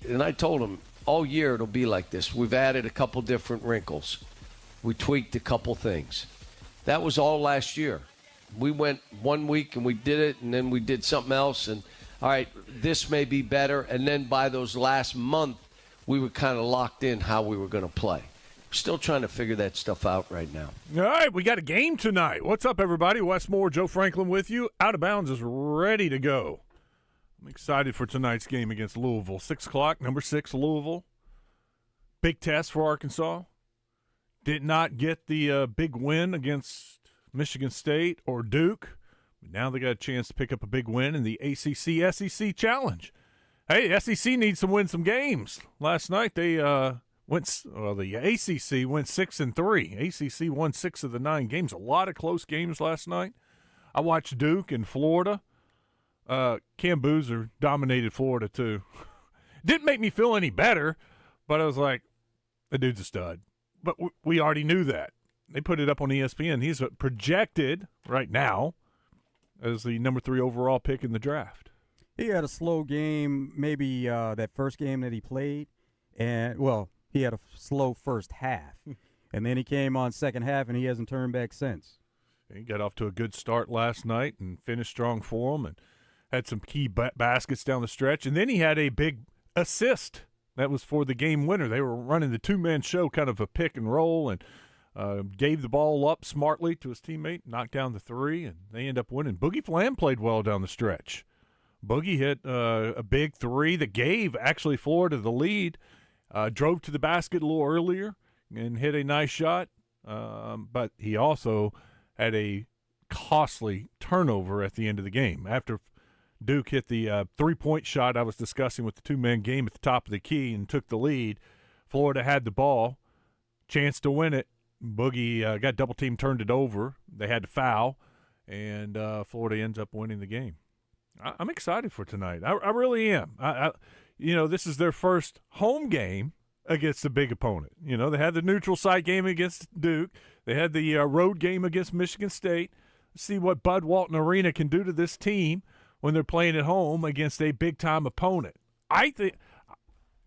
and I told him all year it'll be like this. We've added a couple different wrinkles. We tweaked a couple things. That was all last year. We went 1 week and we did it, and then we did something else. And, all right, this may be better. And then by those last month, we were kind of locked in how we were going to play. We're still trying to figure that stuff out right now. All right, we got a game tonight. What's up, everybody? Wes Moore, Joe Franklin with you. Out of Bounds is ready to go. I'm excited for tonight's game against Louisville. 6 o'clock, number 6, Louisville. Big test for Arkansas. Did not get the big win against Michigan State or Duke. But now they got a chance to pick up a big win in the ACC-SEC Challenge. Hey, SEC needs to win some games. Last night they the ACC went 6-3. ACC won 6 of the 9 games. A lot of close games last night. I watched Duke and Florida. Cam Boozer dominated Florida too. Didn't make me feel any better, but I was like, the dude's a stud. But we already knew that. They put it up on ESPN. He's projected right now as the number 3 overall pick in the draft. He had a slow game, maybe that first game that he played. And, well, he had a slow first half. And then he came on second half, and he hasn't turned back since. He got off to a good start last night and finished strong for him and had some key baskets down the stretch. And then he had a big assist. That was for the game winner. They were running the two-man show, kind of a pick and roll, and gave the ball up smartly to his teammate, knocked down the 3, and they end up winning. Boogie Flam played well down the stretch. Boogie hit a big 3 that gave, actually, Florida the lead. Drove to the basket a little earlier and hit a nice shot, but he also had a costly turnover at the end of the game. After Duke hit the three-point shot I was discussing with the two-man game at the top of the key and took the lead, Florida had the ball, chance to win it. Boogie got double-team, turned it over. They had to foul, and Florida ends up winning the game. I'm excited for tonight. I really am. This is their first home game against a big opponent. They had the neutral site game against Duke. They had the road game against Michigan State. Let's see what Bud Walton Arena can do to this team when they're playing at home against a big-time opponent. I think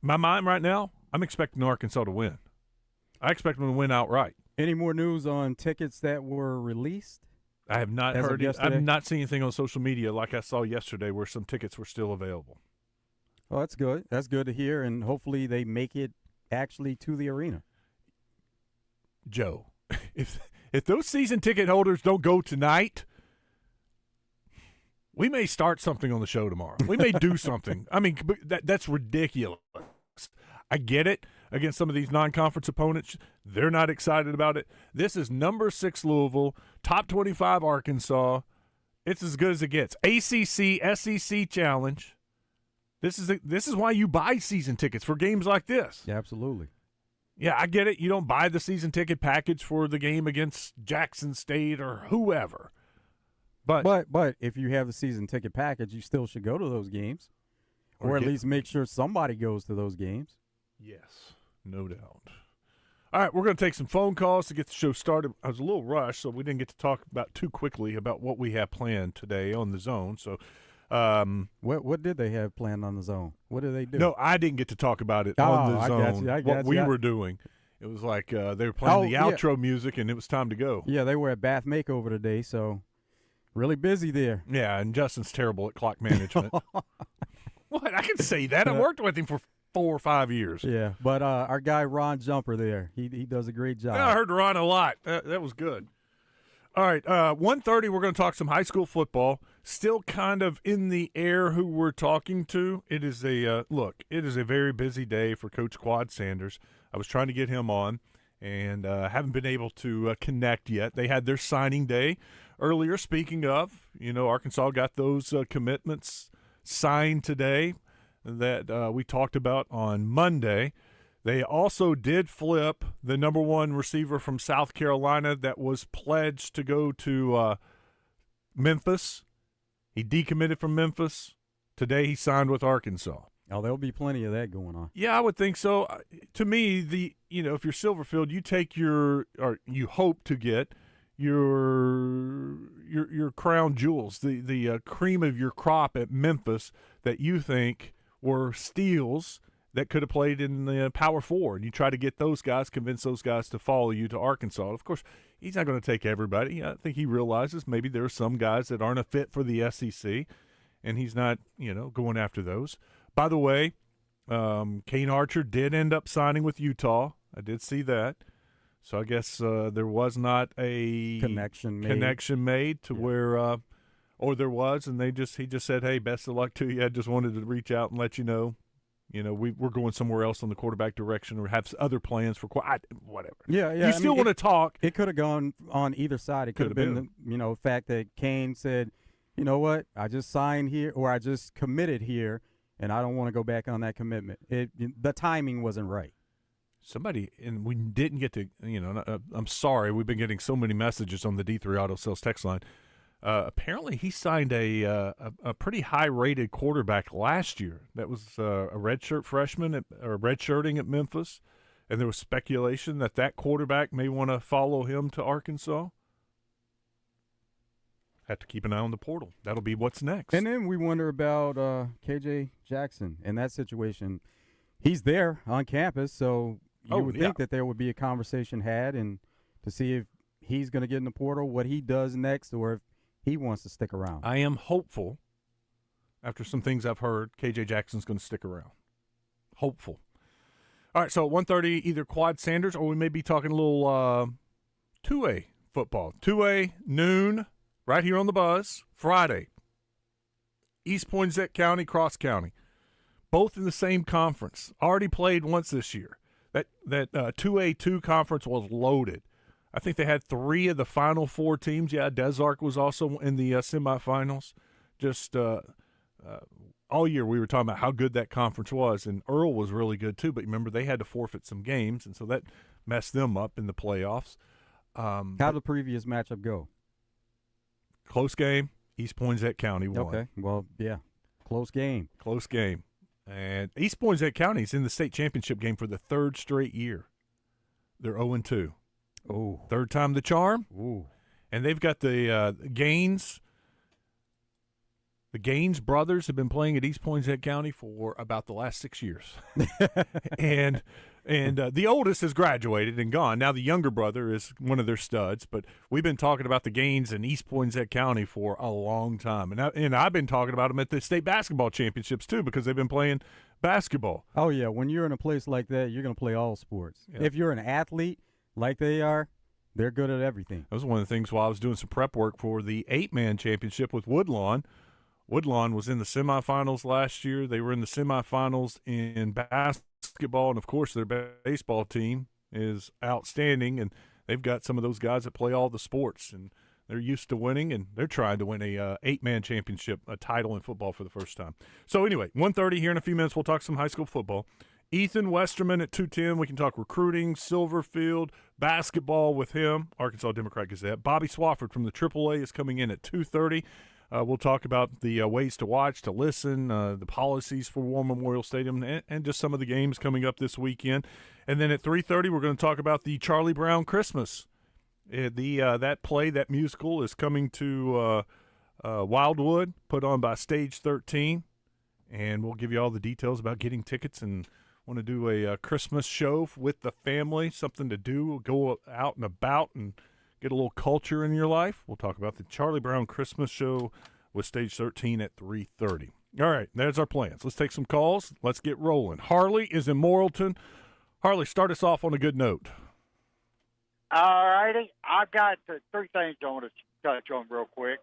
my mind right now, I'm expecting Arkansas to win. I expect them to win outright. Any more news on tickets that were released? I have not heard it. I've not seen anything on social media like I saw yesterday where some tickets were still available. Oh, that's good. That's good to hear, and hopefully they make it actually to the arena. Joe, if those season ticket holders don't go tonight, we may start something on the show tomorrow. We may do something. I mean, that's ridiculous. I get it. Against some of these non-conference opponents, they're not excited about it. This is number 6 Louisville, top 25 Arkansas. It's as good as it gets. ACC, SEC Challenge. This is why you buy season tickets for games like this. Yeah, absolutely. Yeah, I get it. You don't buy the season ticket package for the game against Jackson State or whoever. But if you have the season ticket package, you still should go to those games, or at least make sure somebody goes to those games. Yes, no doubt. All right, we're going to take some phone calls to get the show started. I was a little rushed, so we didn't get to talk about too quickly about what we have planned today on the Zone. So, what did they have planned on the Zone? What did they do? No, I didn't get to talk about it on the Zone. I got what we were doing. It was like they were playing the outro music, and it was time to go. Yeah, they were at Bath Makeover today, so really busy there. Yeah, and Justin's terrible at clock management. What? I can say that. I worked with him for 4 or 5 years. Yeah, but our guy Ron Jumper there, he does a great job. Yeah, I heard Ron a lot. That was good. All right, 1:30, we're going to talk some high school football. Still kind of in the air who we're talking to. It is a very busy day for Coach Quad Sanders. I was trying to get him on, and haven't been able to connect yet. They had their signing day earlier. Speaking of, Arkansas got those commitments signed today that we talked about on Monday. They also did flip the number 1 receiver from South Carolina that was pledged to go to Memphis. He decommitted from Memphis. Today he signed with Arkansas. Oh, there'll be plenty of that going on. Yeah, I would think so. To me, if you're Silverfield, you take you hope to get your crown jewels, the cream of your crop at Memphis that you think were steals that could have played in the Power Four, and you try to get those guys, convince those guys to follow you to Arkansas. Of course, he's not going to take everybody. I think he realizes maybe there are some guys that aren't a fit for the SEC, and he's not, going after those. By the way, Kane Archer did end up signing with Utah. I did see that. So I guess there was not a connection made to where or there was, and he just said, "Hey, best of luck to you. I just wanted to reach out and let you know. We're going somewhere else on the quarterback direction, or have other plans for whatever." Yeah. You still want to talk. It could have gone on either side. It could have been the fact that Kane said, "You know what? I just signed here, or I just committed here, and I don't want to go back on that commitment." The timing wasn't right. Somebody, and we didn't get to, I'm sorry, we've been getting so many messages on the D3 Auto Sales text line. Apparently, he signed a pretty high-rated quarterback last year. That was a redshirt freshman, or redshirting at Memphis, and there was speculation that quarterback may want to follow him to Arkansas. Have to keep an eye on the portal. That'll be what's next. And then we wonder about KJ Jackson in that situation. He's there on campus, so you would think that there would be a conversation had and to see if he's going to get in the portal, what he does next, or if he wants to stick around. I am hopeful, after some things I've heard, KJ Jackson's going to stick around. Hopeful. All right, so at 1:30, either Quad Sanders, or we may be talking a little 2A football. 2A, noon, right here on the Buzz, Friday. East Poinsett County, Cross County. Both in the same conference. Already played once this year. That 2A2 conference was loaded. I think they had 3 of the final 4 teams. Yeah, Des Arc was also in the semifinals. Just all year we were talking about how good that conference was, and Earl was really good too. But remember, they had to forfeit some games, and so that messed them up in the playoffs. How did the previous matchup go? Close game. East Poinsett County won. Okay, well, yeah, close game. Close game. And East Poinsett County is in the state championship game for the 3rd straight year. They're 0-2. Oh, 3rd time the charm. Ooh. And they've got the Gaines. The Gaines brothers have been playing at East Poinsett County for about the last 6 years. and the oldest has graduated and gone. Now the younger brother is one of their studs. But we've been talking about the Gaines in East Poinsett County for a long time. And I've been talking about them at the state basketball championships too, because they've been playing basketball. Oh, yeah. When you're in a place like that, you're going to play all sports. Yeah. If you're an athlete like they are, they're good at everything. That was one of the things while I was doing some prep work for the 8-man championship with Woodlawn. Woodlawn was in the semifinals last year. They were in the semifinals in basketball, and, of course, their baseball team is outstanding, and they've got some of those guys that play all the sports, and they're used to winning, and they're trying to win a 8-man championship, a title in football for the first time. So, anyway, 1:30 here in a few minutes. We'll talk some high school football. Ethan Westerman at 2:10. We can talk recruiting, Silverfield, basketball with him, Arkansas Democrat-Gazette. Bobby Swafford from the AAA is coming in at 2:30. We'll talk about the ways to watch, to listen, the policies for War Memorial Stadium, and just some of the games coming up this weekend. And then at 3:30, we're going to talk about the Charlie Brown Christmas. That play, that musical, is coming to Wildwood, put on by Stage 13. And we'll give you all the details about getting tickets, and want to do a Christmas show with the family, something to do, go out and about and get a little culture in your life. We'll talk about the Charlie Brown Christmas show with Stage 13 at 3:30. All right, there's our plans. Let's take some calls. Let's get rolling. Harley is in Morrilton. Harley, start us off on a good note. All righty. I've got 3 things I want to touch on real quick.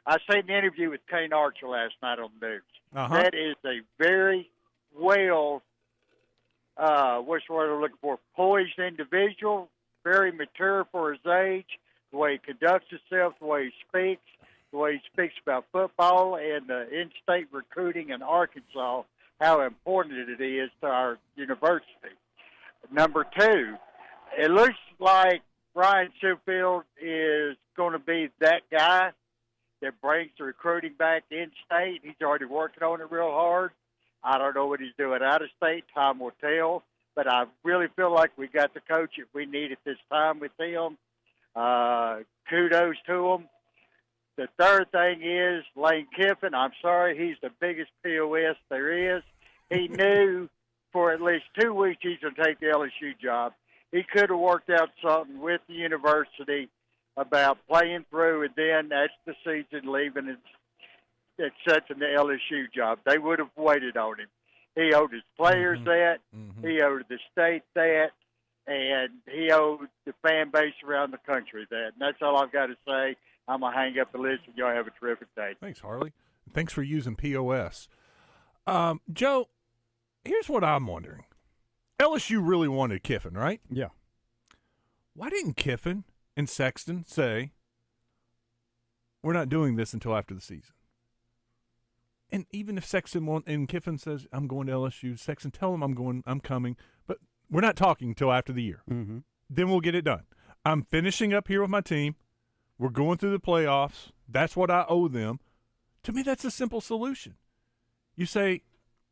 I seen the interview with Kane Archer last night on the news. Uh-huh. That is a very well, what's the word I'm looking for, poised individual, very mature for his age, the way he conducts himself, the way he speaks about football and in-state recruiting in Arkansas, how important it is to our university. Number 2, it looks like Ryan Sheffield is going to be that guy that brings the recruiting back in-state. He's already working on it real hard. I don't know what he's doing out of state. Time will tell. But I really feel like we got the coach that we need at this time with him. Kudos to him. The third thing is Lane Kiffin. I'm sorry, he's the biggest POS there is. He knew for at least 2 weeks he's going to take the LSU job. He could have worked out something with the university about playing through, and then that's the season leaving and accepting the LSU job. They would have waited on him. He owed his players that. He owed the state that. And he owed the fan base around the country that. And that's all I've got to say. I'm going to hang up the list, and y'all have a terrific day. Thanks, Harley. Thanks for using POS. Joe, here's what I'm wondering. LSU really wanted Kiffin, right? Yeah. Why didn't Kiffin and Sexton say, we're not doing this until after the season? And even if Sexton and Kiffin says, I'm going to LSU, Sexton, tell him I'm coming, but we're not talking until after the year. Mm-hmm. Then we'll get it done. I'm finishing up here with my team. We're going through the playoffs. That's what I owe them. To me, that's a simple solution. You say,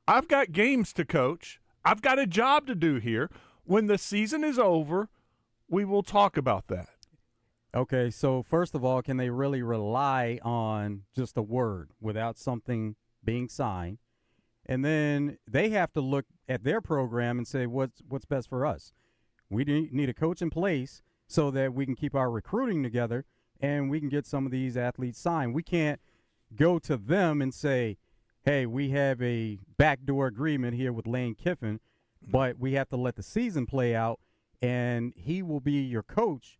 I've got games to coach. I've got a job to do here. When the season is over, we will talk about that. Okay, so first of all, can they really rely on just a word without something being signed? And then they have to look at their program and say, what's best for us? We need a coach in place so that we can keep our recruiting together and we can get some of these athletes signed. We can't go to them and say, hey, we have a backdoor agreement here with Lane Kiffin, but we have to let the season play out, and he will be your coach,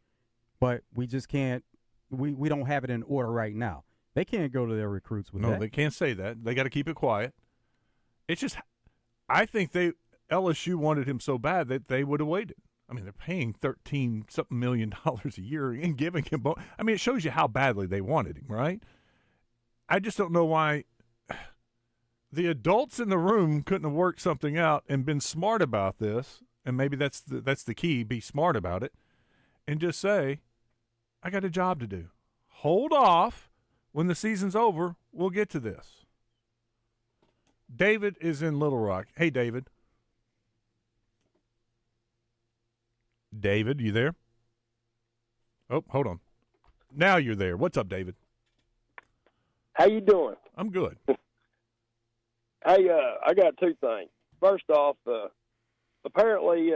but we just can't we don't have it in order right now. They can't go to their recruits with that. No, they can't say that. They got to keep it quiet. It's just, I think LSU wanted him so bad that they would have waited. I mean, they're paying $13-something million a year and giving him – I mean, it shows you how badly they wanted him, right? I just don't know why the adults in the room couldn't have worked something out and been smart about this, and maybe that's the key, be smart about it, and just say, I got a job to do. Hold off. When the season's over, we'll get to this. David is in Little Rock. Hey, David. David, you there? Oh, hold on. Now you're there. What's up, David? How you doing? I'm good. Hey, I got two things. First off, apparently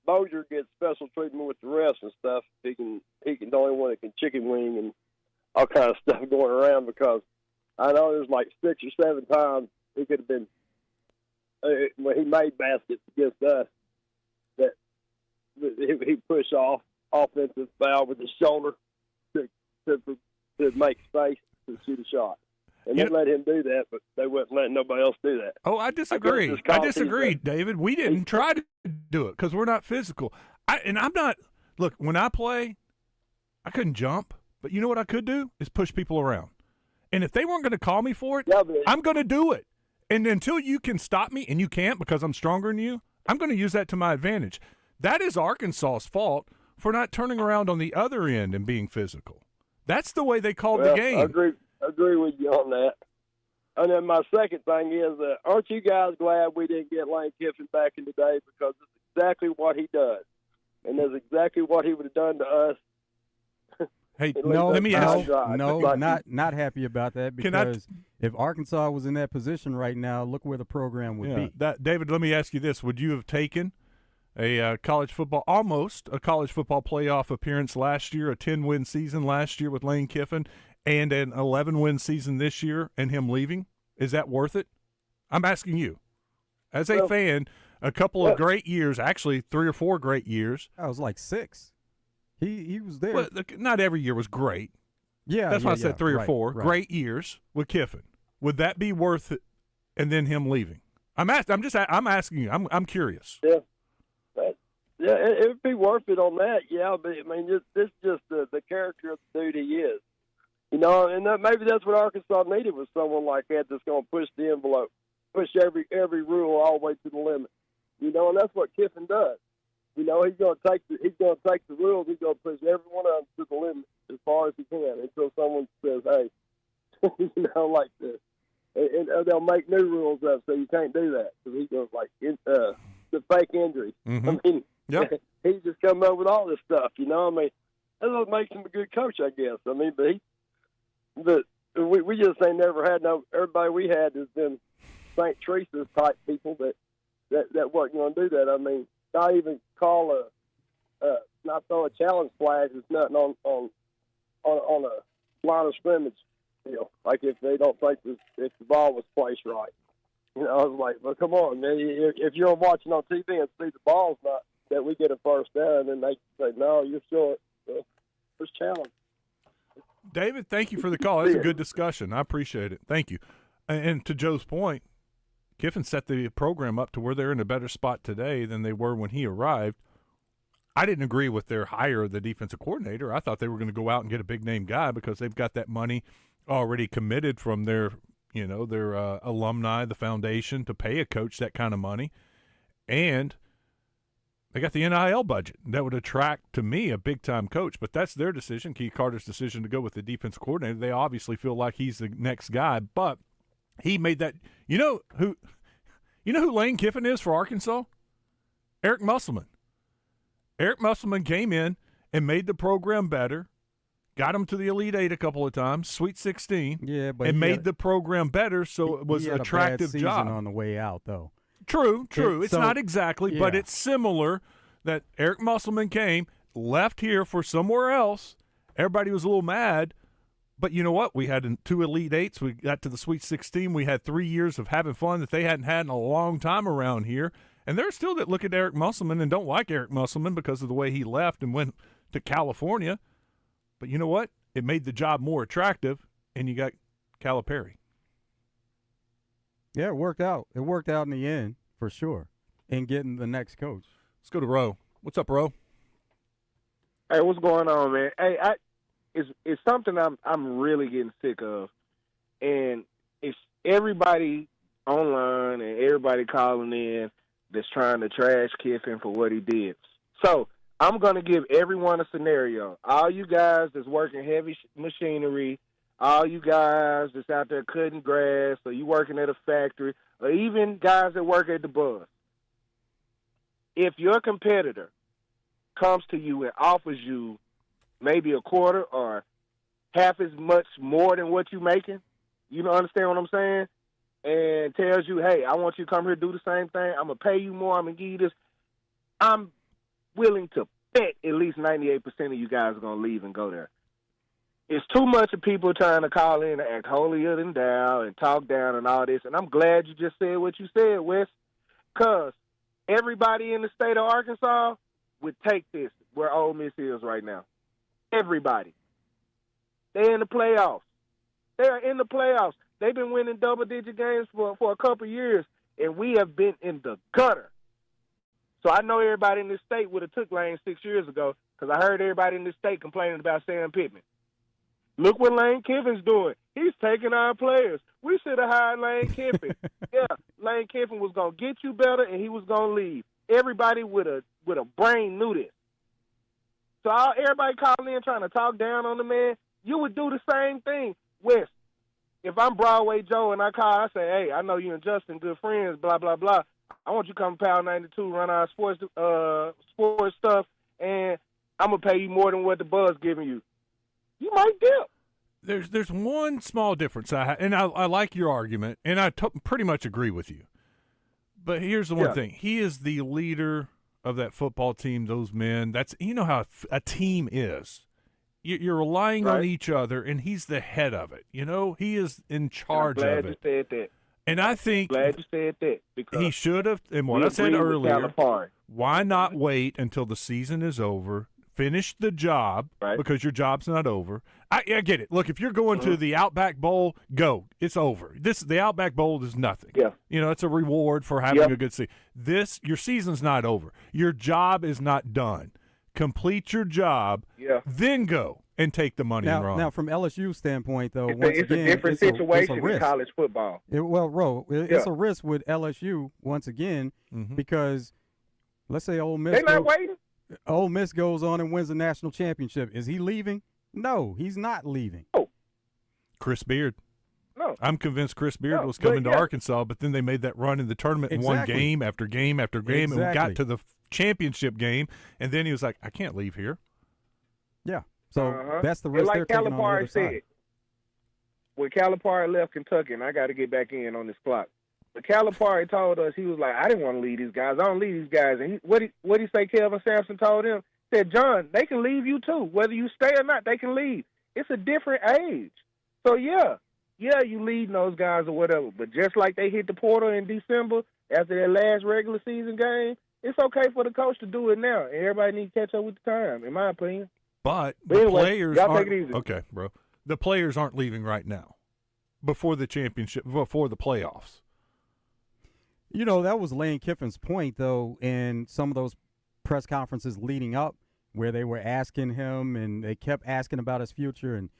Bozier gets special treatment with the refs and stuff. He can the only one that can chicken wing and all kind of stuff going around, because I know there's like 6 or 7 times he could have been when he made baskets against us that he pushed off offensive foul with his shoulder to make space to shoot a shot. And they let him do that, but they wouldn't let nobody else do that. Oh, I disagree. I disagree, David. We didn't try to do it because we're not physical. I'm not – look, when I play, I couldn't jump. But you know what I could do is push people around. And if they weren't going to call me for it, I'm going to do it. And until you can stop me, and you can't because I'm stronger than you, I'm going to use that to my advantage. That is Arkansas's fault for not turning around on the other end and being physical. That's the way they called the game. I agree with you on that. And then my second thing is, aren't you guys glad we didn't get Lane Kiffin back in the day, because it's exactly what he does. And that's exactly what he would have done to us. Hey, let me ask you. Not happy about that, because if Arkansas was in that position right now, look where the program would be. David, let me ask you this. Would you have taken a college football playoff appearance last year, a 10-win season last year with Lane Kiffin, and an 11-win season this year and him leaving? Is that worth it? I'm asking you. As a fan, a couple of great years, actually 3 or 4 great years. I was like 6. He was there. Well, not every year was great. Yeah, that's why I said 3 or 4 right. great years with Kiffin. Would that be worth it? And then him leaving. I'm asking you. I'm curious. Yeah, it would be worth it on that. Yeah, but I mean, this just the character of the dude he is. You know, and maybe that's what Arkansas needed, was someone like that that's going to push the envelope, push every rule all the way to the limit. You know, and that's what Kiffin does. You know, he's going to take the rules. He's going to push every one of them to the limit as far as he can until someone says, "Hey," you know, like this. And they'll make new rules up, so you can't do that. So he goes like the fake injury. Mm-hmm. I mean, yep. He's just come up with all this stuff. You know, I mean, that's what makes him a good coach, I guess. I mean, but we just ain't never had everybody we had has been St. Teresa's type people that that wasn't going to do that. I mean, not even call not throw a challenge flag is nothing on a line of scrimmage. Like if they don't think if the ball was placed right. I was like, well, come on, man. If you're watching on TV and see the ball's not, that we get a first down, and they say, no, you're short. So, first challenge. David, thank you for the call. That's a good discussion. I appreciate it. Thank you. And to Joe's point, Kiffin set the program up to where they're in a better spot today than they were when he arrived. I didn't agree with their hire of the defensive coordinator. I thought they were going to go out and get a big-name guy because they've got that money already committed from their alumni, the foundation, to pay a coach that kind of money. And they got the NIL budget that would attract, to me, a big-time coach. But that's their decision, Keith Carter's decision to go with the defense coordinator. They obviously feel like he's the next guy. But he made that – you know who Lane Kiffin is for Arkansas? Eric Musselman. Eric Musselman came in and made the program better. Got him to the Elite Eight a couple of times, Sweet 16, and made the program better, so it was an attractive job. On the way out, though. True. It's not exactly, but it's similar that Eric Musselman came, left here for somewhere else. Everybody was a little mad, but you know what? We had 2 Elite Eights. We got to the Sweet 16. We had 3 years of having fun that they hadn't had in a long time around here. And there's still that look at Eric Musselman and don't like Eric Musselman because of the way he left and went to California. But you know what? It made the job more attractive, and you got Calipari. Yeah, it worked out. It worked out in the end, for sure, in getting the next coach. Let's go to Ro. What's up, Ro? Hey, what's going on, man? Hey, it's something I'm really getting sick of, and it's everybody online and everybody calling in that's trying to trash Kiffin for what he did. So I'm going to give everyone a scenario. All you guys that's working heavy machinery, all you guys that's out there cutting grass, or you working at a factory, or even guys that work at the bus. If your competitor comes to you and offers you maybe a quarter or half as much more than what you're making, you know, understand what I'm saying? And tells you, hey, I want you to come here and do the same thing. I'm going to pay you more. I'm going to give you this. I'm willing to bet at least 98% of you guys are going to leave and go there. It's too much of people trying to call in and act holier than thou and talk down and all this. And I'm glad you just said what you said, Wes, because everybody in the state of Arkansas would take this where Ole Miss is right now. Everybody. They're in the playoffs. They are in the playoffs. They've been winning double-digit games for a couple of years, and we have been in the gutter. So I know everybody in this state would have took Lane 6 years ago because I heard everybody in this state complaining about Sam Pittman. Look what Lane Kiffin's doing. He's taking our players. We should have hired Lane Kiffin. Yeah, Lane Kiffin was going to get you better, and he was going to leave. Everybody with a brain knew this. So everybody calling in trying to talk down on the man, you would do the same thing. Wes, if I'm Broadway Joe and I call, I say, hey, I know you and Justin good friends, blah, blah, blah. I want you to come to Power 92, run our sports stuff, and I'm going to pay you more than what the Buzz giving you. You might dip. There's one small difference, and I like your argument, and I pretty much agree with you. But here's the one thing. He is the leader of that football team, those men. You know how a team is. You're relying on each other, and he's the head of it. You know, he is in charge of it. I'm glad you said that. And I think glad you said that because he should have. And what I said earlier, why not wait until the season is over, finish the job because your job's not over. I get it. Look, if you're going to the Outback Bowl, go. It's over. The Outback Bowl is nothing. Yeah. You know, it's a reward for having a good season. Your season's not over. Your job is not done. Complete your job, then go and take the money and run. Now, from LSU's standpoint, though, it's a different situation in college football. It's a risk with LSU once again because let's say Ole Miss. They're not waiting. Ole Miss goes on and wins the national championship. Is he leaving? No, he's not leaving. Oh. Chris Beard. No. I'm convinced Chris Beard was coming to Arkansas, but then they made that run in the tournament and won game after game after game and got to the championship game, and then he was like, I can't leave here. Yeah. So that's the risk like they're taking on the other side. When Calipari left Kentucky, and I got to get back in on this clock, But Calipari told us, he was like, I didn't want to leave these guys. I don't leave these guys. And what he say Kelvin Sampson told him? Said, John, they can leave you too. Whether you stay or not, they can leave. It's a different age. So, yeah, you leading those guys or whatever. But just like they hit the portal in December after their last regular season game, it's okay for the coach to do it now. And everybody needs to catch up with the time, in my opinion. But anyway, the players y'all aren't, take it easy. Okay, bro. The players aren't leaving right now before the championship, before the playoffs. You know, that was Lane Kiffin's point, though, in some of those press conferences leading up where they were asking him and they kept asking about his future. And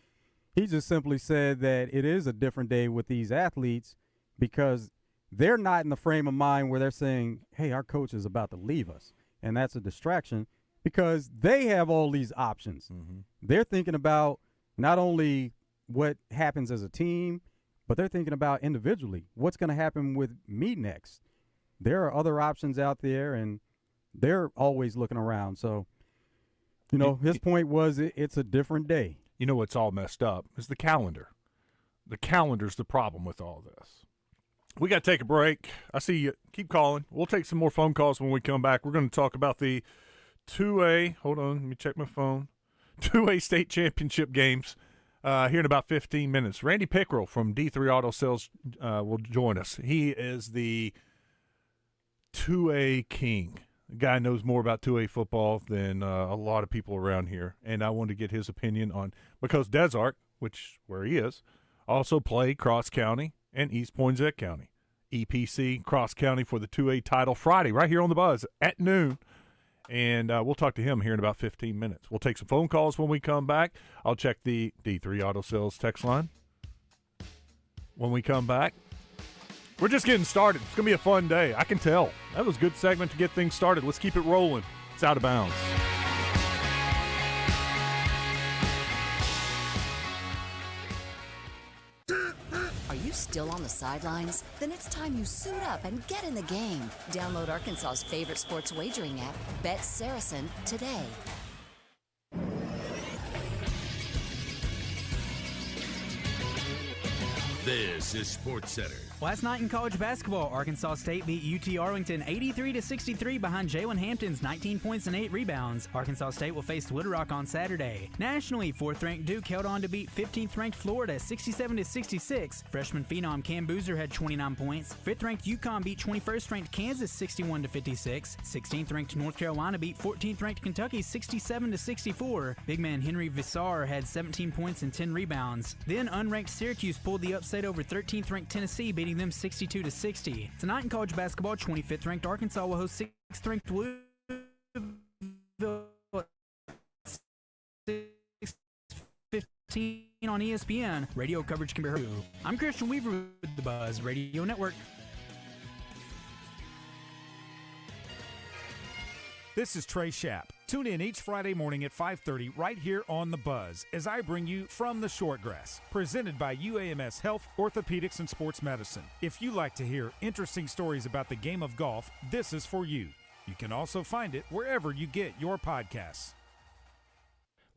he just simply said that it is a different day with these athletes because they're not in the frame of mind where they're saying, hey, our coach is about to leave us. And that's a distraction because they have all these options. Mm-hmm. They're thinking about not only what happens as a team, but they're thinking about individually, what's going to happen with me next. There are other options out there, and they're always looking around. So, you know, his point was it's a different day. You know what's all messed up is the calendar. The calendar's the problem with all this. We got to take a break. I see you. Keep calling. We'll take some more phone calls when we come back. We're going to talk about the 2A. Hold on. Let me check my phone. 2A state championship games. Here in about 15 minutes. Randy Pickrell from D3 Auto Sales will join us. He is the 2A king. The guy knows more about 2A football than a lot of people around here, and I wanted to get his opinion on because Des Arc, where he is, also play Cross County and East Poinsett County. EPC Cross County for the 2A title Friday right here on the Buzz at noon. And we'll talk to him here in about 15 minutes. We'll take some phone calls when we come back. I'll check the D3 Auto Sales text line when we come back. We're just getting started. It's going to be a fun day. I can tell. That was a good segment to get things started. Let's keep it rolling. It's Out of Bounds. Are you still on the sidelines? Then it's time you suit up and get in the game. Download Arkansas's favorite sports wagering app, Bet Saracen, today. This is Sports Center. Last night in college basketball, Arkansas State beat UT Arlington 83-63 behind Jalen Hampton's 19 points and 8 rebounds. Arkansas State will face Little Rock on Saturday. Nationally, 4th-ranked Duke held on to beat 15th-ranked Florida 67-66. Freshman phenom Cam Boozer had 29 points. 5th-ranked UConn beat 21st-ranked Kansas 61-56. 16th-ranked North Carolina beat 14th-ranked Kentucky 67-64. Big man Henry Visar had 17 points and 10 rebounds. Then unranked Syracuse pulled the upset over 13th-ranked Tennessee, beating them 62-60. Tonight in college basketball, 25th-ranked Arkansas will host 6th-ranked Louisville at 6:15 on ESPN. Radio coverage can be heard. I'm Christian Weaver with the Buzz Radio Network. This is Trey Schapp. Tune in each Friday morning at 5:30 right here on The Buzz as I bring you From the Shortgrass, presented by UAMS Health, Orthopedics, and Sports Medicine. If you like to hear interesting stories about the game of golf, this is for you. You can also find it wherever you get your podcasts.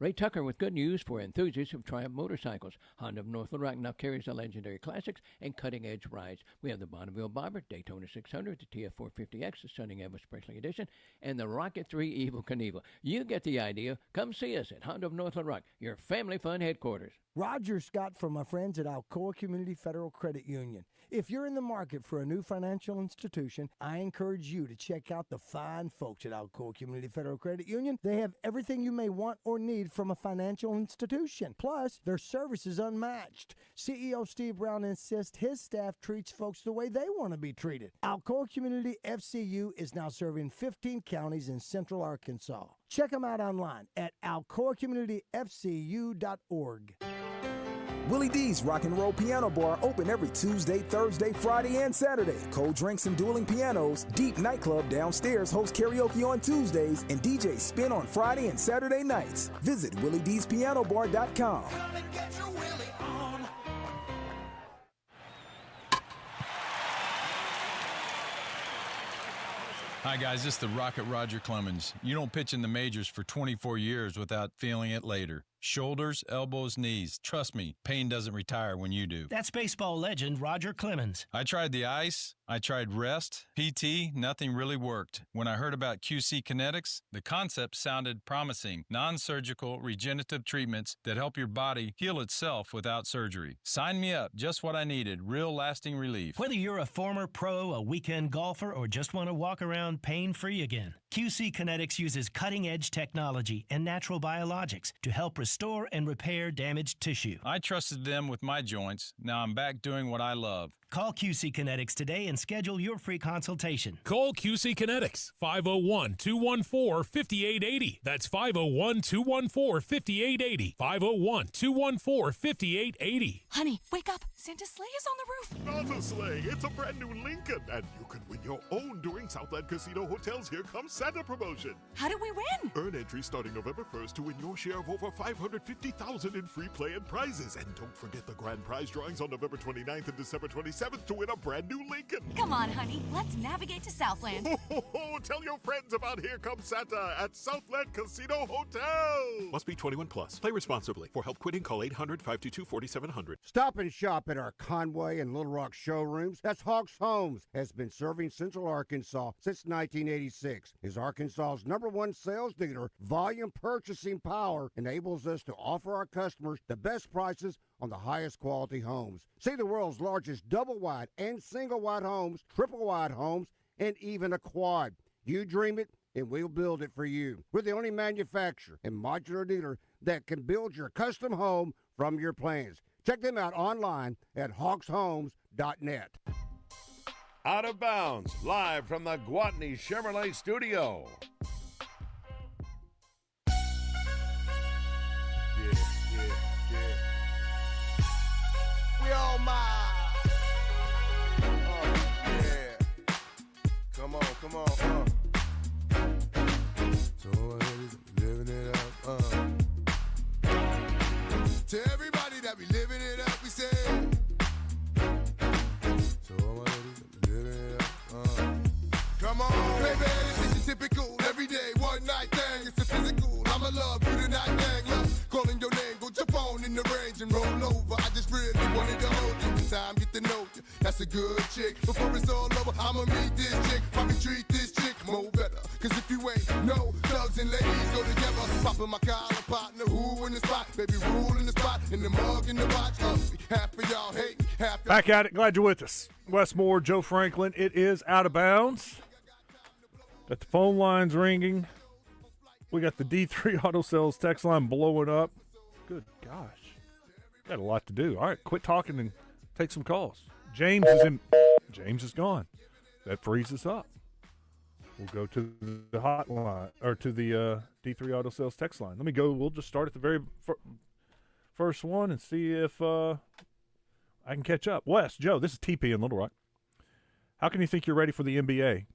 Ray Tucker with good news for enthusiasts of Triumph motorcycles. Honda of North Little Rock now carries the legendary classics and cutting-edge rides. We have the Bonneville Bobber, Daytona 600, the TF450X, the Stunning Elvis Presley Edition, and the Rocket 3 Evel Knievel. You get the idea. Come see us at Honda of North Little Rock, your family fun headquarters. Roger Scott from my friends at Alcoa Community Federal Credit Union. If you're in the market for a new financial institution, I encourage you to check out the fine folks at Alcoa Community Federal Credit Union. They have everything you may want or need from a financial institution. Plus, their service is unmatched. CEO Steve Brown insists his staff treats folks the way they want to be treated. Alcoa Community FCU is now serving 15 counties in central Arkansas. Check them out online at alcoacommunityfcu.org. Willie D's Rock and Roll Piano Bar open every Tuesday, Thursday, Friday, and Saturday. Cold drinks and dueling pianos. Deep Nightclub downstairs hosts karaoke on Tuesdays and DJ Spin on Friday and Saturday nights. Visit WillieD'sPianoBar.com. Hi, guys. This is the Rocket Roger Clemens. You don't pitch in the majors for 24 years without feeling it later. shoulders, elbows, knees. Trust me, pain doesn't retire when you do. That's baseball legend Roger Clemens. I tried the ice, I tried rest, PT, nothing really worked. When I heard about QC Kinetics, the concept sounded promising. Non-surgical regenerative treatments that help your body heal itself without surgery. Sign me up, just what I needed, real lasting relief. Whether you're a former pro, a weekend golfer, or just want to walk around pain-free again, QC Kinetics uses cutting-edge technology and natural biologics to help restore and repair damaged tissue. I trusted them with my joints. Now I'm back doing what I love. Call QC Kinetics today and schedule your free consultation. Call QC Kinetics, 501-214-5880. That's 501-214-5880. 501-214-5880. Honey, wake up. Santa's sleigh is on the roof. Not a sleigh. It's a brand new Lincoln. And you can win your own during Southland Casino Hotel's Here Comes Santa promotion. How do we win? Earn entry starting November 1st to win your share of over $550,000 in free play and prizes. And don't forget the grand prize drawings on November 29th and December 27th to win a brand new Lincoln. Come on, honey. Let's navigate to Southland. Tell your friends about Here Comes Santa at Southland Casino Hotel. Must be 21 plus. Play responsibly. For help quitting, call 800-522-4700. Stop and shop at our Conway and Little Rock showrooms. That's Hawks Homes. Has been serving Central Arkansas since 1986. Is Arkansas's #1 sales dealer. Volume purchasing power enables us to offer our customers the best prices on the highest quality homes. See the world's largest double-wide and single-wide homes, triple-wide homes, and even a quad. You dream it, and we'll build it for you. We're the only manufacturer and modular dealer that can build your custom home from your plans. Check them out online at hawkshomes.net. Out of Bounds, live from the Gwatney Chevrolet studio. We all mine. Yeah. Come on. So living it up. To everybody that be living it up, we say. So living it up. Come on, baby, this is typical. Every day, one night thing. It's a physical. I'ma love you tonight, dang. Love calling your name. Go jump on in the range and roll over. I just really wanted to hold you. The time get to know you. That's a good chick. Before it's all over, I'ma meet this chick. Probably treat this chick more better. Cause if you ain't no thugs and ladies go together. Popping my collar partner, who in the spot? Baby, rule in the spot. In the mug, in the watch. Half of y'all hate, half y'all. Back at it. Glad you're with us. Wes Moore, Joe Franklin. It is Out of Bounds. Got the phone lines ringing. We got the D3 Auto Sales text line blowing up. Good gosh. Got a lot to do. All right, quit talking and take some calls. James is gone. That frees us up. We'll go to the hotline, or to the D3 Auto Sales text line. Let me go. We'll just start at the very first one and see if I can catch up. Wes, Joe, this is TP in Little Rock. How can you think you're ready for the NBA?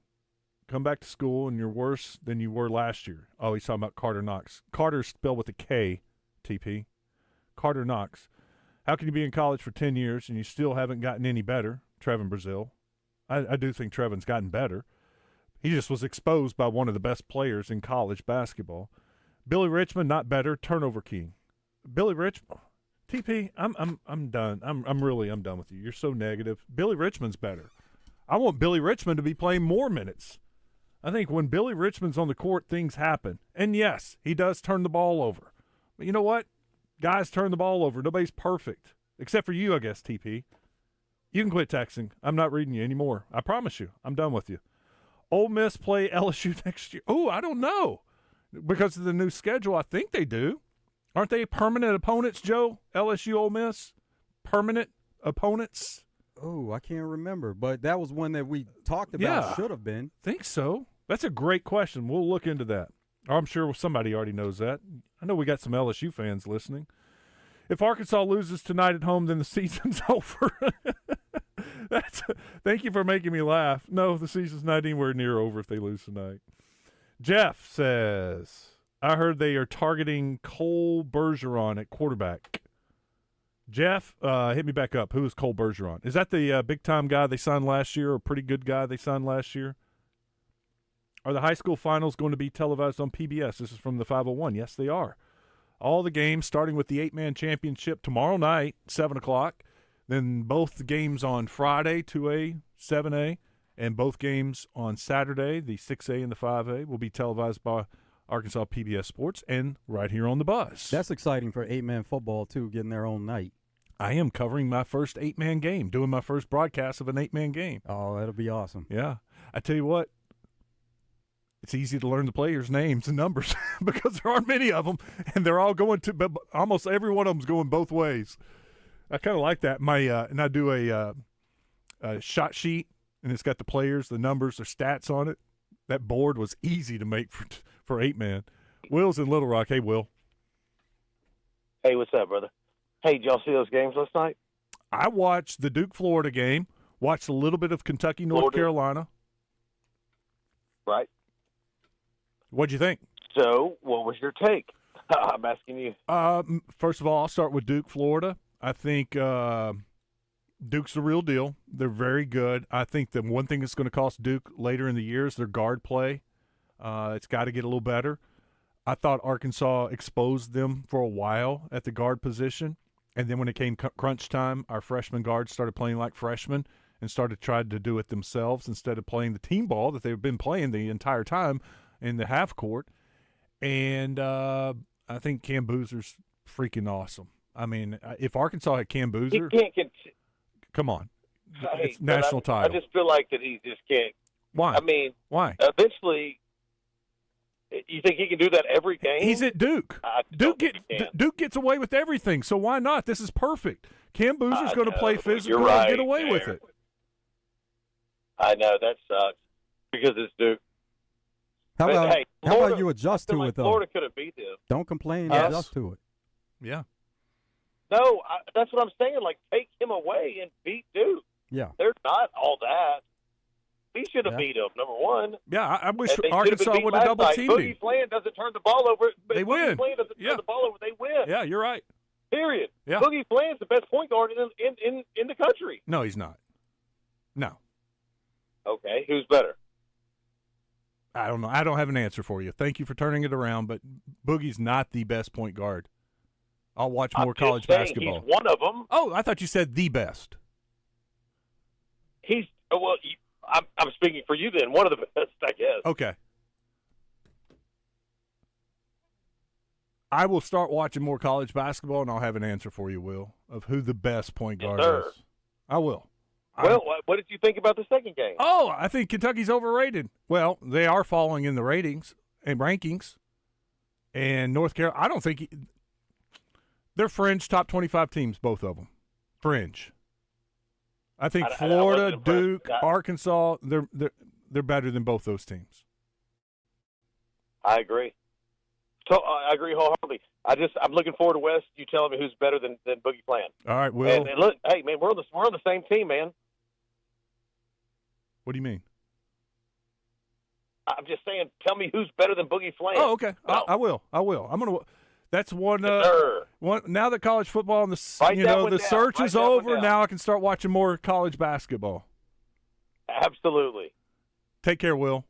Come back to school and you're worse than you were last year. Oh, he's talking about Carter Knox. Carter's spelled with a K, TP. Carter Knox. How can you be in college for 10 years and you still haven't gotten any better? Trevin Brazil. I do think Trevin's gotten better. He just was exposed by one of the best players in college basketball. Billy Richmond, not better. Turnover king. Billy Richmond. TP, I'm done. I'm done with you. You're so negative. Billy Richmond's better. I want Billy Richmond to be playing more minutes. I think when Billy Richmond's on the court, things happen. And, yes, he does turn the ball over. But you know what? Guys turn the ball over. Nobody's perfect. Except for you, I guess, TP. You can quit texting. I'm not reading you anymore. I promise you. I'm done with you. Ole Miss play LSU next year. Oh, I don't know. Because of the new schedule, I think they do. Aren't they permanent opponents, Joe? LSU, Ole Miss? Permanent opponents? Oh, I can't remember, but that was one that we talked about. Yeah, should have been. Think so. That's a great question. We'll look into that. I'm sure somebody already knows that. I know we got some LSU fans listening. If Arkansas loses tonight at home, then the season's over. Thank you for making me laugh. No, the season's not anywhere near over if they lose tonight. Jeff says, I heard they are targeting Cole Bergeron at quarterback. Jeff, hit me back up. Who is Cole Bergeron? Is that the big-time guy they signed last year, or a pretty good guy they signed last year? Are the high school finals going to be televised on PBS? This is from the 501. Yes, they are. all the games, starting with the 8-man championship tomorrow night, 7 o'clock. Then both the games on Friday, 2A, 7A, and both games on Saturday, the 6A and the 5A, will be televised by Arkansas PBS Sports and right here on the Buzz. That's exciting for 8-man football, too, getting their own night. I am covering my first 8-man game, doing my first broadcast of an 8-man game. Oh, that'll be awesome. Yeah. I tell you what, it's easy to learn the players' names and numbers because there aren't many of them, and they're all going to – almost every one of them's going both ways. I kind of like that. And I do a shot sheet, and it's got the players, the numbers, their stats on it. That board was easy to make for 8-man. Will's in Little Rock. Hey, Will. Hey, what's up, brother? Hey, did y'all see those games last night? I watched the Duke-Florida game, watched a little bit of Kentucky-North Carolina. Right. What'd you think? So, what was your take? I'm asking you. First of all, I'll start with Duke, Florida. I think Duke's the real deal. They're very good. I think the one thing that's going to cost Duke later in the year is their guard play. It's got to get a little better. I thought Arkansas exposed them for a while at the guard position, and then when it came crunch time, our freshman guards started playing like freshmen and started trying to do it themselves instead of playing the team ball that they've been playing the entire time in the half court. And I think Cam Boozer's freaking awesome. I mean, if Arkansas had Cam Boozer, come on, it's national title. I just feel like that he just can't. Why? I mean, why? Eventually, you think he can do that every game? He's at Duke. Duke gets away with everything, so why not? This is perfect. Cam Boozer's going to play physical and get away with it. I know, that sucks because it's Duke. How about you adjust to it, though? Florida could have beat them. Don't complain. Adjust to it. Yeah. No, that's what I'm saying. Like, take him away and beat Duke. Yeah. They're not all that. He should have beat them, number one. Yeah, I wish Arkansas would have double-teamed him. Boogie Flan doesn't turn the ball over. They win. Boogie Flan doesn't turn the ball over. They win. Yeah, you're right. Period. Yeah. Boogie Flan's the best point guard in the country. No, he's not. No. Okay, who's better? I don't know. I don't have an answer for you. Thank you for turning it around, but Boogie's not the best point guard. I'll watch more college basketball. He's one of them. Oh, I thought you said the best. He's well. I'm speaking for you then. One of the best, I guess. Okay. I will start watching more college basketball, and I'll have an answer for you, Will, of who the best point guard is. I will. Well, what did you think about the second game? Oh, I think Kentucky's overrated. Well, they are falling in the ratings and rankings. And North Carolina, I don't think they're fringe top 25 teams, both of them. Fringe. I think Florida, Duke, Arkansas, they're better than both those teams. I agree. So I agree wholeheartedly. I'm looking forward to West. You telling me who's better than Boogie Flan? All right, Will. And look, hey man, we're on the same team, man. What do you mean? I'm just saying. Tell me who's better than Boogie Flan. Oh, okay. No. I will. I'm gonna. That's one. One. Now that college football and the search is over, now I can start watching more college basketball. Absolutely. Take care, Will.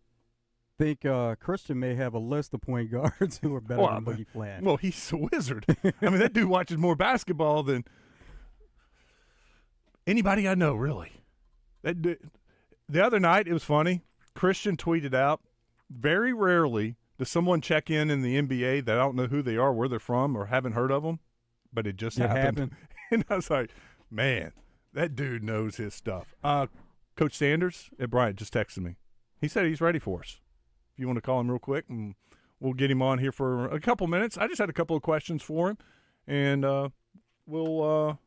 I think Christian may have a list of point guards who are better than Boogie Flan. Well, he's a wizard. I mean, that dude watches more basketball than anybody I know, really. The other night, it was funny. Christian tweeted out, very rarely does someone check in the NBA that I don't know who they are, where they're from, or haven't heard of them, but it just happened. And I was like, man, that dude knows his stuff. Coach Sanders at Bryant just texted me. He said he's ready for us. If you want to call him real quick, and we'll get him on here for a couple minutes. I just had a couple of questions for him, and we'll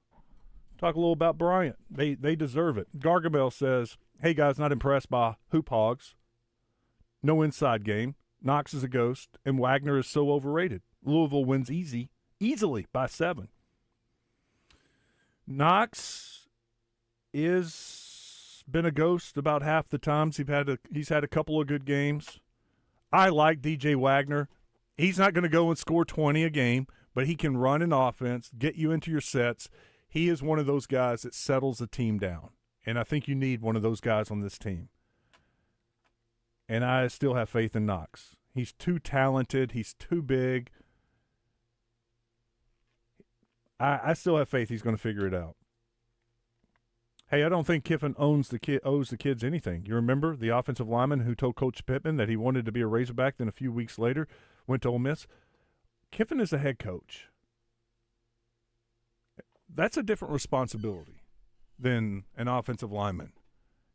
talk a little about Bryant. They deserve it. Gargamel says, hey, guys, not impressed by Hoop Hogs. No inside game. Knox is a ghost, and Wagner is so overrated. Louisville wins easily by 7. Knox is been a ghost about half the times he's had a couple of good games. I like DJ Wagner. He's not going to go and score 20 a game, but he can run an offense, get you into your sets. He is one of those guys that settles the team down, and I think you need one of those guys on this team. And I still have faith in Knox. He's too talented. He's too big. I still have faith he's going to figure it out. Hey, I don't think Kiffin owes the kids anything. You remember the offensive lineman who told Coach Pittman that he wanted to be a Razorback, then a few weeks later went to Ole Miss? Kiffin is a head coach. That's a different responsibility than an offensive lineman.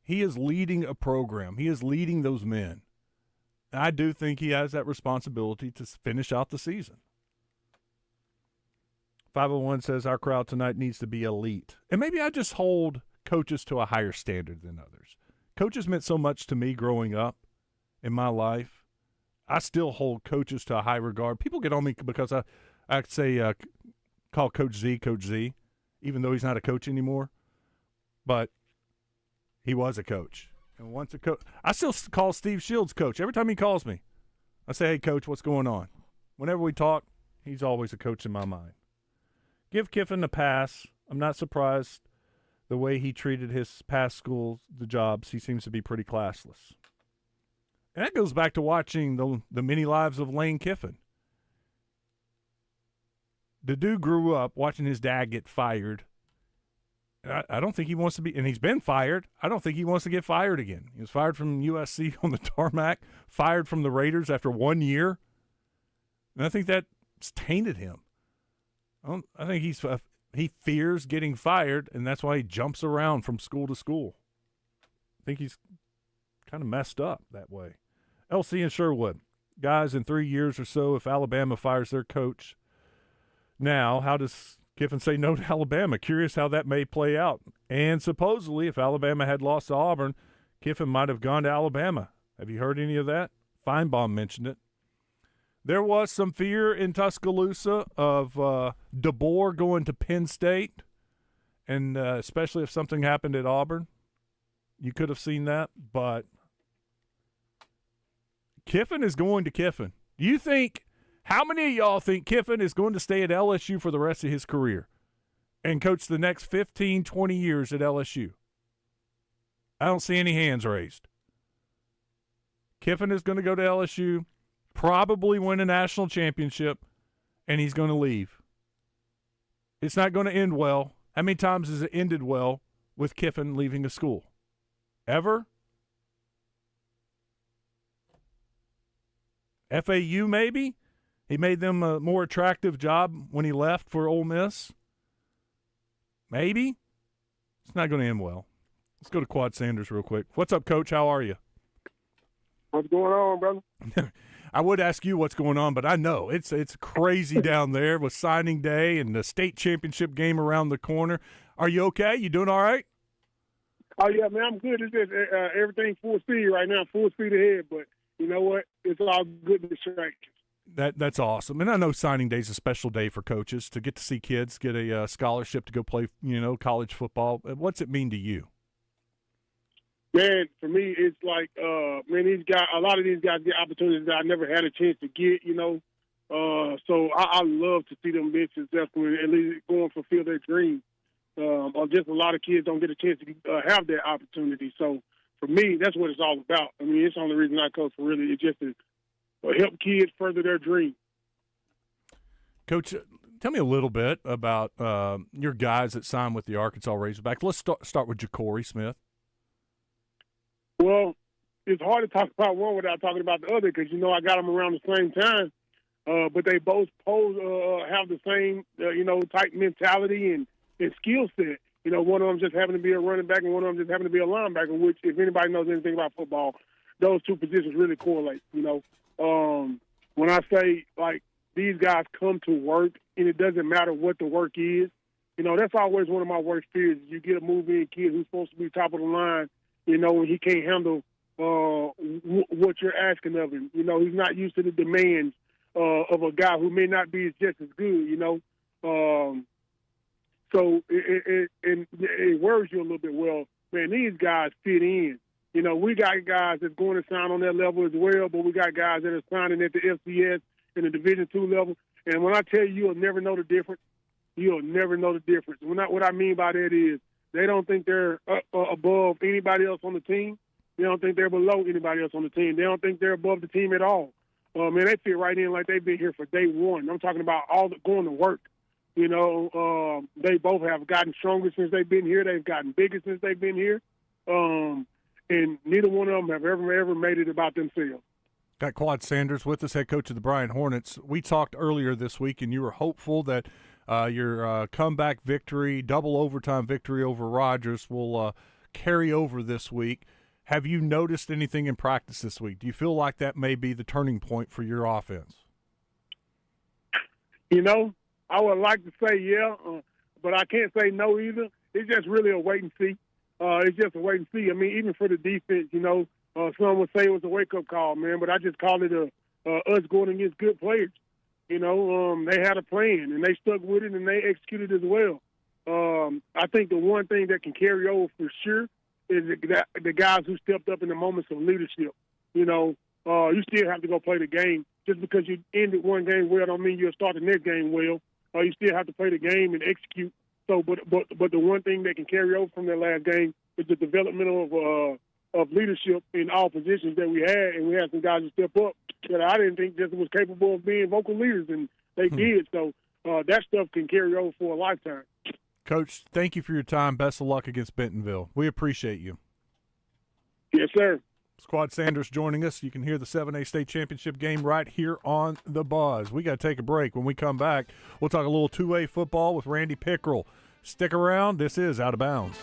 He is leading a program. He is leading those men. I do think he has that responsibility to finish out the season. 501 says our crowd tonight needs to be elite. And maybe I just hold coaches to a higher standard than others. Coaches meant so much to me growing up in my life. I still hold coaches to a high regard. People get on me because I say call Coach Z, even though he's not a coach anymore. But he was a coach. And once a coach, I still call Steve Shields coach. Every time he calls me, I say, hey, coach, what's going on? Whenever we talk, he's always a coach in my mind. Give Kiffin a pass. I'm not surprised the way he treated his past schools, the jobs. He seems to be pretty classless. And that goes back to watching the many lives of Lane Kiffin. The dude grew up watching his dad get fired. I don't think he wants to be – and he's been fired. I don't think he wants to get fired again. He was fired from USC on the tarmac, fired from the Raiders after 1 year. And I think that's tainted him. I think he fears getting fired, and that's why he jumps around from school to school. I think he's kind of messed up that way. LC and Sherwood, guys, in 3 years or so, if Alabama fires their coach now, how does Kiffin say no to Alabama? Curious how that may play out. And supposedly, if Alabama had lost to Auburn, Kiffin might have gone to Alabama. Have you heard any of that? Feinbaum mentioned it. There was some fear in Tuscaloosa of DeBoer going to Penn State, and especially if something happened at Auburn. You could have seen that, but Kiffin is going to Kiffin. Do you think – how many of y'all think Kiffin is going to stay at LSU for the rest of his career and coach the next 15, 20 years at LSU? I don't see any hands raised. Kiffin is going to go to LSU, probably win a national championship, and he's going to leave. It's not going to end well. How many times has it ended well with Kiffin leaving a school? Ever? FAU maybe? He made them a more attractive job when he left for Ole Miss. Maybe. It's not going to end well. Let's go to Quad Sanders real quick. What's up, Coach? How are you? What's going on, brother? I would ask you what's going on, but I know it's crazy down there with signing day and the state championship game around the corner. Are you okay? You doing all right? Oh, yeah, man, I'm good. It's just everything full speed right now, full speed ahead. But you know what? It's all good distractions. That's awesome. And I know signing day is a special day for coaches to get to see kids get a scholarship to go play, college football. What's it mean to you? Man, for me, it's like, these guys, a lot of these guys get opportunities that I never had a chance to get, So I love to see them being successful and at least go and fulfill their dreams. Just a lot of kids don't get a chance to have that opportunity. So for me, that's what it's all about. I mean, it's the only reason I coach for really. It's just to help kids further their dreams. Coach, tell me a little bit about your guys that signed with the Arkansas Razorbacks. Let's start with Ja'Cory Smith. Well, it's hard to talk about one without talking about the other because, I got them around the same time. But they both have the same, type mentality and skill set. One of them just happened to be a running back and one of them just happened to be a linebacker, which if anybody knows anything about football, those two positions really correlate, When I say, these guys come to work and it doesn't matter what the work is, that's always one of my worst fears. You get a move-in kid who's supposed to be top of the line, and he can't handle what you're asking of him. He's not used to the demands of a guy who may not be just as good, So it worries you a little bit. Well, man, these guys fit in. We got guys that's going to sign on that level as well, but we got guys that are signing at the FCS and the Division II level. And when I tell you, you'll never know the difference. You'll never know the difference. What I mean by that is they don't think they're above anybody else on the team. They don't think they're below anybody else on the team. They don't think they're above the team at all. Man, they fit right in like they've been here for day one. I'm talking about going to work. They both have gotten stronger since they've been here. They've gotten bigger since they've been here. And neither one of them have ever made it about themselves. Got Quad Sanders with us, head coach of the Bryan Hornets. We talked earlier this week, and you were hopeful that your comeback victory, double overtime victory over Rogers will carry over this week. Have you noticed anything in practice this week? Do you feel like that may be the turning point for your offense? I would like to say yeah, but I can't say no either. It's just really a wait and see. It's just a wait and see. I mean, even for the defense, some would say it was a wake-up call, man, but I just call it us going against good players. They had a plan, and they stuck with it, and they executed as well. I think the one thing that can carry over for sure is the guys who stepped up in the moments of leadership. You still have to go play the game. Just because you ended one game well don't mean you'll start the next game well. You still have to play the game and execute. So, but the one thing that can carry over from that last game is the development of leadership in all positions that we had, and we had some guys who step up that I didn't think just was capable of being vocal leaders, and they did. So that stuff can carry over for a lifetime. Coach, thank you for your time. Best of luck against Bentonville. We appreciate you. Yes, sir. Quad Sanders joining us. You can hear the 7A state championship game right here on The Buzz. We got to take a break. When we come back, we'll talk a little 2A football with Randy Pickerel. Stick around. This is Out of Bounds.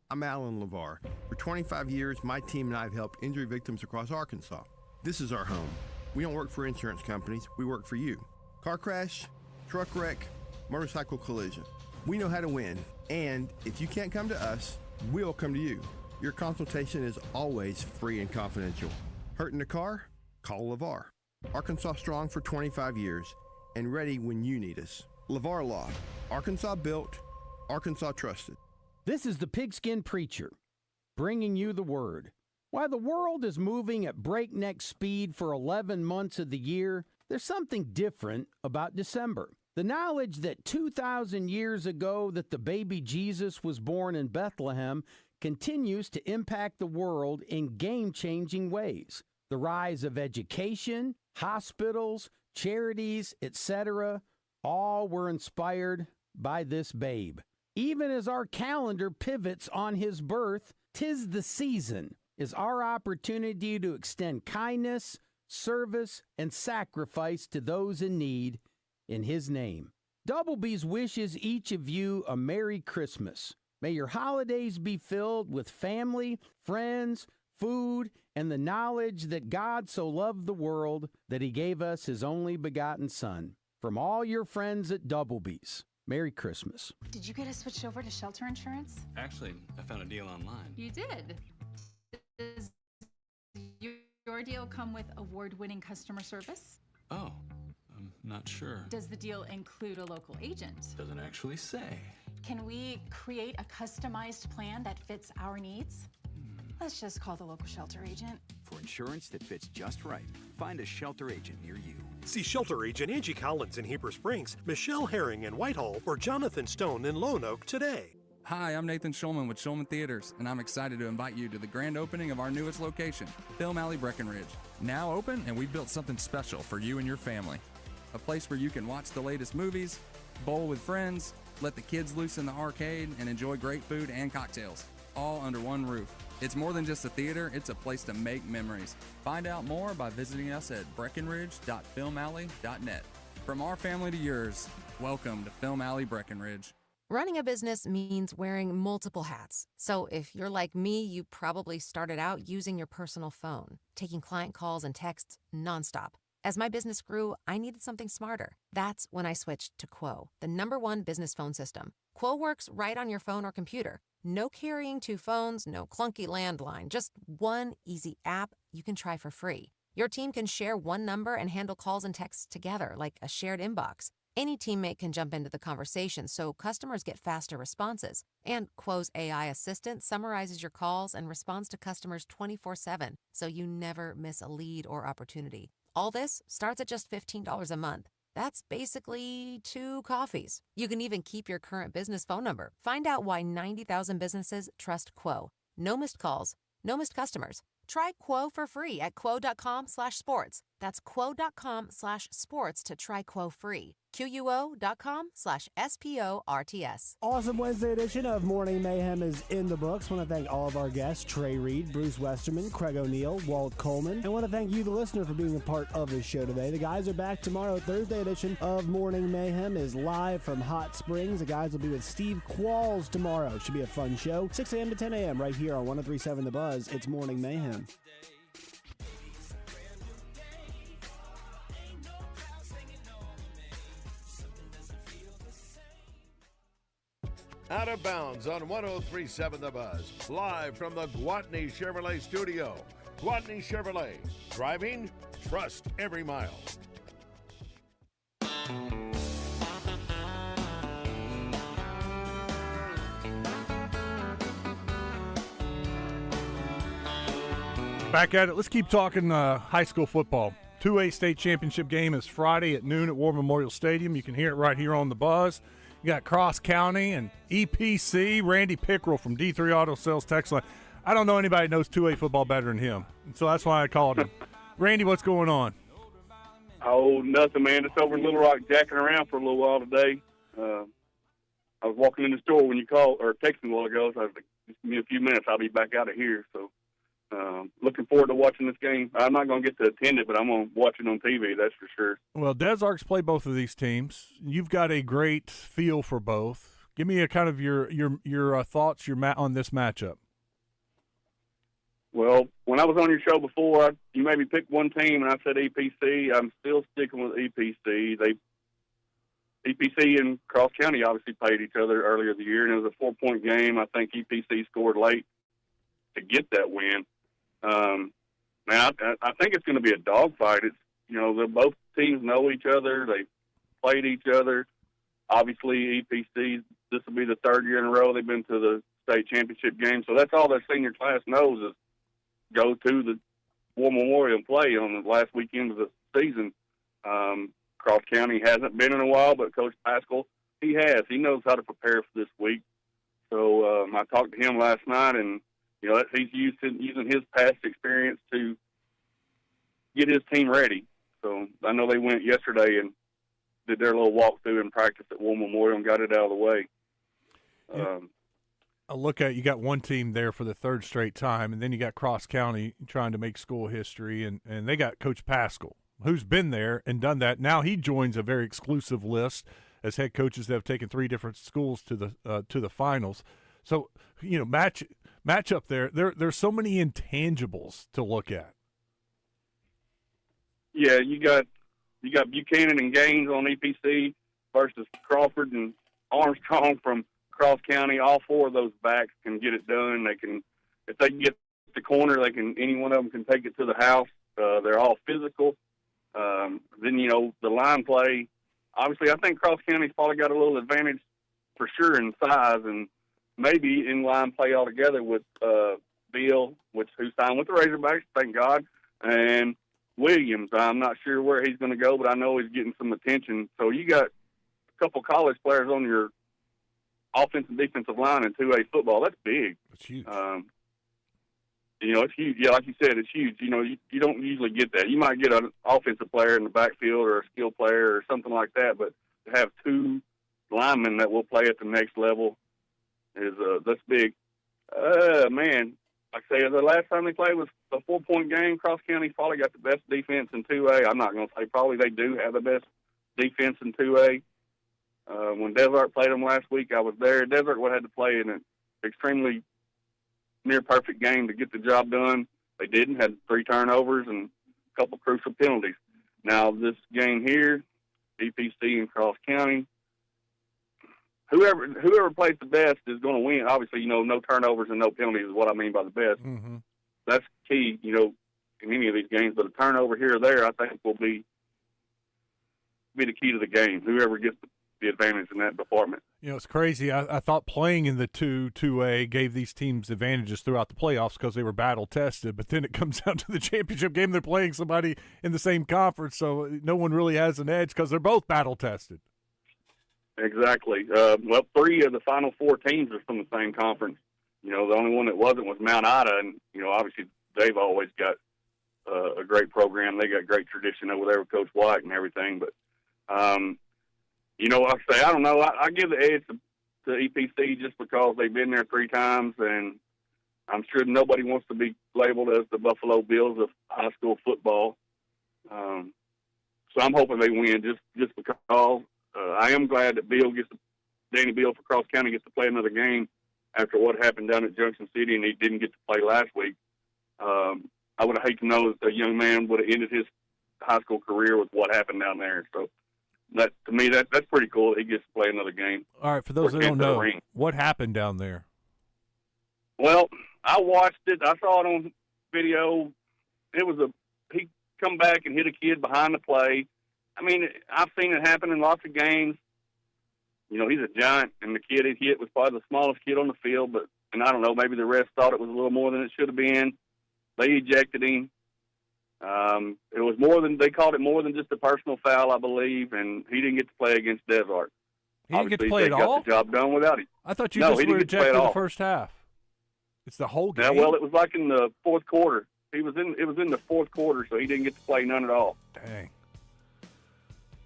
I'm Alan LeVar. For 25 years, my team and I have helped injury victims across Arkansas. This is our home. We don't work for insurance companies. We work for you. Car crash, truck wreck, motorcycle collision. We know how to win. And if you can't come to us, we'll come to you. Your consultation is always free and confidential. Hurt in the car? Call LeVar. Arkansas strong for 25 years and ready when you need us. LeVar Law. Arkansas built, Arkansas trusted. This is the Pigskin Preacher, bringing you the word. While the world is moving at breakneck speed for 11 months of the year, there's something different about December. The knowledge that 2,000 years ago that the baby Jesus was born in Bethlehem continues to impact the world in game-changing ways. The rise of education, hospitals, charities, etc., all were inspired by this babe. Even as our calendar pivots on his birth, 'tis the season is our opportunity to extend kindness, service, and sacrifice to those in need in his name. Double B's wishes each of you a Merry Christmas. May your holidays be filled with family, friends, food, and the knowledge that God so loved the world that he gave us his only begotten Son. From all your friends at Double B's, Merry Christmas. Did you get us switched over to shelter insurance? Actually, I found a deal online. You did? Does your deal come with award-winning customer service? Oh, I'm not sure. Does the deal include a local agent? Doesn't actually say. Can we create a customized plan that fits our needs? Let's just call the local shelter agent. For insurance that fits just right, find a shelter agent near you. See shelter agent Angie Collins in Heber Springs, Michelle Herring in Whitehall, or Jonathan Stone in Lone Oak today. Hi, I'm Nathan Schulman with Schulman Theaters, and I'm excited to invite you to the grand opening of our newest location, Film Alley Breckenridge. Now open, and we've built something special for you and your family. A place where you can watch the latest movies, bowl with friends, let the kids loose in the arcade, and enjoy great food and cocktails, all under one roof. It's more than just a theater, it's a place to make memories. Find out more by visiting us at breckenridge.filmalley.net. From our family to yours, welcome to Film Alley Breckenridge. Running a business means wearing multiple hats. So if you're like me, you probably started out using your personal phone, taking client calls and texts nonstop. As my business grew, I needed something smarter. That's when I switched to Quo, the #1 business phone system. Quo works right on your phone or computer. No carrying 2 phones, no clunky landline, just one easy app you can try for free. Your team can share one number and handle calls and texts together like a shared inbox. Any teammate can jump into the conversation so customers get faster responses. And Quo's AI assistant summarizes your calls and responds to customers 24/7, so you never miss a lead or opportunity. All this starts at just $15 a month. That's basically 2 coffees. You can even keep your current business phone number. Find out why 90,000 businesses trust Quo. No missed calls, no missed customers. Try Quo for free at quo.com/sports. That's quo.com/sports to try Quo free. QUO.com/SPORTS. Awesome Wednesday edition of Morning Mayhem is in the books. Want to thank all of our guests, Trey Reed, Bruce Westerman, Craig O'Neill, Walt Coleman, and want to thank you, the listener, for being a part of the show today. The guys are back tomorrow. Thursday edition of Morning Mayhem is live from Hot Springs. The guys will be with Steve Qualls tomorrow. Should be a fun show. 6 a.m. to 10 a.m. right here on 103.7 The Buzz. It's Morning Mayhem. Out of Bounds on 103.7 The Buzz. Live from the Gwatney Chevrolet studio. Gwatney Chevrolet. Driving, trust every mile. Back at it. Let's keep talking high school football. 2A state championship game is Friday at noon at War Memorial Stadium. You can hear it right here on the Buzz. You got Cross County and EPC. Randy Pickrell from D3 Auto Sales text line. I don't know anybody that knows 2A football better than him, so that's why I called him. Randy, what's going on? Oh, nothing, man. Just over in Little Rock jacking around for a little while today. I was walking in the store when you called or texted me a while ago, so I was like, just give me a few minutes. I'll be back out of here. So looking forward to watching this game. I'm not going to get to attend it, but I'm going to watch it on TV, that's for sure. Well, Des Arcs play both of these teams. You've got a great feel for both. Give me a kind of your thoughts on this matchup. Well, when I was on your show before, you made me pick one team, and I said EPC. I'm still sticking with EPC. EPC and Cross County obviously played each other earlier the year, and it was a 4-point game. I think EPC scored late to get that win. Now, I think it's going to be a dogfight. It's, both teams know each other. They played each other. Obviously, EPC, this will be the third year in a row they've been to the state championship game. So that's all their senior class knows is go to the War Memorial and play on the last weekend of the season. Cross County hasn't been in a while, but Coach Pascal, he has. He knows how to prepare for this week. So I talked to him last night, and he's using his past experience to get his team ready. So I know they went yesterday and did their little walkthrough and practice at War Memorial and got it out of the way. I look at, you got one team there for the third straight time, and then you got Cross County trying to make school history, and they got Coach Pascal, who's been there and done that. Now he joins a very exclusive list as head coaches that have taken 3 different schools to the finals. So, match up there. There's so many intangibles to look at. Yeah, you got Buchanan and Gaines on EPC versus Crawford and Armstrong from Cross County. All 4 of those backs can get it done. They can, if they can get the corner, any one of them can take it to the house. They're all physical. Then the line play. Obviously, I think Cross County's probably got a little advantage for sure in size and maybe in line play altogether with Bill, who signed with the Razorbacks, thank God, and Williams. I'm not sure where he's going to go, but I know he's getting some attention. So you got a couple college players on your offensive and defensive line in 2A football. That's big. It's huge. It's huge. Yeah, like you said, it's huge. You don't usually get that. You might get an offensive player in the backfield or a skill player or something like that, but to have 2 linemen that will play at the next level is that's big. Man, like I say, the last time they played was a 4-point game. Cross County's probably got the best defense in 2A. I'm not going to say probably, they do have the best defense in 2A. When Desert played them last week, I was there. Desert would have had to play in an extremely near-perfect game to get the job done. They didn't. Had 3 turnovers and a couple crucial penalties. Now, this game here, EPC and Cross County, whoever plays the best is going to win. Obviously, no turnovers and no penalties is what I mean by the best. Mm-hmm. That's key, in any of these games. But a turnover here or there, I think, will be the key to the game. Whoever gets the advantage in that department. It's crazy. I thought playing in the 2A gave these teams advantages throughout the playoffs because they were battle-tested, but then it comes down to the championship game, they're playing somebody in the same conference, so no one really has an edge because they're both battle-tested. Exactly. 3 of the final 4 teams are from the same conference. The only one that wasn't was Mount Ida, and, obviously they've always got a great program. They got great tradition over there with Coach White and everything. But, you know, like I say, I don't know. I give the edge to EPC just because they've been there 3 times, and I'm sure nobody wants to be labeled as the Buffalo Bills of high school football. So I'm hoping they win just because I am glad that Danny Beal for Cross County gets to play another game after what happened down at Junction City, and he didn't get to play last week. I would have hated to know that a young man would have ended his high school career with what happened down there. So that, to me, that's pretty cool that he gets to play another game. All right, for those that don't know, what happened down there? Well, I watched it. I saw it on video. It was he come back and hit a kid behind the play. I mean, I've seen it happen in lots of games. You know, he's a giant, and the kid he hit was probably the smallest kid on the field. And I don't know, maybe the refs thought it was a little more than it should have been. They ejected him. It was they called it more than just a personal foul, I believe, and he didn't get to play against Desart. He didn't get to play at all? Got the job done without him. I thought you just were ejected the first half. It's the whole game. Yeah, well, it was like in the fourth quarter. It was in the fourth quarter, so he didn't get to play none at all. Dang.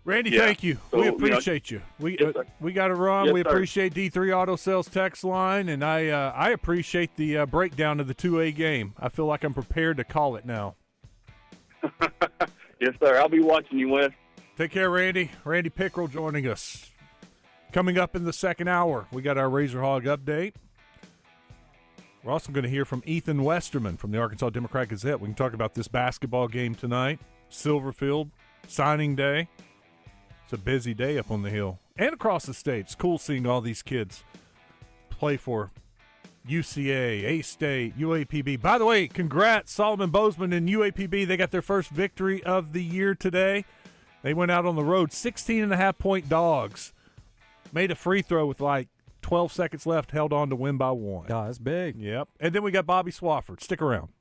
Randy, thank you. So, we appreciate you. We got to run. Yes, we sir. appreciate D3 Auto Sales text line, and I appreciate the breakdown of the 2A game. I feel like I'm prepared to call it now. Yes, sir. I'll be watching you, Wes. Take care, Randy. Randy Pickrell joining us. Coming up in the second hour, we got our Razor Hog update. We're also going to hear from Ethan Westerman from the Arkansas Democrat-Gazette. We can talk about this basketball game tonight. Silverfield, signing day. It's a busy day up on the hill and across the state. It's cool seeing all these kids play for UCA, A-State, UAPB. By the way, congrats, Solomon Bozeman and UAPB. They got their first victory of the year today. They went out on the road, 16.5-point dogs. Made a free throw with like 12 seconds left, held on to win by 1. Oh, that's big. Yep. And then we got Bobby Swafford. Stick around.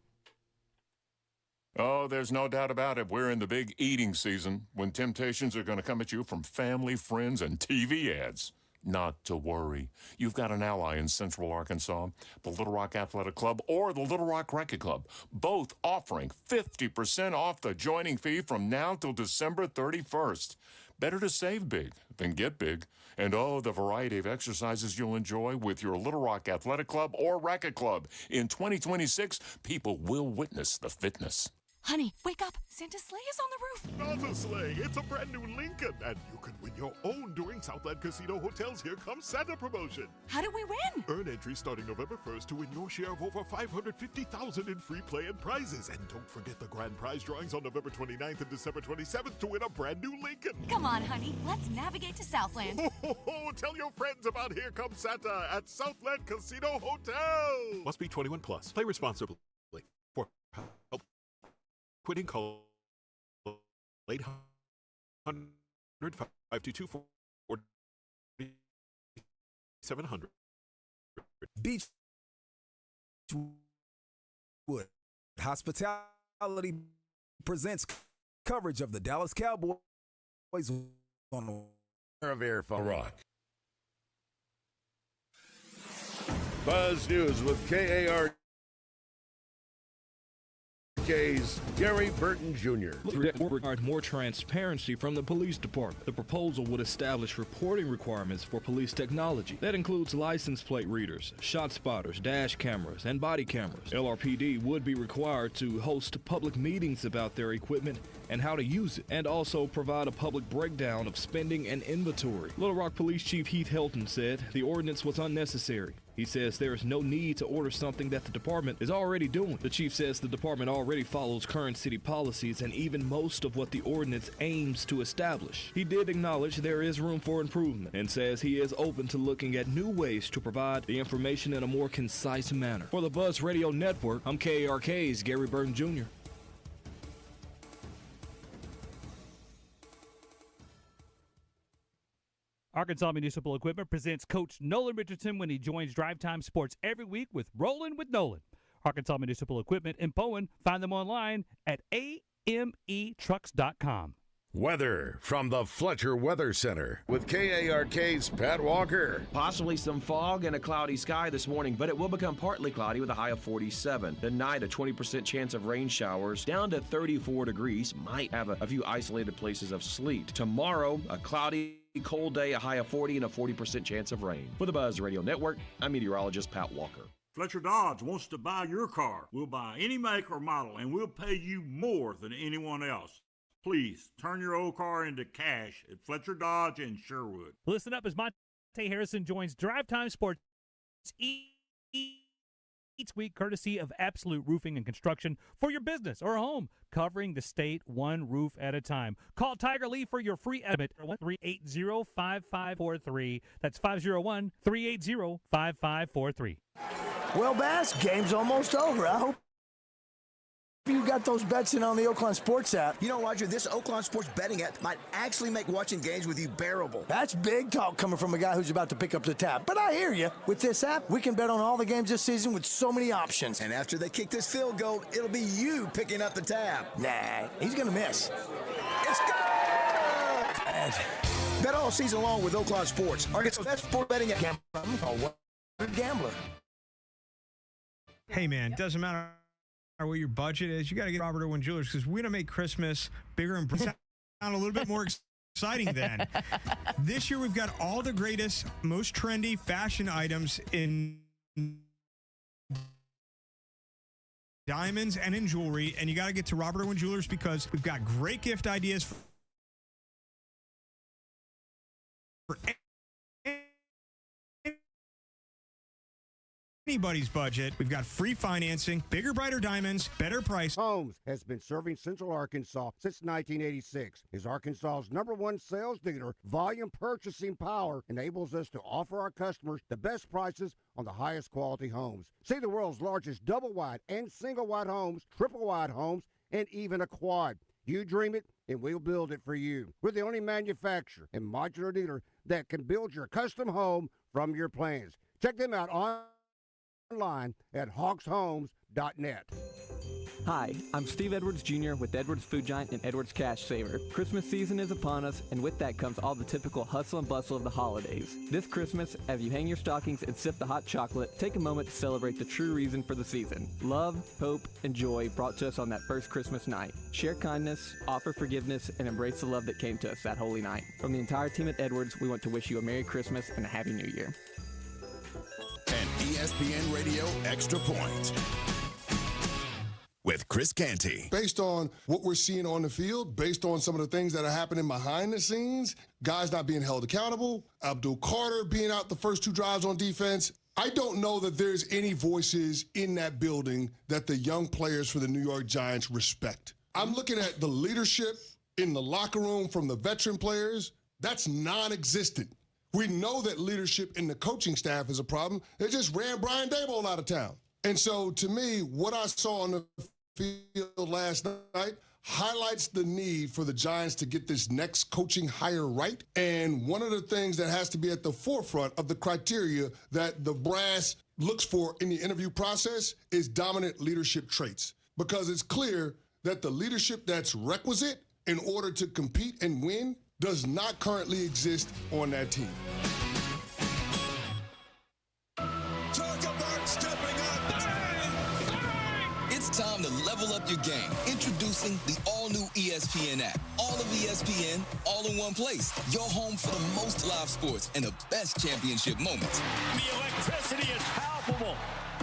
Oh, there's no doubt about it. We're in the big eating season when temptations are going to come at you from family, friends, and TV ads. Not to worry. You've got an ally in Central Arkansas, the Little Rock Athletic Club or the Little Rock Racquet Club, both offering 50% off the joining fee from now till December 31st. Better to save big than get big. And oh, the variety of exercises you'll enjoy with your Little Rock Athletic Club or Racquet Club. In 2026, people will witness the fitness. Honey, wake up. Santa's sleigh is on the roof. Not a sleigh, it's a brand new Lincoln. And you can win your own during Southland Casino Hotel's Here Comes Santa promotion. How do we win? Earn entry starting November 1st to win your share of over $550,000 in free play and prizes. And don't forget the grand prize drawings on November 29th and December 27th to win a brand new Lincoln. Come on, honey. Let's navigate to Southland. Ho, ho, ho. Tell your friends about Here Comes Santa at Southland Casino Hotel. Must be 21 plus. Play responsibly. For help. Quitting call 800-522-4700. Beachwood Hospitality presents coverage of the Dallas Cowboys on the Rivera Rock. Buzz News with KARK's Gary Burton Jr. Required more transparency from the police department. The proposal would establish reporting requirements for police technology. That includes license plate readers, shot spotters, dash cameras, and body cameras. LRPD would be required to host public meetings about their equipment and how to use it, and also provide a public breakdown of spending and inventory. Little Rock Police Chief Heath Helton said the ordinance was unnecessary. He says there is no need to order something that the department is already doing. The chief says the department already follows current city policies and even most of what the ordinance aims to establish. He did acknowledge there is room for improvement and says he is open to looking at new ways to provide the information in a more concise manner. For the Buzz Radio Network, I'm KARK's Gary Burton Jr. Arkansas Municipal Equipment presents Coach Nolan Richardson when he joins Drive Time Sports every week with Rollin' with Nolan. Arkansas Municipal Equipment in Bowen. Find them online at ametrucks.com. Weather from the Fletcher Weather Center with KARK's Pat Walker. Possibly some fog and a cloudy sky this morning, but it will become partly cloudy with a high of 47. Tonight, a 20% chance of rain showers down to 34 degrees. Might have a few isolated places of sleet. Tomorrow, a cloudy, cold day, a high of 40 and a 40% chance of rain. For the Buzz Radio Network, I'm meteorologist Pat Walker. Fletcher Dodge wants to buy your car. We'll buy any make or model, and we'll pay you more than anyone else. Please turn your old car into cash at Fletcher Dodge in Sherwood. Listen up as Monte Harrison joins Drive Time Sports each week, courtesy of Absolute Roofing and Construction for your business or home, covering the state one roof at a time. Call Tiger Lee for your free estimate, 380-5543. That's 501-380-5543. Well, Bass, game's almost over. I hope you got those bets in on the Oaklawn Sports app. You know, Roger, this Oaklawn Sports betting app might actually make watching games with you bearable. That's big talk coming from a guy who's about to pick up the tab. But I hear you. With this app, we can bet on all the games this season with so many options. And after they kick this field goal, it'll be you picking up the tab. Nah, he's going to miss. It's good! Bet all season long with Oaklawn Sports. Arkansas' best sport betting app. Gambler. Hey, man, doesn't matter what your budget is, you got to get Robert Irwin Jewelers, because we're going to make Christmas bigger and sound a little bit more exciting then. This year, we've got all the greatest, most trendy fashion items in diamonds and in jewelry, and you got to get to Robert Irwin Jewelers because we've got great gift ideas for anybody's budget. We've got free financing, bigger, brighter diamonds, better price. Holmes has been serving Central Arkansas since 1986. Is Arkansas's #1 sales dealer. Volume purchasing power enables us to offer our customers the best prices on the highest quality homes. See the world's largest double-wide and single-wide homes, triple-wide homes, and even a quad. You dream it, and we'll build it for you. We're the only manufacturer and modular dealer that can build your custom home from your plans. Check them out online at hawkshomes.net. Hi, I'm Steve Edwards Jr. with Edwards Food Giant and Edwards Cash Saver. Christmas season is upon us, and with that comes all the typical hustle and bustle of the holidays. This Christmas, as you hang your stockings and sip the hot chocolate, take a moment to celebrate the true reason for the season. Love, hope, and joy brought to us on that first Christmas night. Share kindness, offer forgiveness, and embrace the love that came to us that holy night. From the entire team at Edwards, we want to wish you a Merry Christmas and a Happy New Year. An ESPN Radio Extra Point with Chris Canty. Based on what we're seeing on the field, based on some of the things that are happening behind the scenes, guys not being held accountable, Abdul Carter being out the first 2 drives on defense, I don't know that there's any voices in that building that the young players for the New York Giants respect. I'm looking at the leadership in the locker room from the veteran players. That's non-existent. We know that leadership in the coaching staff is a problem. They just ran Brian Daboll out of town. And so, to me, what I saw on the field last night highlights the need for the Giants to get this next coaching hire right. And one of the things that has to be at the forefront of the criteria that the brass looks for in the interview process is dominant leadership traits. Because it's clear that the leadership that's requisite in order to compete and win does not currently exist on that team. It's time to level up your game. Introducing the all-new ESPN app. All of ESPN, all in one place. Your home for the most live sports and the best championship moments. The electricity is palpable.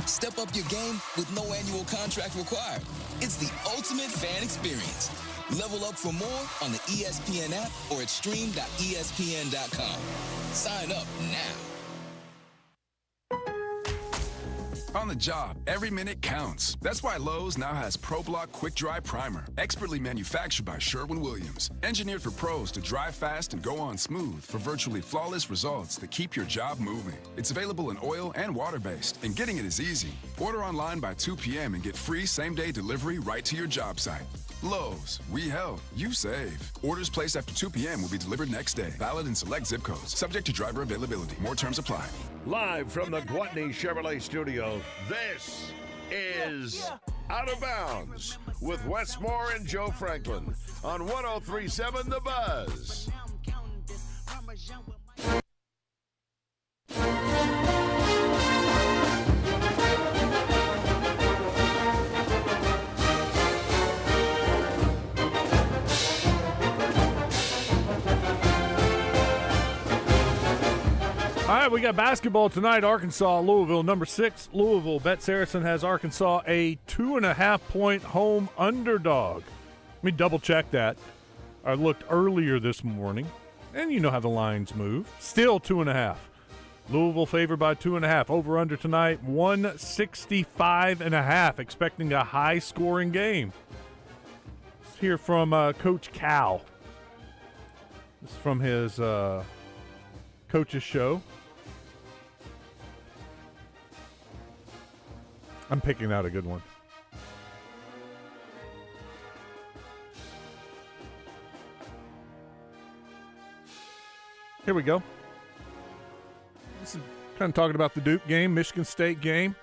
Step up your game with no annual contract required. It's the ultimate fan experience. Level up for more on the ESPN app or at stream.espn.com. Sign up now. On the job, every minute counts. That's why Lowe's now has ProBlock Quick Dry Primer, expertly manufactured by Sherwin-Williams. Engineered for pros to dry fast and go on smooth for virtually flawless results that keep your job moving. It's available in oil and water-based, and getting it is easy. Order online by 2 p.m. and get free same-day delivery right to your job site. Lowe's, we help, you save. Orders placed after 2 p.m. will be delivered next day. Valid in select zip codes. Subject to driver availability. More terms apply. Live from the Gwatney Chevrolet studio, this is Out of Bounds with Wes Moore and Joe Franklin on 103.7 The Buzz. All right, we got basketball tonight. Arkansas, Louisville, number 6, Louisville. Bet Saracen has Arkansas a 2.5-point home underdog. Let me double check that. I looked earlier this morning, and you know how the lines move. Still 2.5. Louisville favored by 2.5. Over under tonight, 165.5. Expecting a high-scoring game. Let's hear from Coach Cal. This is from his coach's show. I'm picking out a good one. Here we go. This is kind of talking about the Duke game, Michigan State game.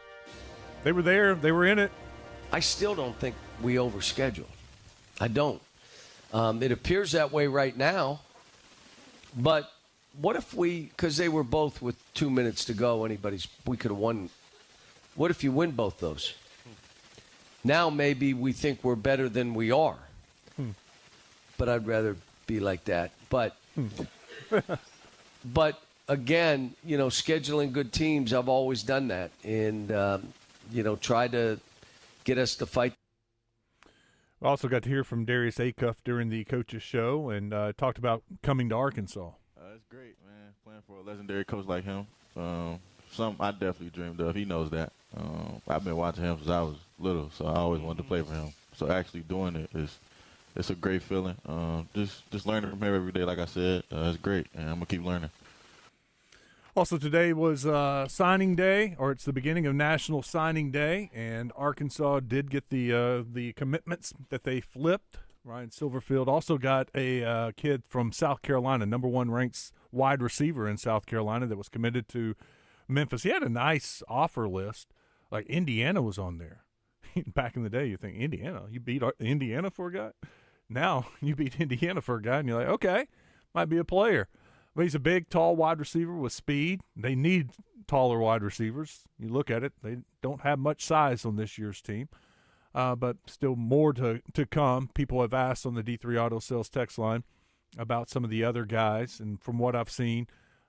They were there. They were in it. I still don't think we overscheduled. I don't. It appears that way right now. But what if because they were both with 2 minutes to go, we could have won. What if you win both those? Now maybe we think we're better than we are. But I'd rather be like that. But again, scheduling good teams, I've always done that. And, try to get us to fight. We also got to hear from Darius Acuff during the coach's show and talked about coming to Arkansas. It's great, man, playing for a legendary coach like him. Something I definitely dreamed of. He knows that. I've been watching him since I was little, so I always wanted to play for him. So actually doing it it's a great feeling. Just learning from him every day, like I said, it's great, and I'm going to keep learning. Also today was signing day, or it's the beginning of National Signing Day, and Arkansas did get the commitments that they flipped. Ryan Silverfield also got a kid from South Carolina, number 1 ranked wide receiver in South Carolina that was committed to Memphis. He had a nice offer list. Like Indiana was on there. Back in the day, you think, Indiana? You beat Indiana for a guy? Now you beat Indiana for a guy, and you're like, okay, might be a player. But he's a big, tall wide receiver with speed. They need taller wide receivers. You look at it, they don't have much size on this year's team. But still more to come. People have asked on the D3 Auto Sales text line about some of the other guys, and from what I've seen,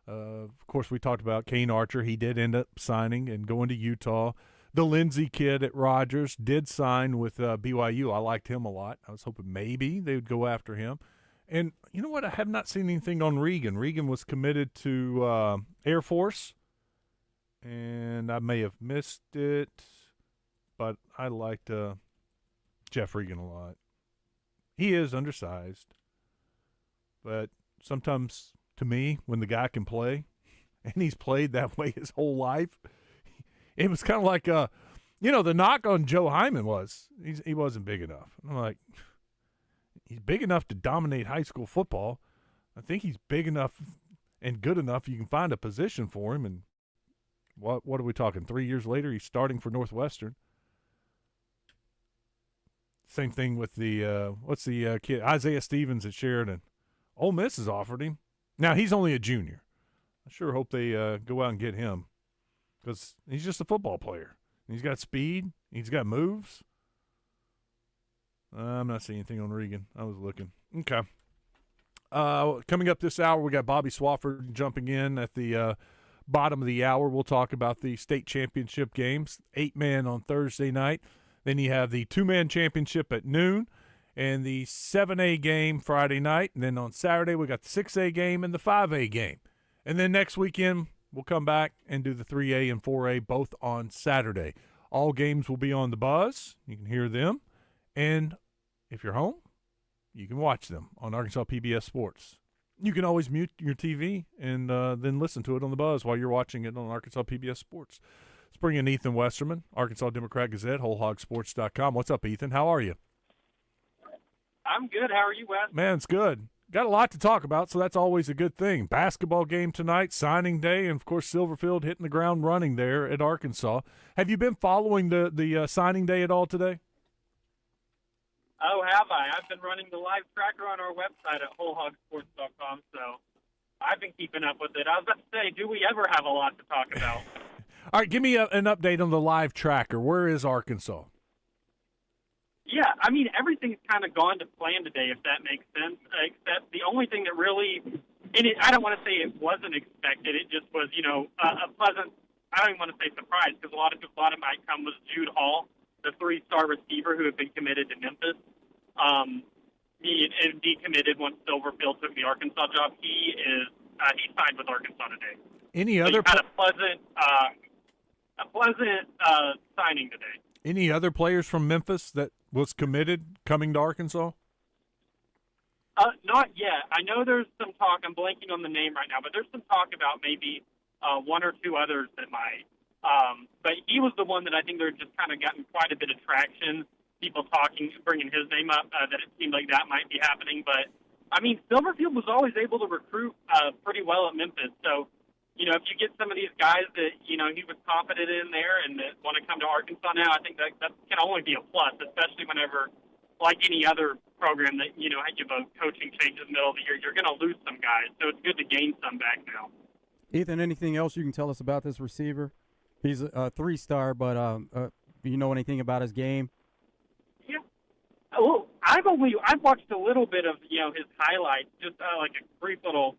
of course, we talked about Kane Archer. He did end up signing and going to Utah. The Lindsey kid at Rogers did sign with BYU. I liked him a lot. I was hoping maybe they would go after him. And you know what? I have not seen anything on Regan. Regan was committed to Air Force, and I may have missed it, but I liked Jeff Regan a lot. He is undersized, but sometimes – to me, when the guy can play, and he's played that way his whole life, it was kind of like, the knock on Joe Hyman was he wasn't big enough. And I'm like, he's big enough to dominate high school football. I think he's big enough and good enough you can find a position for him. And what are we talking? 3 years later, he's starting for Northwestern. Same thing with the what's the kid Isaiah Stevens at Sheridan. Ole Miss has offered him. Now, he's only a junior. I sure hope they go out and get him because he's just a football player. He's got speed. He's got moves. I'm not seeing anything on Regan. I was looking. Okay. Coming up this hour, we got Bobby Swafford jumping in at the bottom of the hour. We'll talk about the state championship games, 8-man on Thursday night. Then you have the 2-man championship at noon. And the 7A game Friday night. And then on Saturday, we got the 6A game and the 5A game. And then next weekend, we'll come back and do the 3A and 4A both on Saturday. All games will be on the Buzz. You can hear them. And if you're home, you can watch them on Arkansas PBS Sports. You can always mute your TV and then listen to it on the Buzz while you're watching it on Arkansas PBS Sports. Let's bring in Ethan Westerman, Arkansas Democrat Gazette, WholeHogSports.com. What's up, Ethan? How are you? I'm good. How are you, Wes? Man, it's good. Got a lot to talk about, so that's always a good thing. Basketball game tonight, signing day, and, of course, Silverfield hitting the ground running there at Arkansas. Have you been following the signing day at all today? Oh, have I? I've been running the live tracker on our website at wholehogsports.com, so I've been keeping up with it. I was about to say, do we ever have a lot to talk about? All right, give me an update on the live tracker. Where is Arkansas? Yeah, I mean, everything's kind of gone to plan today, if that makes sense, except the only thing that really, I don't want to say it wasn't expected. It just was, a pleasant, I don't even want to say surprise, because a lot of people thought it might come, was Jude Hall, the 3-star receiver who had been committed to Memphis. He decommitted once Silverfield took the Arkansas job. He signed with Arkansas today. Any So other you had a pleasant signing today. Any other players from Memphis that was committed coming to Arkansas? Not yet. I know there's some talk. I'm blanking on the name right now, but there's some talk about maybe one or two others that might. But he was the one that I think they're just kind of gotten quite a bit of traction. People talking, bringing his name up, that it seemed like that might be happening. But, I mean, Silverfield was always able to recruit pretty well at Memphis. So, if you get some of these guys that, he was confident in there and that want to come to Arkansas now, I think that can only be a plus, especially whenever, like any other program that, you have a coaching change in the middle of the year, you're going to lose some guys. So it's good to gain some back now. Ethan, anything else you can tell us about this receiver? He's a 3-star, but you know anything about his game? Yeah. Well, I've watched a little bit of his highlights, just like a brief little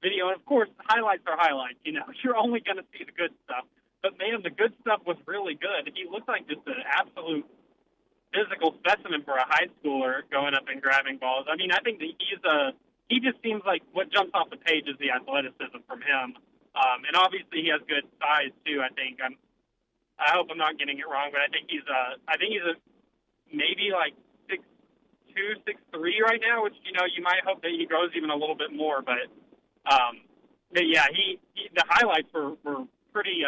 video. And of course, highlights are highlights. You're only going to see the good stuff. But man, the good stuff was really good. He looked like just an absolute physical specimen for a high schooler going up and grabbing balls. I mean, I think that he just seems like what jumps off the page is the athleticism from him. And obviously he has good size too. I think I hope I'm not getting it wrong, but I think he's maybe like 6'2", 6'3" right now, which you might hope that he grows even a little bit more. But yeah, he the highlights were pretty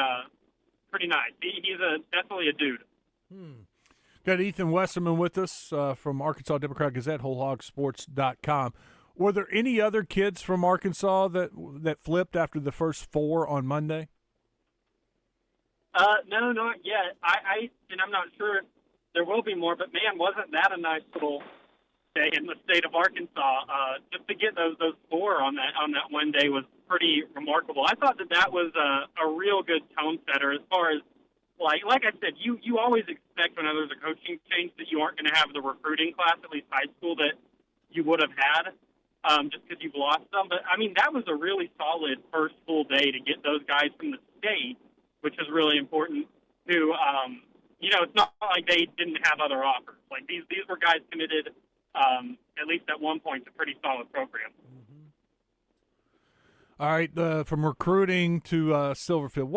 nice. He's definitely a dude. Got Ethan Westerman with us from Arkansas Democrat Gazette, wholehogsports.com. Were there any other kids from Arkansas that flipped after the first 4 on Monday? No, not yet. I'm not sure if there will be more, but man, wasn't that a nice little day in the state of Arkansas? Just to get those 4 on that one day was pretty remarkable. I thought that was a real good tone setter as far as like I said, you always expect whenever there's a coaching change that you aren't going to have the recruiting class, at least high school, that you would have had. Just because you've lost them. But, I mean, that was a really solid first full day to get those guys from the state, which is really important, who, it's not like they didn't have other offers. Like, these were guys committed, at least at one point, to a pretty solid program. All right, from recruiting to Silverfield,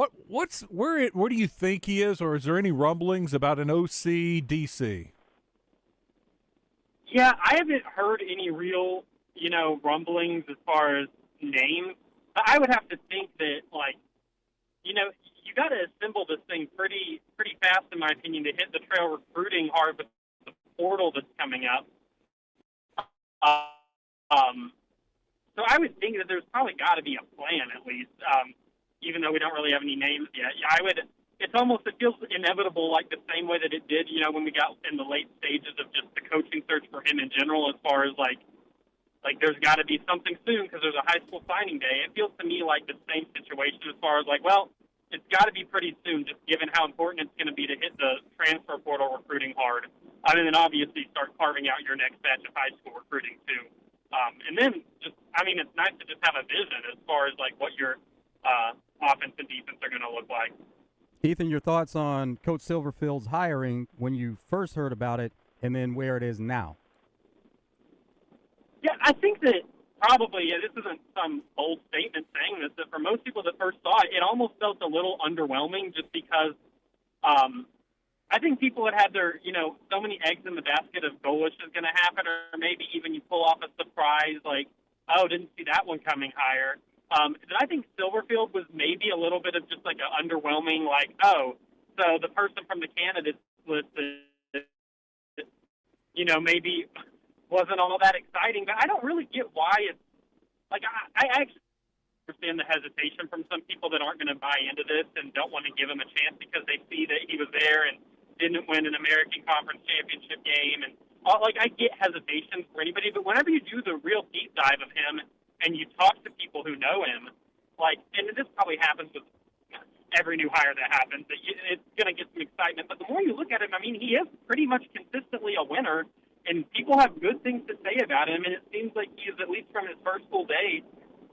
where do you think he is, or is there any rumblings about an OC DC? Yeah, I haven't heard any real rumblings as far as names. But I would have to think that, you got to assemble this thing pretty fast, in my opinion, to hit the trail recruiting hard with the portal that's coming up. So I would think that there's probably got to be a plan, at least, even though we don't really have any names yet. It feels inevitable, like the same way that it did, when we got in the late stages of just the coaching search for him in general, as far as like there's got to be something soon because there's a high school signing day. It feels to me like the same situation as far as it's got to be pretty soon, just given how important it's going to be to hit the transfer portal recruiting hard. And then obviously start carving out your next batch of high school recruiting too. And then it's nice to just have a vision as far as what your offense and defense are going to look like. Ethan, your thoughts on Coach Silverfield's hiring when you first heard about it and then where it is now? Yeah, I think that probably, this isn't some bold statement saying this, that for most people that first saw it, it almost felt a little underwhelming just because I think people had their, so many eggs in the basket of Golesh is going to happen, or maybe even you pull off a surprise didn't see that one coming higher. I think Silverfield was maybe a little bit of just an underwhelming, so the person from the candidates list, maybe wasn't all that exciting, but I don't really get why it's I actually understand the hesitation from some people that aren't going to buy into this and don't want to give him a chance because they see that he was there and didn't win an American Conference championship game and like I get hesitations for anybody, but whenever you do the real deep dive of him and you talk to people who know him, like, and this probably happens with every new hire that happens, that it's going to get some excitement. But the more you look at him, I mean, he is pretty much consistently a winner, and people have good things to say about him. And it seems like he's, at least from his first full day,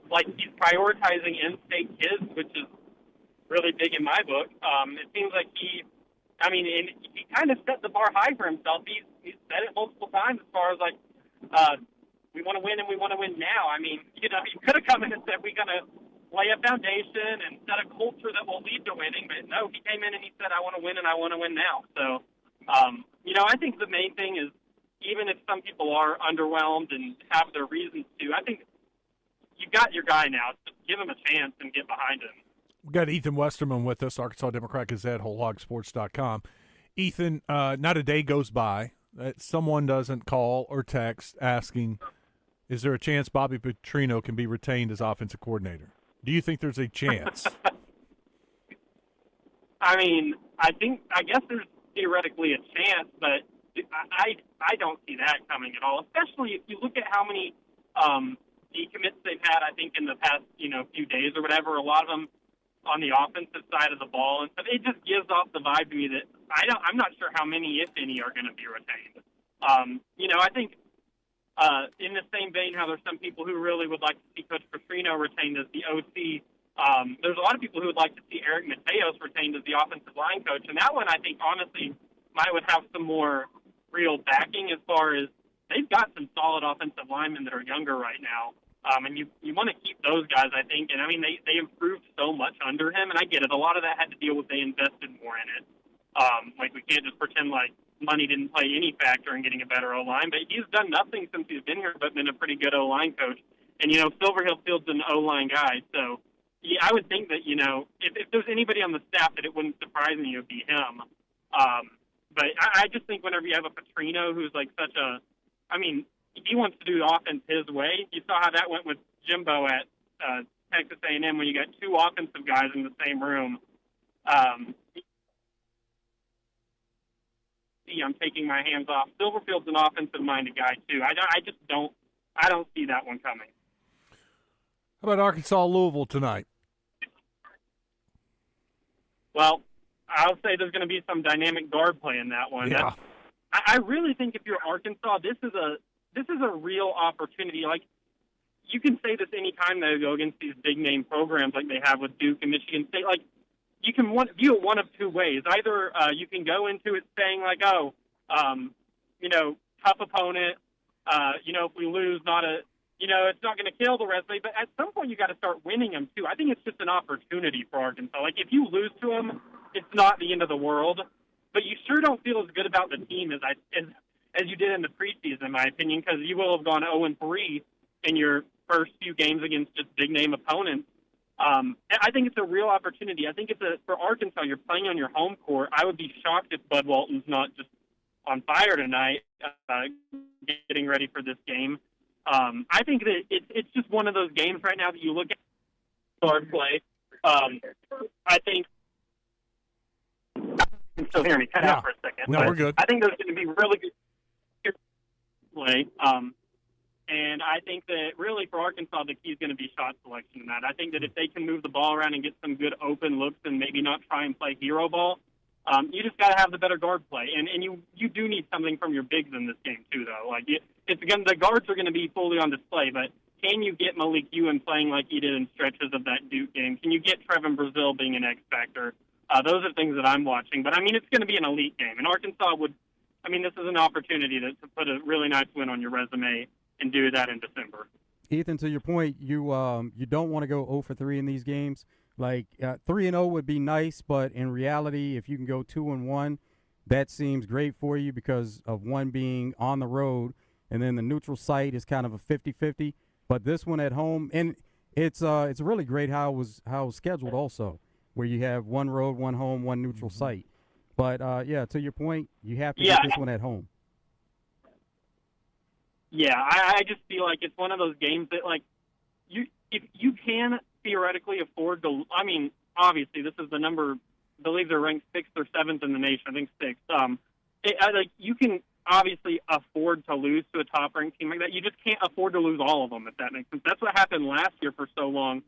like he's prioritizing in-state kids, which is really big in my book. It seems like he kind of set the bar high for himself. He's said it multiple times as far as like, we want to win and we want to win now. I mean, you know, he could have come in and said, we're going to lay a foundation and set a culture that will lead to winning. But no, he came in and he said, I want to win and I want to win now. So, you know, I think the main thing is, even if some people are underwhelmed and have their reasons to, I think you've got your guy now. Just give him a chance and get behind him. We've got Ethan Westerman with us, Arkansas Democrat Gazette, WholeHogSports.com. Ethan, not a day goes by that someone doesn't call or text asking, is there a chance Bobby Petrino can be retained as offensive coordinator? Do you think there's a chance? I mean, I guess there's theoretically a chance, but I don't see that coming at all, especially if you look at how many decommits they've had, I think, in the past, few days or whatever. A lot of them on the offensive side of the ball, and so it just gives off the vibe to me that I'm not sure how many, if any, are going to be retained. I think in the same vein, how there's some people who really would like to see Coach Petrino retained as the OC. There's a lot of people who would like to see Eric Mateos retained as the offensive line coach, and that one I think honestly would have some more real backing as far as they've got some solid offensive linemen that are younger right now. And you want to keep those guys, I think. And, I mean, they improved so much under him, and I get it. A lot of that had to deal with they invested more in it. Like, we can't just pretend like money didn't play any factor in getting a better O-line. But he's done nothing since he's been here but been a pretty good O-line coach. And, Silverhill Field's an O-line guy. So, yeah, I would think that, if there's anybody on the staff that it wouldn't surprise me, it would be him. But I just think whenever you have a Petrino who's like he wants to do the offense his way. You saw how that went with Jimbo at Texas A&M when you got two offensive guys in the same room. I'm taking my hands off. Silverfield's an offensive-minded guy too. I don't see that one coming. How about Arkansas-Louisville tonight? Well, I'll say there's going to be some dynamic guard play in that one. Yeah. I really think if you're Arkansas, this is a real opportunity. Like, you can say this any time they go against these big name programs like they have with Duke and Michigan State. Like, you can view it one of two ways. Either you can go into it saying like, tough opponent. If we lose, it's not going to kill the resume. But at some point, you got to start winning them too. I think it's just an opportunity for Arkansas. Like, if you lose to them, it's not the end of the world. But you sure don't feel as good about the team as you did in the preseason, in my opinion, because you will have gone 0-3 in your first few games against just big-name opponents. I think it's a real opportunity. I think for Arkansas, you're playing on your home court. I would be shocked if Bud Walton's not just on fire tonight, getting ready for this game. I think that it's just one of those games right now that you look at guard play. I think. You can still hear me. Cut out for a second. No, we're good. I think there's going to be really good play. And I think that really for Arkansas, the key is going to be shot selection in that. I think that if they can move the ball around and get some good open looks and maybe not try and play hero ball, you just got to have the better guard play. And you do need something from your bigs in this game too, though. Like the guards are going to be fully on display, but can you get Malik Ewan playing like he did in stretches of that Duke game? Can you get Trevin Brazile being an X factor? Those are things that I'm watching. But, it's going to be an elite game. And Arkansas this is an opportunity to put a really nice win on your resume and do that in December. Ethan, to your point, you don't want to go 0-3 in these games. Like 3-0 would be nice, but in reality, if you can go 2-1, that seems great for you because of one being on the road, and then the neutral site is kind of a 50-50. But this one at home, and it's really great how it was scheduled also, where you have one road, one home, one neutral site. But to your point, you have to get this one at home. Yeah, I just feel like it's one of those games that, like, if you can theoretically afford to. Obviously, this is the number. I believe they're ranked 6th or 7th in the nation. I think 6th. You can obviously afford to lose to a top-ranked team like that. You just can't afford to lose all of them, if that makes sense. That's what happened last year for so long.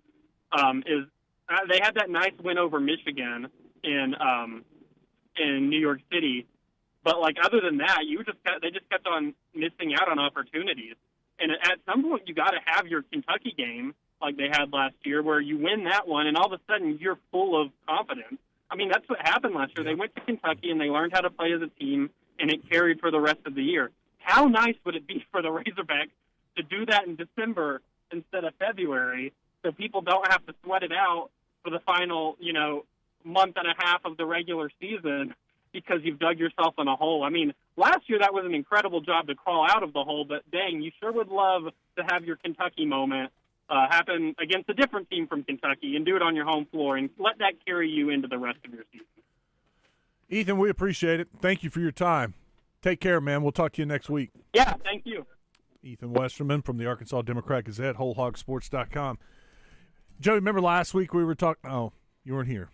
They had that nice win over Michigan in New York City, but like other than that, they just kept on missing out on opportunities. And at some point, you got to have your Kentucky game like they had last year, where you win that one, and all of a sudden you're full of confidence. I mean, that's what happened last year. They went to Kentucky and they learned how to play as a team, and it carried for the rest of the year. How nice would it be for the Razorbacks to do that in December instead of February, so people don't have to sweat it out for the final, month and a half of the regular season because you've dug yourself in a hole. I mean, last year that was an incredible job to crawl out of the hole, but dang, you sure would love to have your Kentucky moment happen against a different team from Kentucky and do it on your home floor and let that carry you into the rest of your season. Ethan, we appreciate it. Thank you for your time. Take care, man. We'll talk to you next week. Yeah, thank you. Ethan Westerman from the Arkansas Democrat Gazette, WholeHogSports.com. Joe, remember last week we were talking – oh, you weren't here.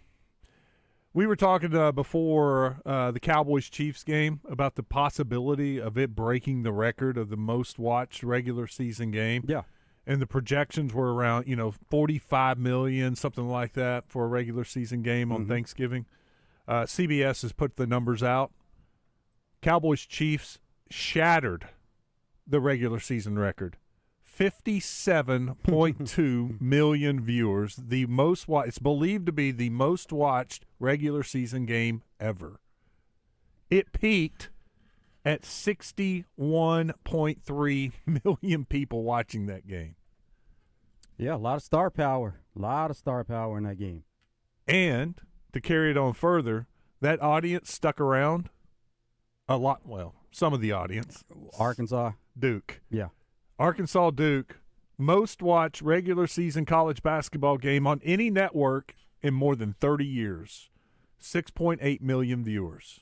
We were talking before the Cowboys-Chiefs game about the possibility of it breaking the record of the most watched regular season game. Yeah. And the projections were around, 45 million, something like that, for a regular season game on Thanksgiving. CBS has put the numbers out. Cowboys-Chiefs shattered the regular season record. 57.2 million viewers. The most it's believed to be the most watched regular season game ever. It peaked at 61.3 million people watching that game. Yeah, a lot of star power. A lot of star power in that game. And to carry it on further, that audience stuck around a lot. Well, some of the audience. Arkansas. Duke. Yeah. Arkansas Duke, most watched regular season college basketball game on any network in more than 30 years. 6.8 million viewers.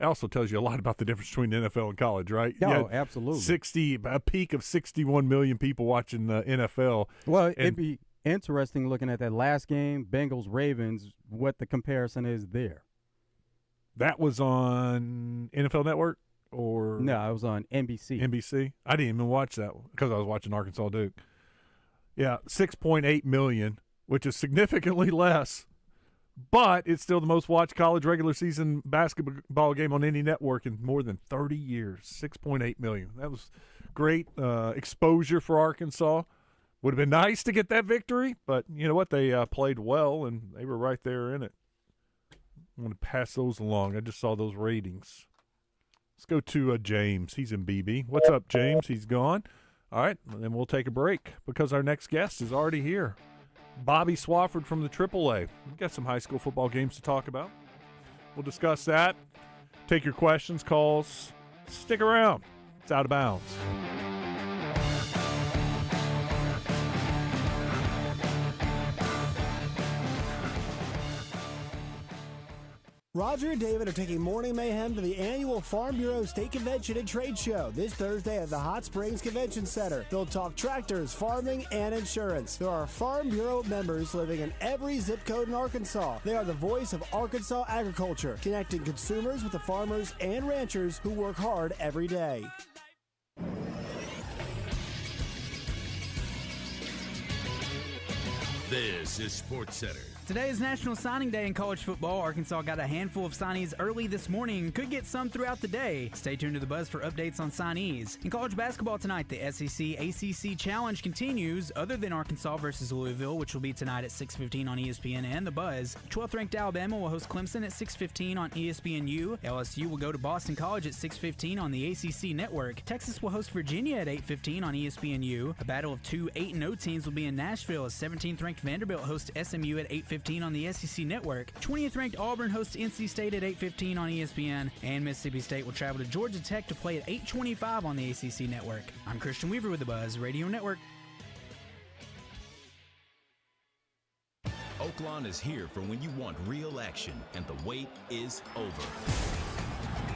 It also tells you a lot about the difference between NFL and college, right? Oh, absolutely. A peak of 61 million people watching the NFL. Well, it'd be interesting looking at that last game, Bengals-Ravens, what the comparison is there. That was on NFL Network? Or no, it was on NBC. NBC? I didn't even watch that one because I was watching Arkansas Duke. Yeah, 6.8 million, which is significantly less, but it's still the most watched college regular season basketball game on any network in more than 30 years. 6.8 million. That was great exposure for Arkansas. Would have been nice to get that victory, but you know what? They played well, and they were right there in it. I'm going to pass those along. I just saw those ratings. Let's go to James. He's in BB. What's up, James? He's gone. All right, and then we'll take a break because our next guest is already here. Bobby Swafford from the AAA. We've got some high school football games to talk about. We'll discuss that. Take your questions, calls. Stick around. It's Out of Bounds. Roger and David are taking Morning Mayhem to the annual Farm Bureau State Convention and Trade Show this Thursday at the Hot Springs Convention Center. They'll talk tractors, farming, and insurance. There are Farm Bureau members living in every zip code in Arkansas. They are the voice of Arkansas agriculture, connecting consumers with the farmers and ranchers who work hard every day. This is Sports Center. Today is National Signing Day in college football. Arkansas got a handful of signees early this morning and could get some throughout the day. Stay tuned to The Buzz for updates on signees. In college basketball tonight, the SEC-ACC Challenge continues, other than Arkansas versus Louisville, which will be tonight at 6:15 on ESPN and The Buzz. 12th-ranked Alabama will host Clemson at 6:15 on ESPNU. LSU will go to Boston College at 6:15 on the ACC Network. Texas will host Virginia at 8:15 on ESPNU. A battle of two 8-0 teams will be in Nashville as 17th-ranked Vanderbilt hosts SMU at 8:15 on the SEC Network. 20th-ranked Auburn hosts NC State at 8:15 on ESPN, and Mississippi State will travel to Georgia Tech to play at 8:25 on the ACC Network. I'm Christian Weaver with The Buzz Radio Network. Oaklawn is here for when you want real action, and the wait is over.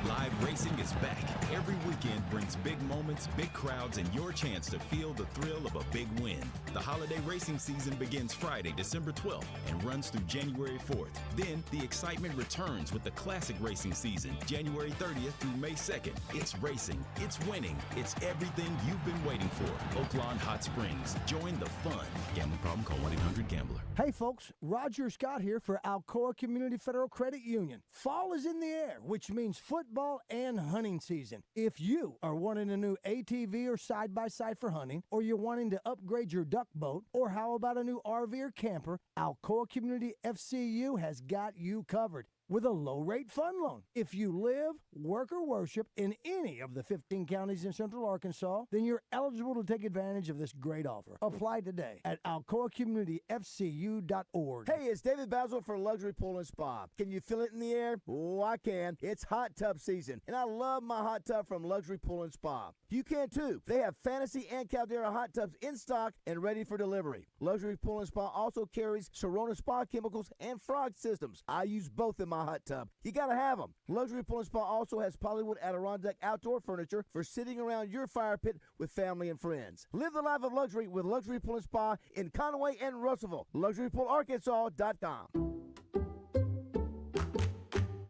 Live racing is back. Every weekend brings big moments, big crowds, and your chance to feel the thrill of a big win. The holiday racing season begins Friday, December 12th, and runs through January 4th. Then the excitement returns with the classic racing season, January 30th through May 2nd. It's racing, it's winning, it's everything you've been waiting for. Oaklawn Hot Springs. Join the fun. Gambling problem? Call 1-800-GAMBLER. Hey folks, Roger Scott here for Alcoa Community Federal Credit Union. Fall is in the air, which means football and hunting season. If you are wanting a new ATV or side-by-side for hunting, or you're wanting to upgrade your duck boat, or how about a new RV or camper, Alcoa Community FCU has got you covered with a low-rate fund loan. If you live, work, or worship in any of the 15 counties in Central Arkansas, then you're eligible to take advantage of this great offer. Apply today at alcoacommunityfcu.org. Hey, it's David Basil for Luxury Pool and Spa. Can you feel it in the air? Oh, I can. It's hot tub season, and I love my hot tub from Luxury Pool and Spa. You can too. They have Fantasy and Caldera hot tubs in stock and ready for delivery. Luxury Pool and Spa also carries Serona Spa chemicals and frog systems. I use both in my hot tub. You gotta have them. Luxury Pool and Spa also has Pollywood Adirondack outdoor furniture for sitting around your fire pit with family and friends. Live the life of luxury with Luxury Pool and Spa in Conway and Russellville. LuxuryPoolArkansas.com.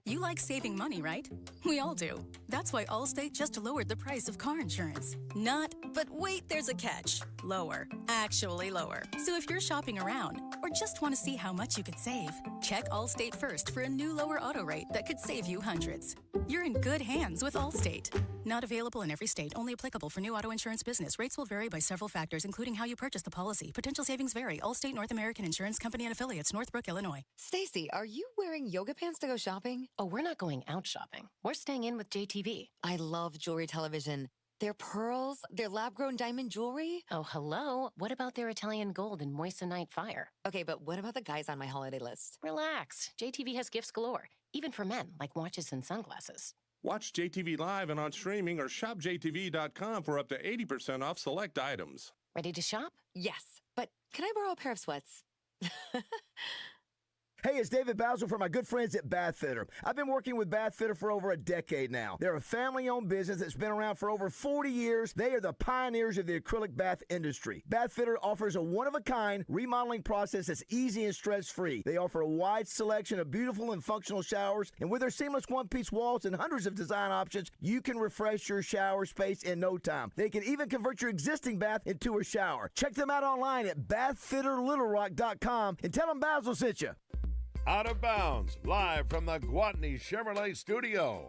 You like saving money, right? We all do. That's why Allstate just lowered the price of car insurance. Not, but wait, there's a catch. Lower. Actually lower. So if you're shopping around or just want to see how much you could save, check Allstate first for a new lower auto rate that could save you hundreds. You're in good hands with Allstate. Not available in every state. Only applicable for new auto insurance business. Rates will vary by several factors, including how you purchase the policy. Potential savings vary. Allstate North American Insurance Company and affiliates, Northbrook, Illinois. Stacy, are you wearing yoga pants to go shopping? Oh, we're not going out shopping. We're staying in with JTV. I love jewelry television. Their pearls, their lab-grown diamond jewelry. Oh, hello. What about their Italian gold and moissanite fire? Okay, but what about the guys on my holiday list? Relax. JTV has gifts galore, even for men, like watches and sunglasses. Watch JTV live and on streaming or shopjtv.com for up to 80% off select items. Ready to shop? Yes, but can I borrow a pair of sweats? Hey, it's David Basil for my good friends at Bath Fitter. I've been working with Bath Fitter for over a decade now. They're a family-owned business that's been around for over 40 years. They are the pioneers of the acrylic bath industry. Bath Fitter offers a one-of-a-kind remodeling process that's easy and stress-free. They offer a wide selection of beautiful and functional showers, and with their seamless one-piece walls and hundreds of design options, you can refresh your shower space in no time. They can even convert your existing bath into a shower. Check them out online at bathfitterlittlerock.com and tell them Basil sent you. Out of Bounds, live from the Gwatney Chevrolet studio.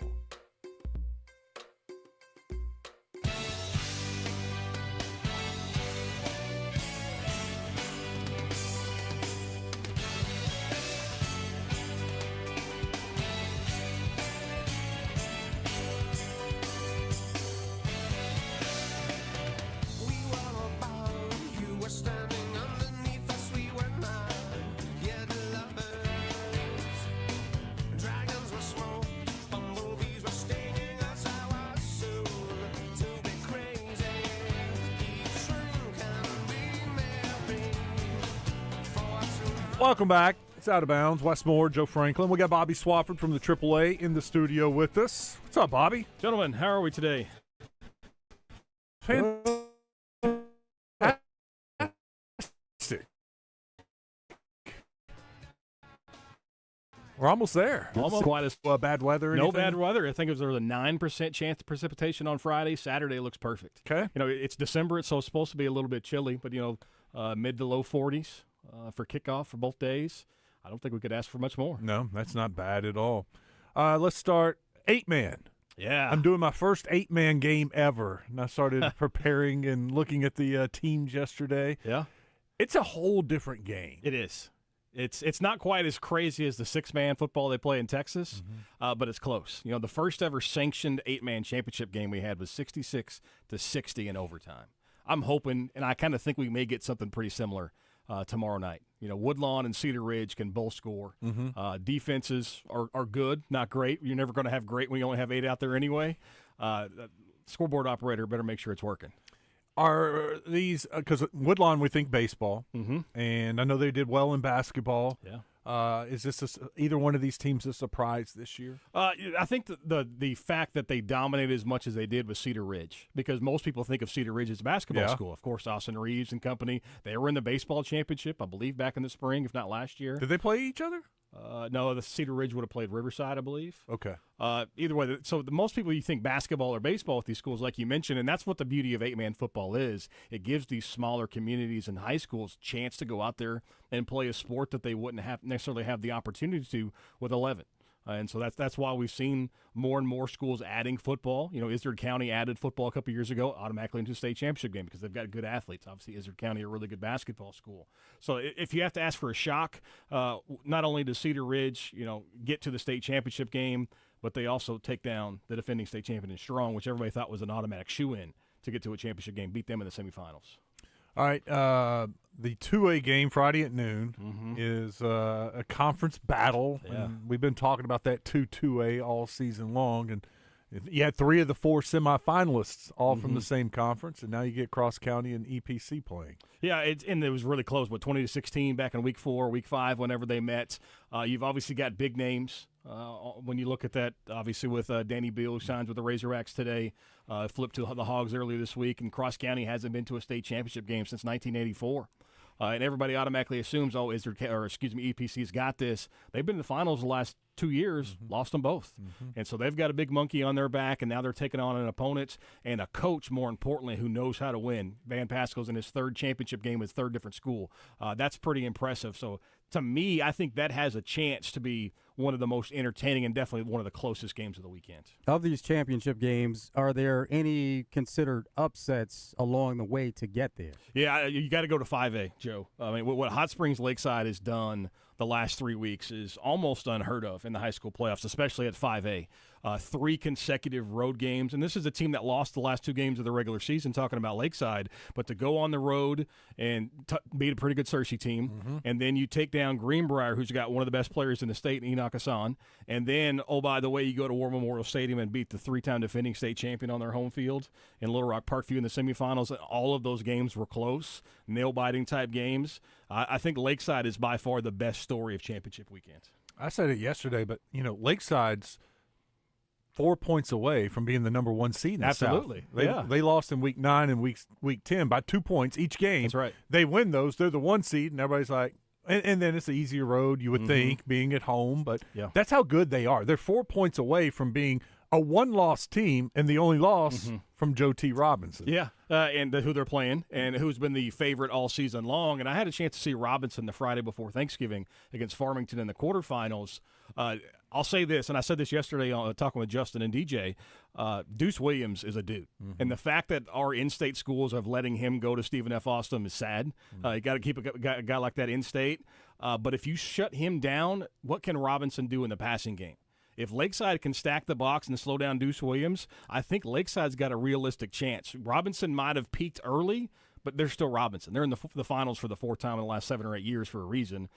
Welcome back. It's Out of Bounds. Wes Moore, Joe Franklin. We got Bobby Swafford from the AAA in the studio with us. What's up, Bobby? Gentlemen, how are we today? Fantastic. We're almost there. Almost quite as bad weather. Or no anything? bad weather. I think there was a 9% chance of precipitation on Friday. Saturday looks perfect. Okay. You know, it's December, so it's supposed to be a little bit chilly, but mid to low 40s for kickoff for both days. I don't think we could ask for much more. No, that's not bad at all. Let's start 8-man. Yeah. I'm doing my first 8-man game ever, and I started preparing and looking at the teams yesterday. Yeah. It's a whole different game. It is. It's not quite as crazy as the 6-man football they play in Texas, but it's close. You know, the first ever sanctioned 8-man championship game we had was 66-60 in overtime. I'm hoping, and I kind of think we may get something pretty similar tomorrow night. You know, Woodlawn and Cedar Ridge can both score. Defenses are good, not great. You're never going to have great when you only have 8 out there anyway. Scoreboard operator better make sure it's working. Are these because Woodlawn we think baseball, and I know they did well in basketball. Yeah. Is this either one of these teams a surprise this year? I think the fact that they dominated as much as they did with Cedar Ridge, because most people think of Cedar Ridge as a basketball school. Of course, Austin Reeves and company, they were in the baseball championship, I believe, back in the spring, if not last year. Did they play each other? No, the Cedar Ridge would have played Riverside, I believe. Okay. Either way, so most people, you think basketball or baseball with these schools, like you mentioned, and that's what the beauty of 8-man football is. It gives these smaller communities and high schools a chance to go out there and play a sport that they wouldn't necessarily have the opportunity to with 11. And so that's why we've seen more and more schools adding football. You know, Izzard County added football a couple years ago automatically into the state championship game because they've got good athletes. Obviously, Izzard County a really good basketball school. So if you have to ask for a shock, not only does Cedar Ridge, get to the state championship game, but they also take down the defending state champion in Strong, which everybody thought was an automatic shoe-in to get to a championship game, beat them in the semifinals. All right, the 2A game Friday at noon is a conference battle, and we've been talking about that 2A all season long. And you had 3 of the 4 semifinalists all from the same conference, and now you get Cross County and EPC playing. Yeah, and it was really close, 20-16 back in week 4, week 5, whenever they met. You've obviously got big names. When you look at that, obviously with Danny Beal, who signs with the Razorbacks today, flipped to the Hogs earlier this week, and Cross County hasn't been to a state championship game since 1984. And everybody automatically assumes, EPC's got this. They've been in the finals the last 2 years, lost them both. And so they've got a big monkey on their back, and now they're taking on an opponent and a coach, more importantly, who knows how to win. Van Pascal's in his 3rd championship game with 3rd different school. That's pretty impressive. So to me, I think that has a chance to be one of the most entertaining and definitely one of the closest games of the weekend. Of these championship games, are there any considered upsets along the way to get there? Yeah, you got to go to 5A, Joe. I mean, what Hot Springs Lakeside has done the last 3 weeks is almost unheard of in the high school playoffs, especially at 5A. 3 consecutive road games, and this is a team that lost the last 2 games of the regular season, talking about Lakeside, but to go on the road and beat a pretty good Searcy team, and then you take down Greenbrier, who's got one of the best players in the state, Enoch Hassan, and then, oh, by the way, you go to War Memorial Stadium and beat the 3-time defending state champion on their home field in Little Rock Parkview in the semifinals. All of those games were close, nail-biting type games. I think Lakeside is by far the best story of championship weekend. I said it yesterday, but, Lakeside's 4 points away from being the number 1 seed in the Absolutely. South. They lost in week 9 and week 10 by 2 points each game. That's right. They win those. They're the 1 seed, and everybody's like, and then it's an easier road, you would think, being at home. But that's how good they are. They're 4 points away from being a 1-loss team, and the only loss from Joe T. Robinson. Yeah, and who they're playing and who's been the favorite all season long. And I had a chance to see Robinson the Friday before Thanksgiving against Farmington in the quarterfinals. I'll say this, and I said this yesterday talking with Justin and DJ, Deuce Williams is a dude. And the fact that our in-state schools are letting him go to Stephen F. Austin is sad. You got to keep a guy like that in-state. But if you shut him down, what can Robinson do in the passing game? If Lakeside can stack the box and slow down Deuce Williams, I think Lakeside's got a realistic chance. Robinson might have peaked early, but they're still Robinson. They're in the finals for the 4th time in the last 7 or 8 years for a reason.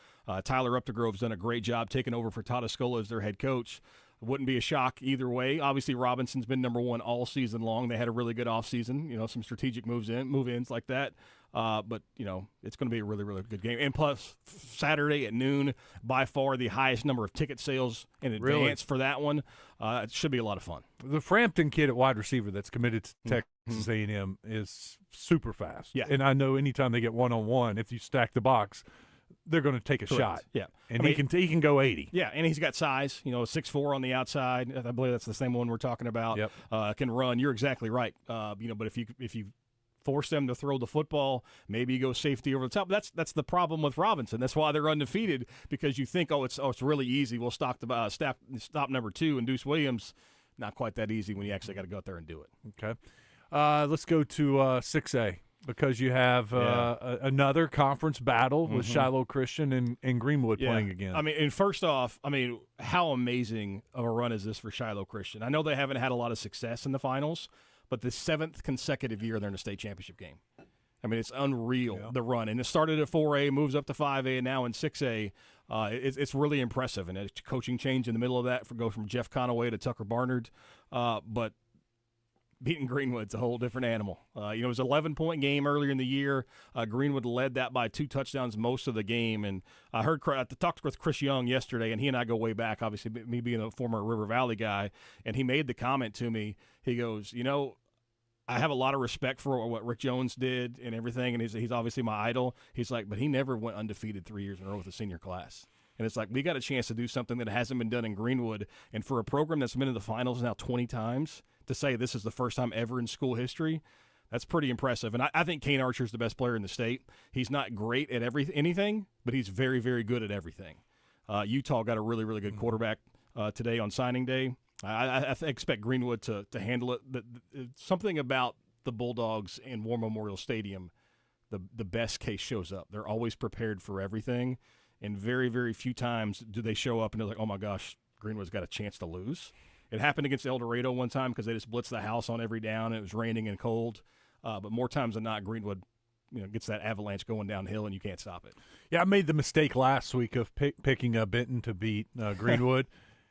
Tyler Updegrove's done a great job taking over for Todd Escola as their head coach. Wouldn't be a shock either way. Obviously, Robinson's been number 1 all season long. They had a really good offseason, some strategic move-ins like that. But, it's going to be a really, really good game. And plus, Saturday at noon, by far the highest number of ticket sales in advance for that one. It should be a lot of fun. The Frampton kid at wide receiver that's committed to Texas A&M is super fast. Yeah. And I know anytime they get one-on-one, if you stack the box, they're going to take a shot. Yeah. And he can go 80. Yeah, and he's got size, 6'4" on the outside. I believe that's the same one we're talking about. Yep. Can run. You're exactly right. But if you force them to throw the football, maybe you go safety over the top. That's the problem with Robinson. That's why they're undefeated, because you think, it's really easy. We'll stop number 2 and Deuce Williams. Not quite that easy when you actually got to go out there and do it. Okay. Let's go to 6A. Because you have another conference battle with Shiloh Christian and Greenwood playing again. And first off, how amazing of a run is this for Shiloh Christian? I know they haven't had a lot of success in the finals, but the 7th consecutive year they're in a state championship game. It's unreal, the run. And it started at 4A, moves up to 5A, and now in 6A. It's really impressive. And a coaching change in the middle of that go from Jeff Conaway to Tucker Barnard. But beating Greenwood's a whole different animal. It was an 11-point game earlier in the year. Greenwood led that by 2 touchdowns most of the game. And I talked with Chris Young yesterday, and he and I go way back, obviously, me being a former River Valley guy. And he made the comment to me. He goes, I have a lot of respect for what Rick Jones did and everything, and he's obviously my idol. He's like, but he never went undefeated 3 years in a row with a senior class. And it's like we got a chance to do something that hasn't been done in Greenwood. And for a program that's been in the finals now 20 times, to say this is the first time ever in school history, that's pretty impressive. And I think Kane Archer's the best player in the state. He's not great at anything, but he's very, very good at everything. Utah got a really, really good quarterback today on signing day. I expect Greenwood to handle it. Something about the Bulldogs in War Memorial Stadium, the best case shows up. They're always prepared for everything, and very, very few times do they show up and they're like, oh, my gosh, Greenwood's got a chance to lose. It happened against El Dorado one time because they just blitzed the house on every down, and it was raining and cold. But more times than not, Greenwood gets that avalanche going downhill, and you can't stop it. Yeah, I made the mistake last week of picking Benton to beat Greenwood.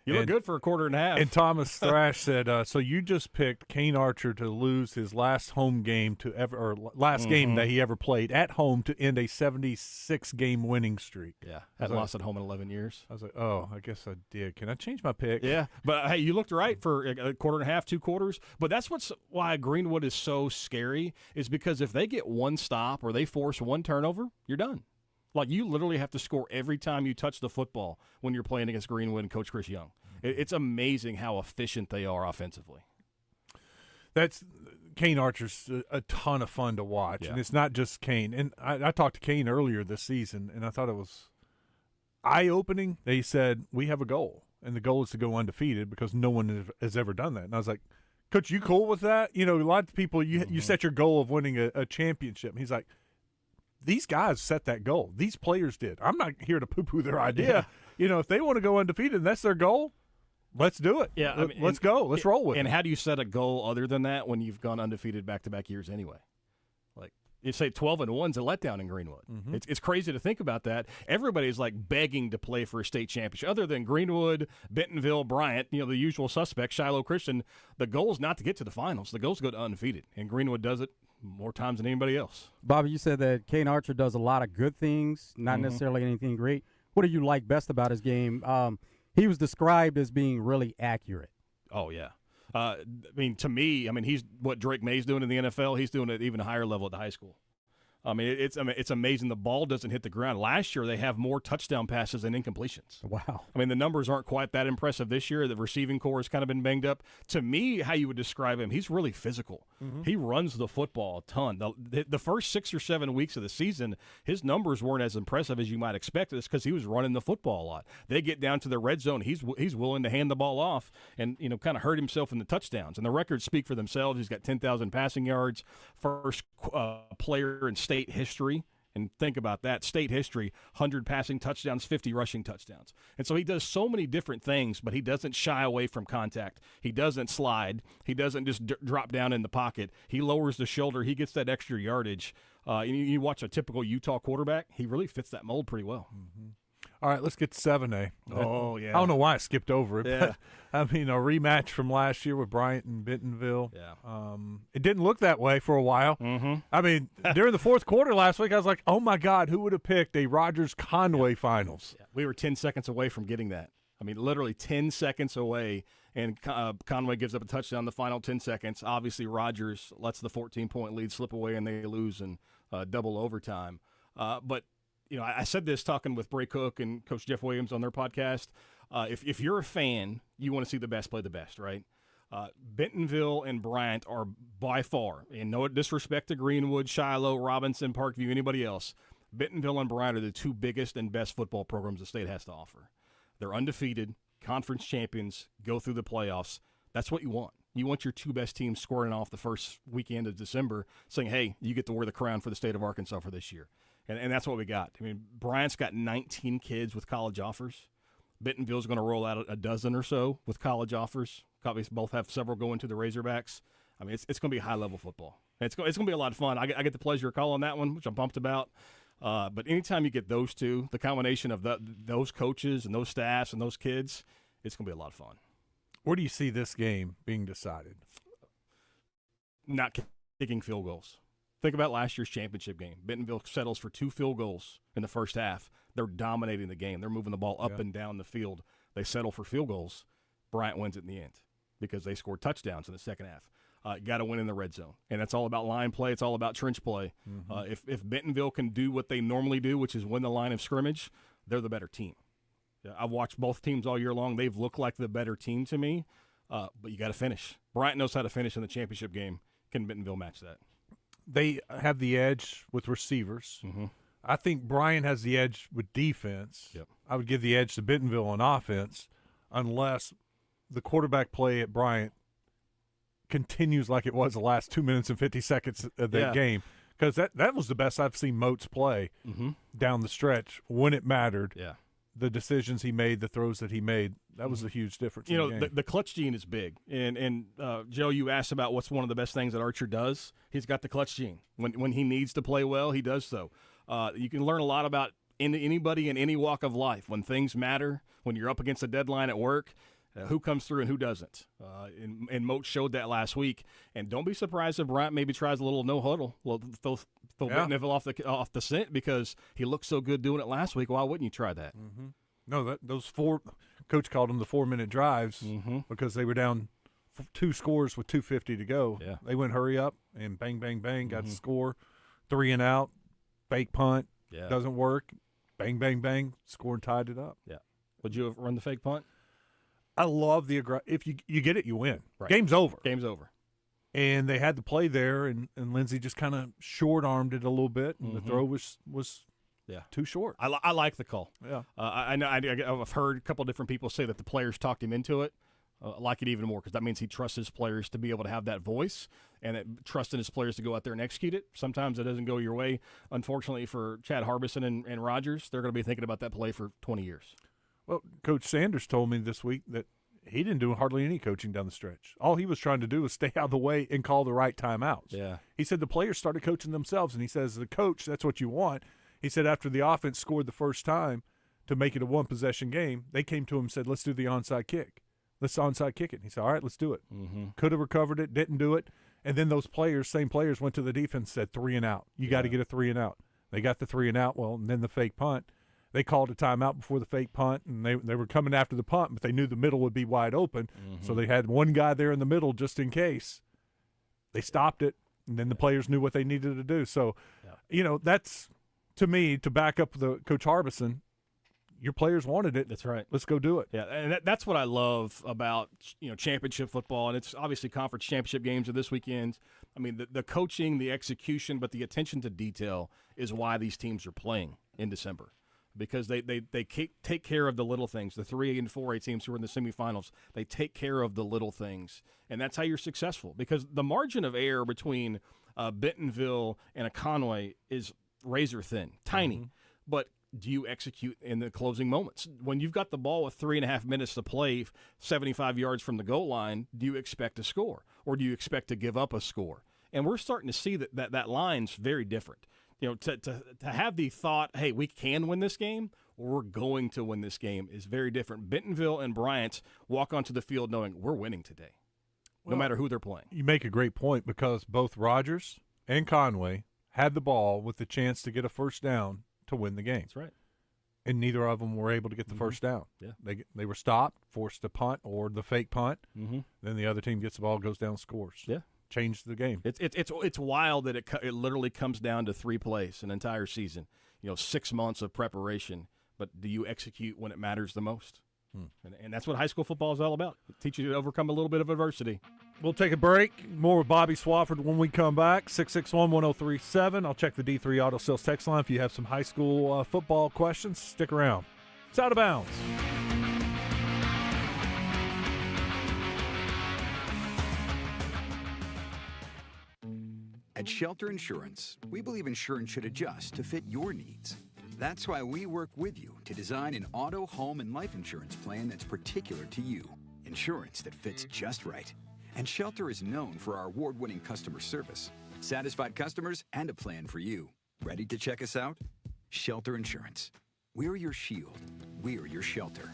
You look good for a quarter and a half. And Thomas Thrash said, so you just picked Kane Archer to lose his last home game game that he ever played at home to end a 76-game winning streak. Yeah, hadn't lost at home in 11 years. I was like, oh, I guess I did. Can I change my pick? Yeah, but hey, you looked right for a quarter and a half, 2 quarters. But that's why Greenwood is so scary, is because if they get one stop or they force one turnover, you're done. Like, you literally have to score every time you touch the football when you're playing against Greenwood and Coach Chris Young. It's amazing how efficient they are offensively. Kane Archer's a ton of fun to watch, Yeah. and it's not just Kane. And I talked to Kane earlier this season, and I thought it was eye-opening. They said, we have a goal, and the goal is to go undefeated because no one has ever done that. And I was like, Coach, you cool with that? A lot of people, you set your goal of winning a championship. And he's like, these guys set that goal. These players did. I'm not here to poo-poo their idea. Yeah. If they want to go undefeated and that's their goal, let's do it. Yeah, let's go. Let's roll with it. And how do you set a goal other than that when you've gone undefeated back-to-back years anyway? Like, you say 12-1's a letdown in Greenwood. Mm-hmm. It's crazy to think about that. Everybody's like begging to play for a state championship. Other than Greenwood, Bentonville, Bryant, the usual suspects, Shiloh Christian, the goal is not to get to the finals. The goal is to go to undefeated. And Greenwood does it more times than anybody else. Bobby, you said that Kane Archer does a lot of good things, not necessarily anything great. What do you like best about his game? He was described as being really accurate. Oh, yeah. To me, he's what Drake May's doing in the NFL. He's doing it even higher level at the high school. It's amazing. The ball doesn't hit the ground. Last year, they have more touchdown passes than incompletions. Wow. The numbers aren't quite that impressive this year. The receiving core has kind of been banged up. To me, how you would describe him, he's really physical. Mm-hmm. He runs the football a ton. The first 6 or 7 weeks of the season, his numbers weren't as impressive as you might expect. It's because he was running the football a lot. They get down to the red zone. He's willing to hand the ball off and kind of hurt himself in the touchdowns. And the records speak for themselves. He's got 10,000 passing yards, first player in state history. And think about that. State history, 100 passing touchdowns, 50 rushing touchdowns. And so he does so many different things, but he doesn't shy away from contact. He doesn't slide. He doesn't just drop down in the pocket. He lowers the shoulder. He gets that extra yardage. You watch a typical Utah quarterback, he really fits that mold pretty well. Mm-hmm. All right, let's get to 7A. Oh, yeah. I don't know why I skipped over it. Yeah. But, a rematch from last year with Bryant and Bentonville. Yeah. It didn't look that way for a while. Mm-hmm. During the fourth quarter last week, I was like, oh, my God, who would have picked a Rogers-Conway finals? Yeah. We were 10 seconds away from getting that. Literally 10 seconds away, and Conway gives up a touchdown in the final 10 seconds. Obviously, Rogers lets the 14-point lead slip away, and they lose in double overtime. But I said this talking with Bray Cook and Coach Jeff Williams on their podcast. If you're a fan, you want to see the best play the best, right? Bentonville and Bryant are by far, and no disrespect to Greenwood, Shiloh, Robinson, Parkview, anybody else, Bentonville and Bryant are the 2 biggest and best football programs the state has to offer. They're undefeated, conference champions, go through the playoffs. That's what you want. You want your 2 best teams scoring off the first weekend of December, saying, hey, you get to wear the crown for the state of Arkansas for this year. And that's what we got. Bryant's got 19 kids with college offers. Bentonville's going to roll out a dozen or so with college offers. Obviously, both have several going to the Razorbacks. It's going to be high-level football. It's going to be a lot of fun. I get the pleasure of calling that one, which I'm pumped about. But anytime you get those two, the combination of those coaches and those staffs and those kids, it's going to be a lot of fun. Where do you see this game being decided? not kicking field goals. Think about last year's championship game. Bentonville settles for 2 field goals in the first half. They're dominating the game. They're moving the ball up and down the field. They settle for field goals. Bryant wins it in the end because they scored touchdowns in the second half. Got to win in the red zone. And that's all about line play. It's all about trench play. If Bentonville can do what they normally do, which is win the line of scrimmage, they're the better team. I've watched both teams all year long. They've looked like the better team to me, but you got to finish. Bryant knows how to finish in the championship game. Can Bentonville match that? They have the edge with receivers. I think Bryant has the edge with defense. I would give the edge to Bentonville on offense unless the quarterback play at Bryant continues like it was the last 2 minutes and 50 seconds of that game. Because that was the best I've seen Moats play down the stretch when it mattered. The decisions he made, the throws that he made, that was a huge difference. You in know, the game. the clutch gene is big. And Joe, you asked about what's one of the best things that Archer does. He's got the clutch gene. When he needs to play well, he does so. You can learn a lot about anybody in any walk of life. When things matter, when you're up against a deadline at work, who comes through and who doesn't. And Moat showed that last week. And don't be surprised if Bryant maybe tries a little no huddle. Well, throw Bentonville off the scent because he looked so good doing it last week. Why wouldn't you try that? No, those 4 – Coach called them the 4-minute drives because they were down 2 scores with 2:50 to go. They went hurry up and bang, bang, bang, got the score. 3 and out, fake punt, doesn't work. Bang, bang, bang, score and tied it up. Would you have run the fake punt? I love the if you get it, you win. Right. Game's over. Game's over. And they had the play there, and Lindsey just kind of short-armed it a little bit, and the throw was too short. I like the call. I know. I've heard a couple of different people say that the players talked him into it. I like it even more because that means he trusts his players to be able to have that voice and trusting his players to go out there and execute it. Sometimes it doesn't go your way. Unfortunately for Chad Harbison and Rogers, they're going to be thinking about that play for 20 years. Well, Coach Sanders told me this week that he didn't do hardly any coaching down the stretch. All he was trying to do was stay out of the way and call the right timeouts. He said the players started coaching themselves, and he says, the coach, that's what you want. He said after the offense scored the first time to make it a one-possession game, they came to him and said, let's do the onside kick. Let's onside kick it. And he said, all right, let's do it. Could have recovered it, didn't do it. And then those same players went to the defense and said 3 and out. You got to get a 3 and out. They got the 3 and out. Well, and then the fake punt. They called a timeout before the fake punt, and they were coming after the punt, but they knew the middle would be wide open. So they had one guy there in the middle just in case. They stopped it, and then the players knew what they needed to do. So, you know, that's, to me, to back up the Coach Harbison, your players wanted it. That's right. Let's go do it. Yeah, and that's what I love about, you know, championship football, and it's obviously conference championship games are this weekend. I mean, the coaching, the execution, but the attention to detail is why these teams are playing in December. Because they take care of the little things. The 3A and 4A teams who are in the semifinals, they take care of the little things, and that's how you're successful. Because the margin of error between Bentonville and a Conway is razor thin, tiny. But do you execute in the closing moments? When you've got the ball with 3.5 minutes to play, 75 yards from the goal line, do you expect to score, or do you expect to give up a score? And we're starting to see that line's very different. You know, to have the thought, hey, we can win this game, or we're going to win this game is very different. Bentonville and Bryant walk onto the field knowing we're winning today, no matter who they're playing. You make a great point because both Rogers and Conway had the ball with the chance to get a first down to win the game. That's right. And neither of them were able to get the first down. They were stopped, forced to punt or the fake punt. Then the other team gets the ball, goes down, scores. Changed the game. It's wild that it literally comes down to 3 plays an entire season. You know, 6 months of preparation. But do you execute when it matters the most? And that's what high school football is all about. It teaches you to overcome a little bit of adversity. We'll take a break. More with Bobby Swafford when we come back. 661-1037. I'll check the D3 Auto Sales text line if you have some high school football questions. Stick around. It's Out of Bounds. At Shelter Insurance, we believe insurance should adjust to fit your needs. That's why we work with you to design an auto, home, and life insurance plan that's particular to you. Insurance that fits just right. And Shelter is known for our award-winning customer service, satisfied customers, and a plan for you. Ready to check us out? Shelter Insurance. We're your shield. We're your shelter.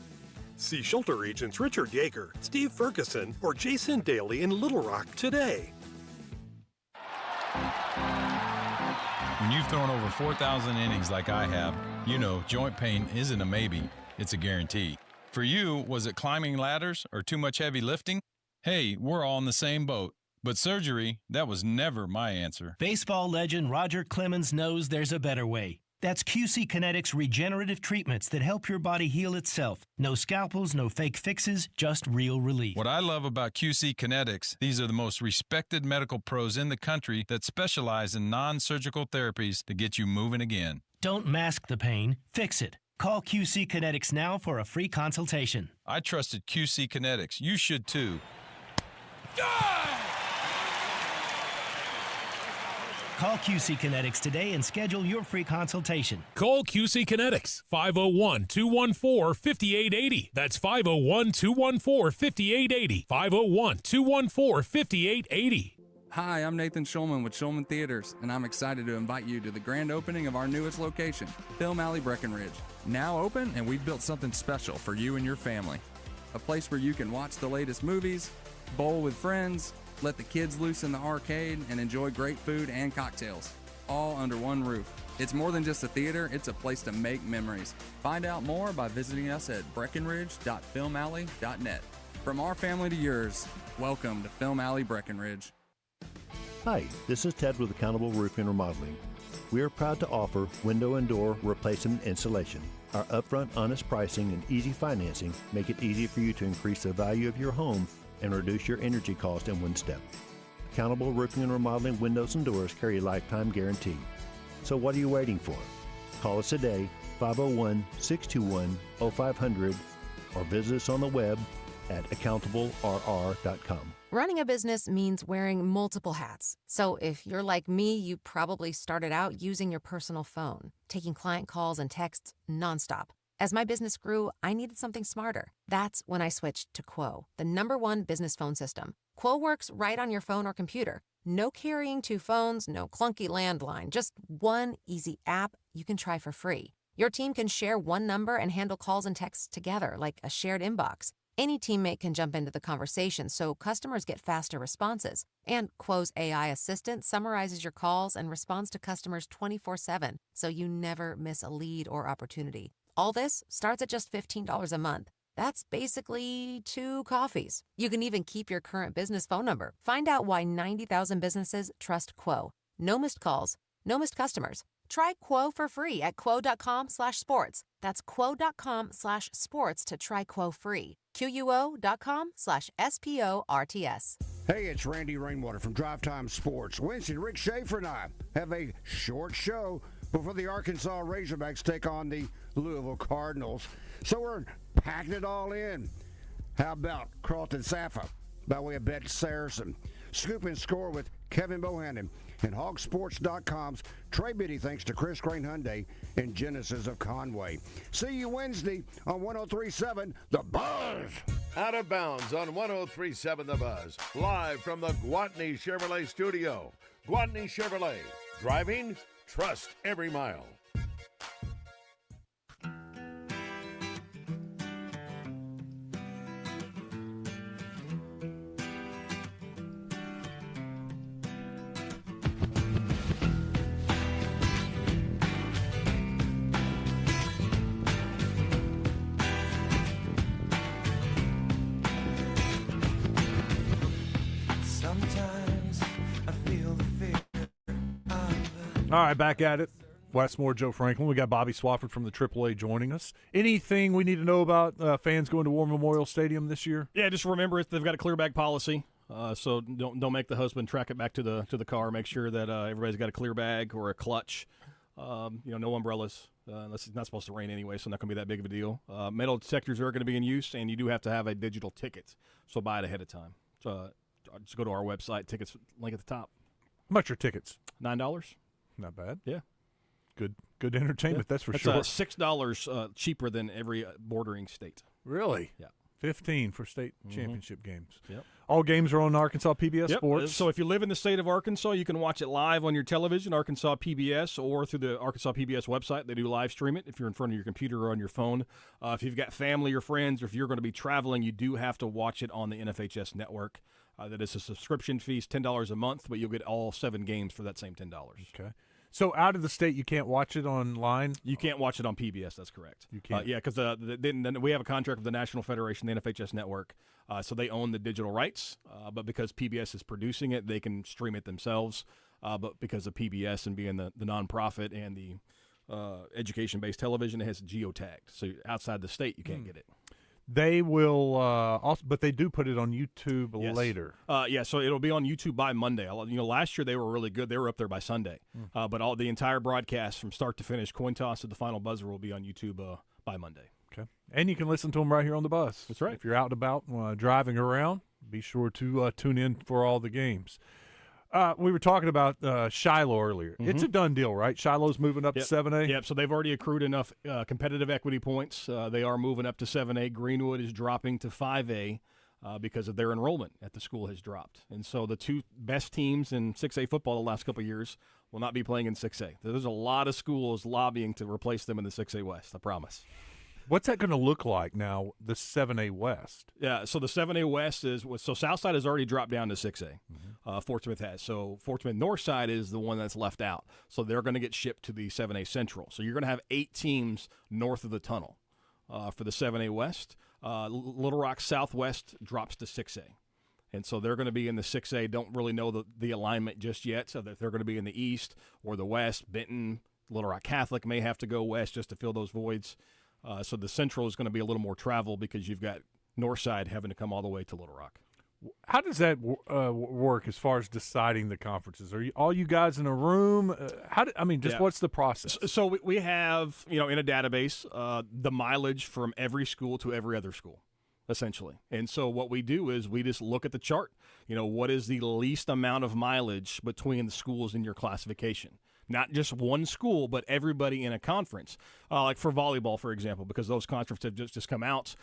See Shelter agents Richard Yeager, Steve Ferguson, or Jason Daly in Little Rock today. you've thrown over 4,000 innings like I have, you know joint pain isn't a maybe, it's a guarantee. For you, was it climbing ladders or too much heavy lifting? Hey, we're all in the same boat. But surgery, that was never my answer. Baseball legend Roger Clemens knows there's a better way. That's QC Kinetics regenerative treatments that help your body heal itself. No scalpels, no fake fixes, just real relief. What I love about QC Kinetics, these are the most respected medical pros in the country that specialize in non-surgical therapies to get you moving again. Don't mask the pain, fix it. Call QC Kinetics now for a free consultation. I trusted QC Kinetics. You should too. Call QC Kinetics today and schedule your free consultation. Call QC Kinetics, 501-214-5880. That's 501-214-5880. 501-214-5880. Hi, I'm Nathan Schulman with Schulman Theaters, and I'm excited to invite you to the grand opening of our newest location, Film Alley Breckenridge. Now open, and we've built something special for you and your family. A place where you can watch the latest movies, bowl with friends, let the kids loose in the arcade, and enjoy great food and cocktails, all under one roof. It's more than just a theater, it's a place to make memories. Find out more by visiting us at breckenridge.filmalley.net. From our family to yours, welcome to Film Alley Breckenridge. Hi, this is Ted with Accountable Roofing and Remodeling. We are proud to offer window and door replacement and installation. Our upfront, honest pricing and easy financing make it easy for you to increase the value of your home and reduce your energy cost in one step. Accountable Roofing and Remodeling windows and doors carry a lifetime guarantee. So what are you waiting for? Call us today, 501-621-0500, or visit us on the web at accountablerr.com. Running a business means wearing multiple hats. So if you're like me, you probably started out using your personal phone, taking client calls and texts nonstop. As my business grew, I needed something smarter. That's when I switched to Quo, the #1 business phone system. Quo works right on your phone or computer. No carrying two phones, no clunky landline, just one easy app you can try for free. Your team can share one number and handle calls and texts together like a shared inbox. Any teammate can jump into the conversation so customers get faster responses. And Quo's AI assistant summarizes your calls and responds to customers 24/7, so you never miss a lead or opportunity. All this starts at just $15 a month. That's basically 2 coffees. You can even keep your current business phone number. Find out why 90,000 businesses trust Quo. No missed calls, no missed customers. Try Quo for free at quo.com/sports. That's quo.com/sports to try Quo free. QUO.com/SPORTS. Hey, it's Randy Rainwater from Drive Time Sports. Wednesday, Rick Schaefer and I have a short show before the Arkansas Razorbacks take on the Louisville Cardinals. So we're packing it all in. How about Carlton Safa by way of Bet Saracen? Scoop and Score with Kevin Bohannon. And hogsports.com's Trey Biddy, thanks to Chris Crane Hyundai and Genesis of Conway. See you Wednesday on 103.7 The Buzz. Out of Bounds on 103.7 The Buzz. Live from the Gwatney Chevrolet studio. Gwatney Chevrolet. Driving, trust every mile. All right, back at it. Westmore, Joe Franklin. We got Bobby Swafford from the AAA joining us. Anything we need to know about fans going to War Memorial Stadium this year? Yeah, just remember they've got a clear bag policy, so don't make the husband track it back to the car. Make sure that everybody's got a clear bag or a clutch. No umbrellas. It's not supposed to rain anyway, so not going to be that big of a deal. Metal detectors are going to be in use, and you do have to have a digital ticket, so buy it ahead of time. So just go to our website, tickets link at the top. How much are tickets? $9. Not bad. Yeah. Good entertainment, that's for sure. sure. $6 cheaper than every bordering state. Really? Yeah. 15 for state championship games. Yep. All games are on Arkansas PBS Sports. So if you live in the state of Arkansas, you can watch it live on your television, Arkansas PBS, or through the Arkansas PBS website. They do live stream it if you're in front of your computer or on your phone. If you've got family or friends, or if you're going to be traveling, you do have to watch it on the NFHS network. That is a subscription fee, $10 a month, but you'll get all 7 games for that same $10. Okay. So out of the state, you can't watch it online? You can't watch it on PBS, that's correct. You can't? Yeah, because then we have a contract with the National Federation, the NFHS network, so they own the digital rights. But because PBS is producing it, they can stream it themselves. But because of PBS and being the nonprofit and the education-based television, it has geotagged. So outside the state, you can't get it. They will also, but they do put it on YouTube later. Yeah, so it'll be on YouTube by Monday. Last year they were really good; they were up there by Sunday. But the entire broadcast from start to finish, coin toss to the final buzzer, will be on YouTube by Monday. Okay, and you can listen to them right here on the bus. That's right. If you're out and about driving around, be sure to tune in for all the games. We were talking about Shiloh earlier. It's a done deal, right? Shiloh's moving up to 7A? Yep, so they've already accrued enough competitive equity points. They are moving up to 7A. Greenwood is dropping to 5A because of their enrollment at the school has dropped. And so the two best teams in 6A football the last couple of years will not be playing in 6A. There's a lot of schools lobbying to replace them in the 6A West, I promise. What's that going to look like now, the 7A West? Yeah, so the 7A West so Southside has already dropped down to 6A. Fort Smith has. So Fort Smith Northside is the one that's left out. So they're going to get shipped to the 7A Central. So you're going to have 8 teams north of the tunnel for the 7A West. Little Rock Southwest drops to 6A. And so they're going to be in the 6A. Don't really know the alignment just yet. So that they're going to be in the East or the West. Benton, Little Rock Catholic may have to go west just to fill those voids. So the Central is going to be a little more travel because you've got Northside having to come all the way to Little Rock. How does that work as far as deciding the conferences? Are all you guys in a room? What's the process? So we have, in a database, the mileage from every school to every other school, essentially. And so what we do is we just look at the chart. What is the least amount of mileage between the schools in your classification? Not just one school, but everybody in a conference. Like for volleyball, for example, because those conferences have just come out.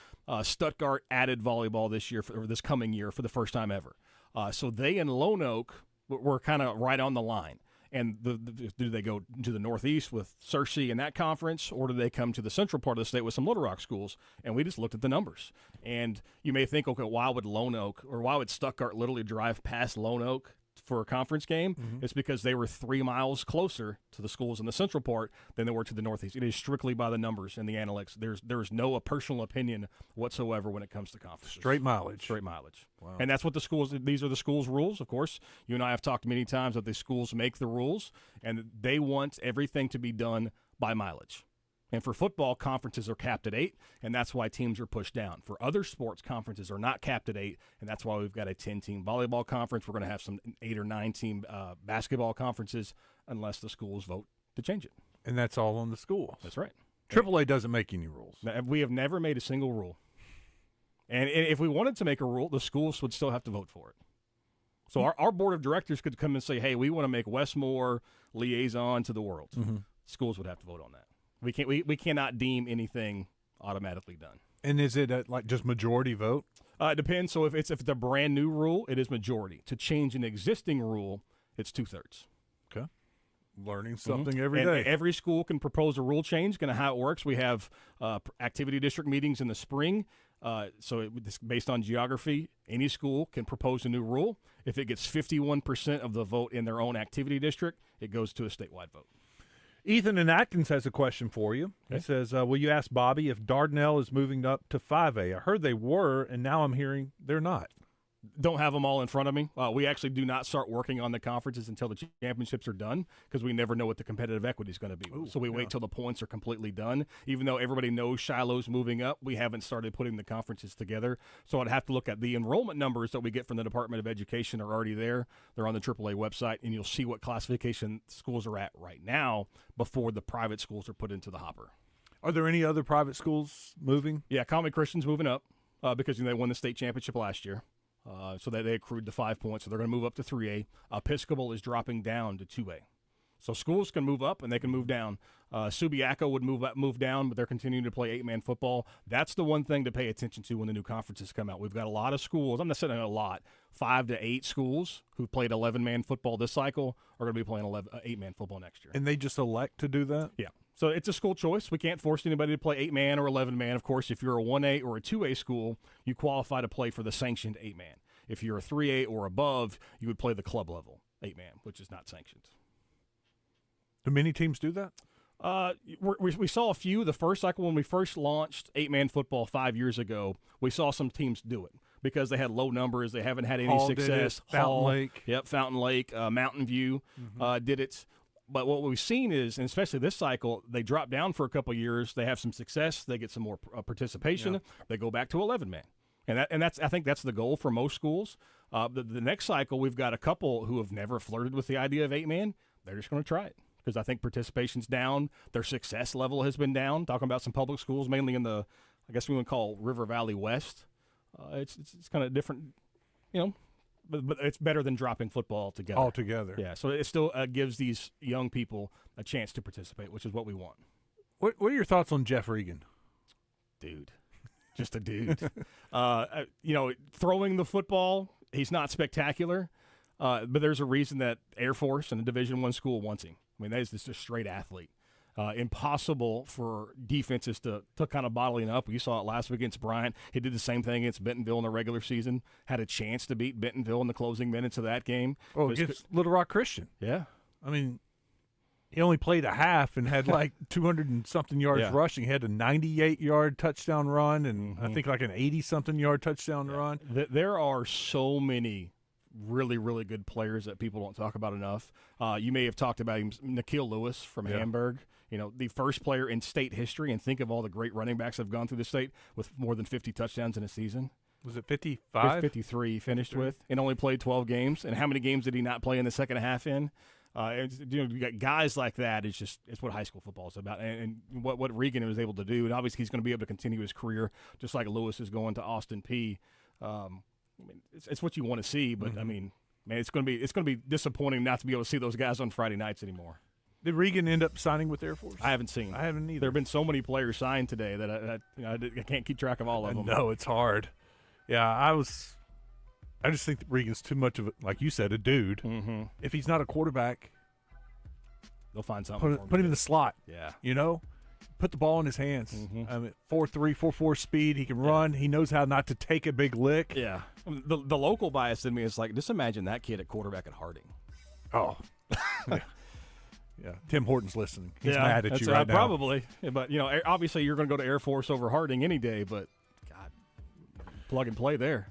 Stuttgart added volleyball this coming year for the first time ever. So they and Lone Oak were kind of right on the line. And do they go to the Northeast with Searcy in that conference, or do they come to the central part of the state with some Little Rock schools? And we just looked at the numbers. And you may think, okay, why would Stuttgart literally drive past Lone Oak for a conference game? It's because they were 3 miles closer to the schools in the central part than they were to the Northeast. It is strictly by the numbers and the analytics. There's no personal opinion whatsoever when it comes to conferences. Straight mileage. Wow. And that's what these are the schools' rules. Of course, you and I have talked many times that the schools make the rules, and they want everything to be done by mileage. And for football, conferences are capped at 8, and that's why teams are pushed down. For other sports, conferences are not capped at 8, and that's why we've got a 10-team volleyball conference. We're going to have some 8 or 9-team basketball conferences unless the schools vote to change it. And that's all on the schools. That's right. AAA doesn't make any rules. We have never made a single rule. And if we wanted to make a rule, the schools would still have to vote for it. So our board of directors could come and say, hey, we want to make Westmore liaison to the world. Schools would have to vote on that. We cannot deem anything automatically done. And is it just majority vote? It depends. So if it's a brand new rule, it is majority. To change an existing rule, it's 2/3. Okay. Learning something every day. Every school can propose a rule change. Kind of how it works. We have activity district meetings in the spring. Based on geography, any school can propose a new rule. If it gets 51% of the vote in their own activity district, it goes to a statewide vote. Ethan in Atkins has a question for you. Okay. He says, will you ask Bobby if Dardanelle is moving up to 5A? I heard they were, and now I'm hearing they're not. Don't have them all in front of me. We actually do not start working on the conferences until the championships are done because we never know what the competitive equity is going to be. So we wait till the points are completely done. Even though everybody knows Shiloh's moving up, we haven't started putting the conferences together. So I'd have to look at the enrollment numbers that we get from the Department of Education are already there. They're on the AAA website, and you'll see what classification schools are at right now before the private schools are put into the hopper. Are there any other private schools moving? Yeah, Conway Christian's moving up because they won the state championship last year. So that they accrued the 5 points, so they're going to move up to 3A. Episcopal is dropping down to 2A. So schools can move up and they can move down. Subiaco would move down, but they're continuing to play 8-man football. That's the one thing to pay attention to when the new conferences come out. We've got a lot of schools. I'm not saying a lot. 5 to 8 schools who played 11-man football this cycle are going to be playing 8-man football next year. And they just elect to do that? Yeah. So it's a school choice. We can't force anybody to play 8-man or 11-man. Of course, if you're a 1A or a 2A school, you qualify to play for the sanctioned 8-man. If you're a 3A or above, you would play the club level 8-man, which is not sanctioned. Do many teams do that? We saw a few. The first cycle, when we first launched 8-man football 5 years ago, we saw some teams do it because they had low numbers. They haven't had any Hall success. Did it. Fountain Lake. Yep, Fountain Lake. Mountain View did it. But what we've seen is, and especially this cycle, they drop down for a couple of years. They have some success. They get some more participation. Yeah. They go back to 11-man. And that's I think that's the goal for most schools. The next cycle, we've got a couple who have never flirted with the idea of 8-man. They're just going to try it because I think participation's down. Their success level has been down. Talking about some public schools, mainly in the, I guess we would call River Valley West. It's kind of different, but it's better than dropping football altogether. Yeah, so it still gives these young people a chance to participate, which is what we want. What are your thoughts on Jeff Regan? Dude. Just a dude. Throwing the football, he's not spectacular, but there's a reason that Air Force and a Division I school wants him. I mean, that is just a straight athlete. Impossible for defenses to kind of bottle him up. You saw it last week against Bryant. He did the same thing against Bentonville in the regular season. Had a chance to beat Bentonville in the closing minutes of that game. Oh, against Little Rock Christian. Yeah. I mean, he only played a half and had like 200 and something yards rushing. He had a 98-yard touchdown run and I think like an 80-something yard touchdown run. There are so many really, really good players that people don't talk about enough. You may have talked about him, Nikhil Lewis from Hamburg. The first player in state history, and think of all the great running backs that have gone through the state with more than 50 touchdowns in a season. Was it 55? 53 he finished with and only played 12 games. And how many games did he not play in the second half in? You got guys like that. It's what high school football is about, and what Regan was able to do. And obviously, he's going to be able to continue his career just like Lewis is going to Austin Peay. It's what you want to see, but I mean, man, it's going to be disappointing not to be able to see those guys on Friday nights anymore. Did Regan end up signing with Air Force? I haven't seen. I haven't either. There have been so many players signed today that I can't keep track of all of them. No, it's hard. Yeah, I just think that Regan's too much of a, like you said, a dude. Mm-hmm. If he's not a quarterback, they'll find something. Put him in the slot. Yeah, put the ball in his hands. 4.3, 4.4 speed. He can run. He knows how not to take a big lick. Yeah. The local bias in me is like, just imagine that kid at quarterback at Harding. Oh. Yeah, Tim Horton's listening. He's mad at you right now. Probably. Yeah, but, obviously you're going to go to Air Force over Harding any day, but, God, plug and play there.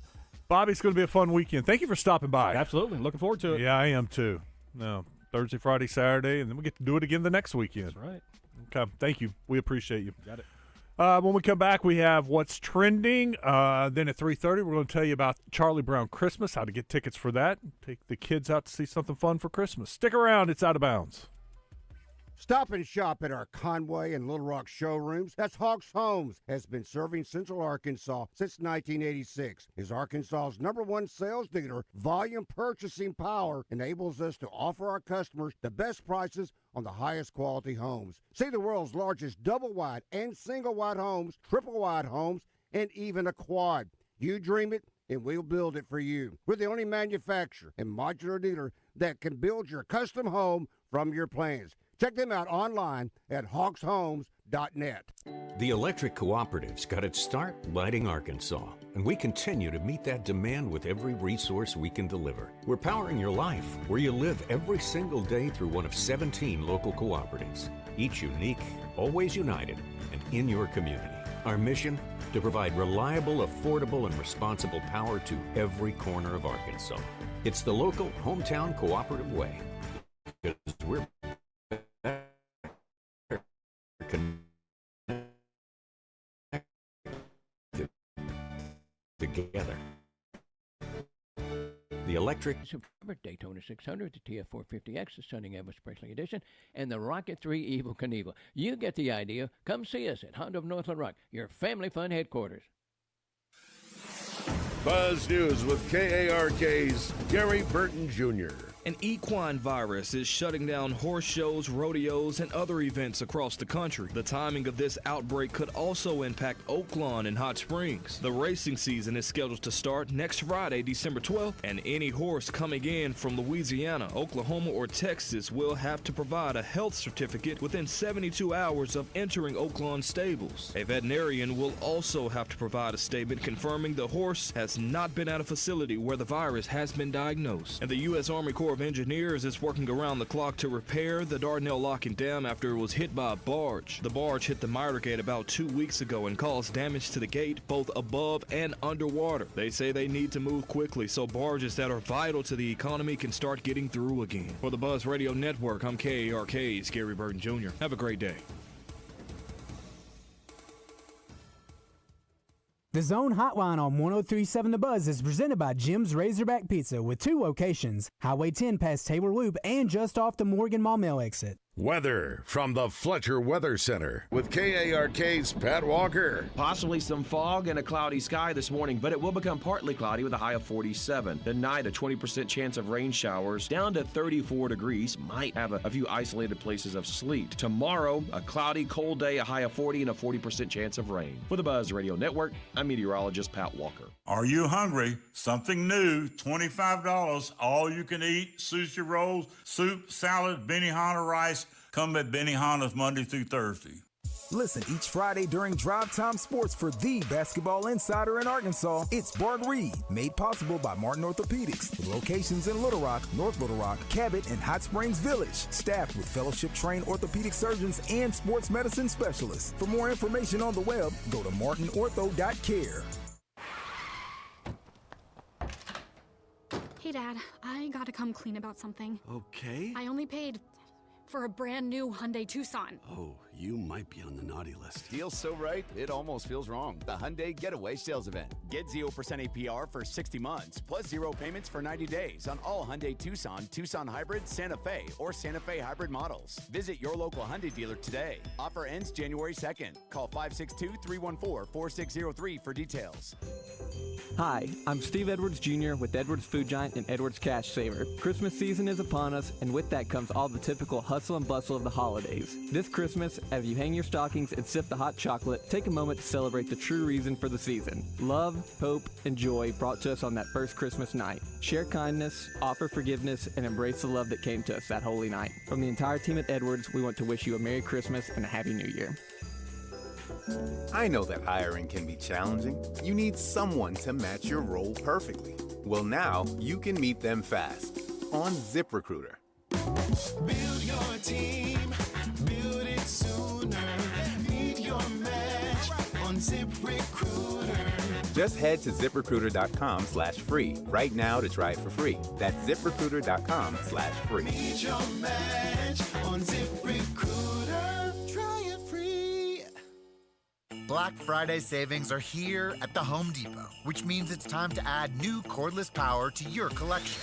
Bobby, it's going to be a fun weekend. Thank you for stopping by. Absolutely. Looking forward to it. Yeah, I am too. No, Thursday, Friday, Saturday, and then we get to do it again the next weekend. That's right. Okay, thank you. We appreciate you. Got it. When we come back, we have what's trending. Then at 3:30, we're going to tell you about Charlie Brown Christmas, how to get tickets for that. Take the kids out to see something fun for Christmas. Stick around. It's Out of Bounds. Stop and shop at our Conway and Little Rock showrooms. That's Hawks Homes, has been serving Central Arkansas since 1986. Is Arkansas's #1 sales dealer. Volume purchasing power enables us to offer our customers the best prices on the highest quality homes. See the world's largest double-wide and single-wide homes, triple-wide homes, and even a quad. You dream it, and we'll build it for you. We're the only manufacturer and modular dealer that can build your custom home from your plans. Check them out online at hawkshomes.net. The electric cooperative's got its start lighting Arkansas, and we continue to meet that demand with every resource we can deliver. We're powering your life where you live every single day through one of 17 local cooperatives, each unique, always united, and in your community. Our mission? To provide reliable, affordable, and responsible power to every corner of Arkansas. It's the local hometown cooperative way. Because we're together. The electric Daytona 600, the TF450X, the Stunning Ever Special Edition, and the Rocket 3 Evel Knievel. You get the idea. Come see us at Honda of North Little Rock, your family fun headquarters. Buzz News with KARK's Gary Burton Jr. An equine virus is shutting down horse shows, rodeos, and other events across the country. The timing of this outbreak could also impact Oaklawn and Hot Springs. The racing season is scheduled to start next Friday, December 12th, and any horse coming in from Louisiana, Oklahoma, or Texas will have to provide a health certificate within 72 hours of entering Oaklawn stables. A veterinarian will also have to provide a statement confirming the horse has not been at a facility where the virus has been diagnosed. And the U.S. Army Corps Corps of Engineers is working around the clock to repair the Dardanelle Lock and Dam after it was hit by a barge. The barge hit the miter gate about 2 weeks ago and caused damage to the gate both above and underwater. They say they need to move quickly so barges that are vital to the economy can start getting through again. For the Buzz Radio Network, I'm KARK's Gary Burton Jr. Have a great day. The Zone Hotline on 103.7 The Buzz is presented by Jim's Razorback Pizza with 2 locations, Highway 10 past Taylor Loop and just off the Morgan Maumelle exit. Weather from the Fletcher Weather Center with KARK's Pat Walker. Possibly some fog and a cloudy sky this morning, but it will become partly cloudy with a high of 47. Tonight, a 20% chance of rain showers down to 34 degrees. Might have a few isolated places of sleet. Tomorrow, a cloudy, cold day, a high of 40 and a 40% chance of rain. For the Buzz Radio Network, I'm meteorologist Pat Walker. Are you hungry? Something new, $25, all you can eat, sushi rolls, soup, salad, Benihana rice. Come at Benihana's Monday through Thursday. Listen each Friday during Drive Time Sports for the basketball insider in Arkansas. It's Bart Reed, made possible by Martin Orthopedics, with locations in Little Rock, North Little Rock, Cabot, and Hot Springs Village. Staffed with fellowship-trained orthopedic surgeons and sports medicine specialists. For more information on the web, go to martinortho.care. Hey, Dad, I gotta come clean about something. Okay. I only paid for a brand new Hyundai Tucson. Oh, you might be on the naughty list. Deal's so right, it almost feels wrong. The Hyundai Getaway Sales Event. Get 0% APR for 60 months, plus 0 payments for 90 days on all Hyundai Tucson, Tucson Hybrid, Santa Fe, or Santa Fe Hybrid models. Visit your local Hyundai dealer today. Offer ends January 2nd. Call 562-314-4603 for details. Hi, I'm Steve Edwards Jr. with Edwards Food Giant and Edwards Cash Saver. Christmas season is upon us, and with that comes all the typical hustle and bustle of the holidays. This Christmas, as you hang your stockings and sip the hot chocolate, take a moment to celebrate the true reason for the season. Love, hope, and joy brought to us on that first Christmas night. Share kindness, offer forgiveness, and embrace the love that came to us that holy night. From the entire team at Edwards, we want to wish you a Merry Christmas and a Happy New Year. I know that hiring can be challenging. You need someone to match your role perfectly. Well, now you can meet them fast on ZipRecruiter. Build your team, build it sooner. Meet your match on ZipRecruiter. Just head to ZipRecruiter.com/free right now to try it for free. That's ZipRecruiter.com/free. Meet your match on ZipRecruiter. Try it free. Black Friday savings are here at the Home Depot, which means it's time to add new cordless power to your collection.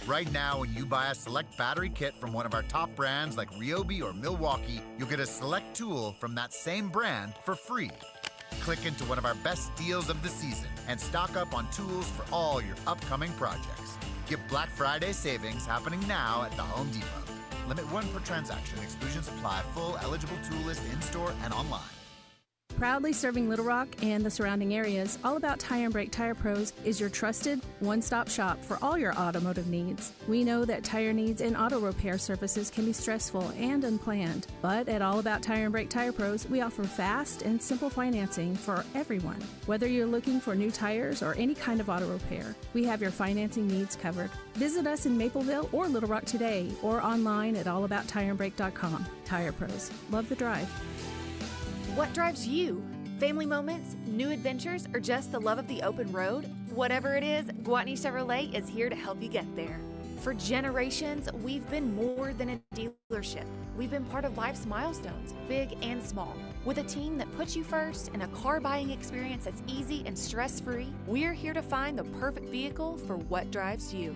Right now, when you buy a select battery kit from one of our top brands like Ryobi or Milwaukee, you'll get a select tool from that same brand for free. Click into one of our best deals of the season and stock up on tools for all your upcoming projects. Get Black Friday savings happening now at the Home Depot. Limit 1 per transaction. Exclusions apply. Full eligible tool list in-store and online. Proudly serving Little Rock and the surrounding areas, All About Tire and Brake Tire Pros is your trusted one-stop shop for all your automotive needs. We know that tire needs and auto repair services can be stressful and unplanned, but at All About Tire and Brake Tire Pros, we offer fast and simple financing for everyone. Whether you're looking for new tires or any kind of auto repair, we have your financing needs covered. Visit us in Mapleville or Little Rock today or online at allabouttireandbrake.com. Tire Pros. Love the drive. What drives you? Family moments, new adventures, or just the love of the open road? Whatever it is, Gwatney Chevrolet is here to help you get there. For generations, we've been more than a dealership. We've been part of life's milestones, big and small. With a team that puts you first and a car buying experience that's easy and stress-free, we're here to find the perfect vehicle for what drives you.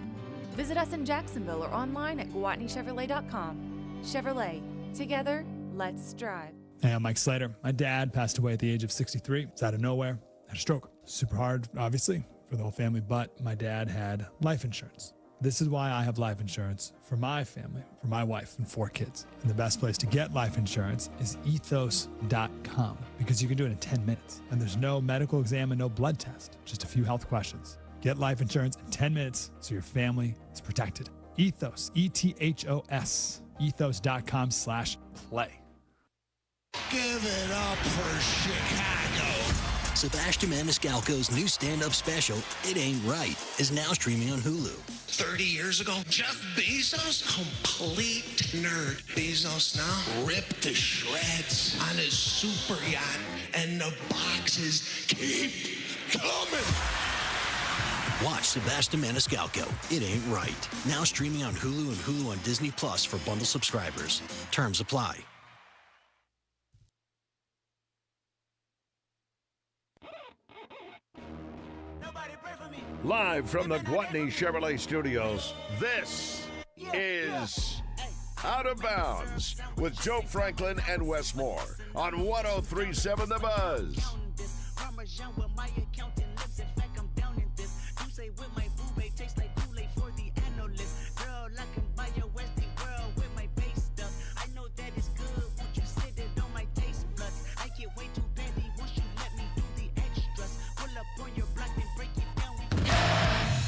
Visit us in Jacksonville or online at GwatneyChevrolet.com. Chevrolet. Together, let's drive. Hey, I'm Mike Slater. My dad passed away at the age of 63. It's out of nowhere. Had a stroke. Super hard, obviously, for the whole family, but my dad had life insurance. This is why I have life insurance for my family, for my wife and 4 kids. And the best place to get life insurance is ethos.com because you can do it in 10 minutes. And there's no medical exam and no blood test, just a few health questions. Get life insurance in 10 minutes so your family is protected. Ethos, ETHOS, ethos.com/play. Give it up for Chicago. Sebastian Maniscalco's new stand-up special, It Ain't Right, is now streaming on Hulu. 30 years ago, Jeff Bezos, complete nerd. Bezos now ripped to shreds on his super yacht, and the boxes keep coming. Watch Sebastian Maniscalco, It Ain't Right, now streaming on Hulu and Hulu on Disney Plus for bundle subscribers. Terms apply. Live from the Gwatney Chevrolet Studios, this is Out of Bounds with Joe Franklin and Wes Moore on 103.7 The Buzz.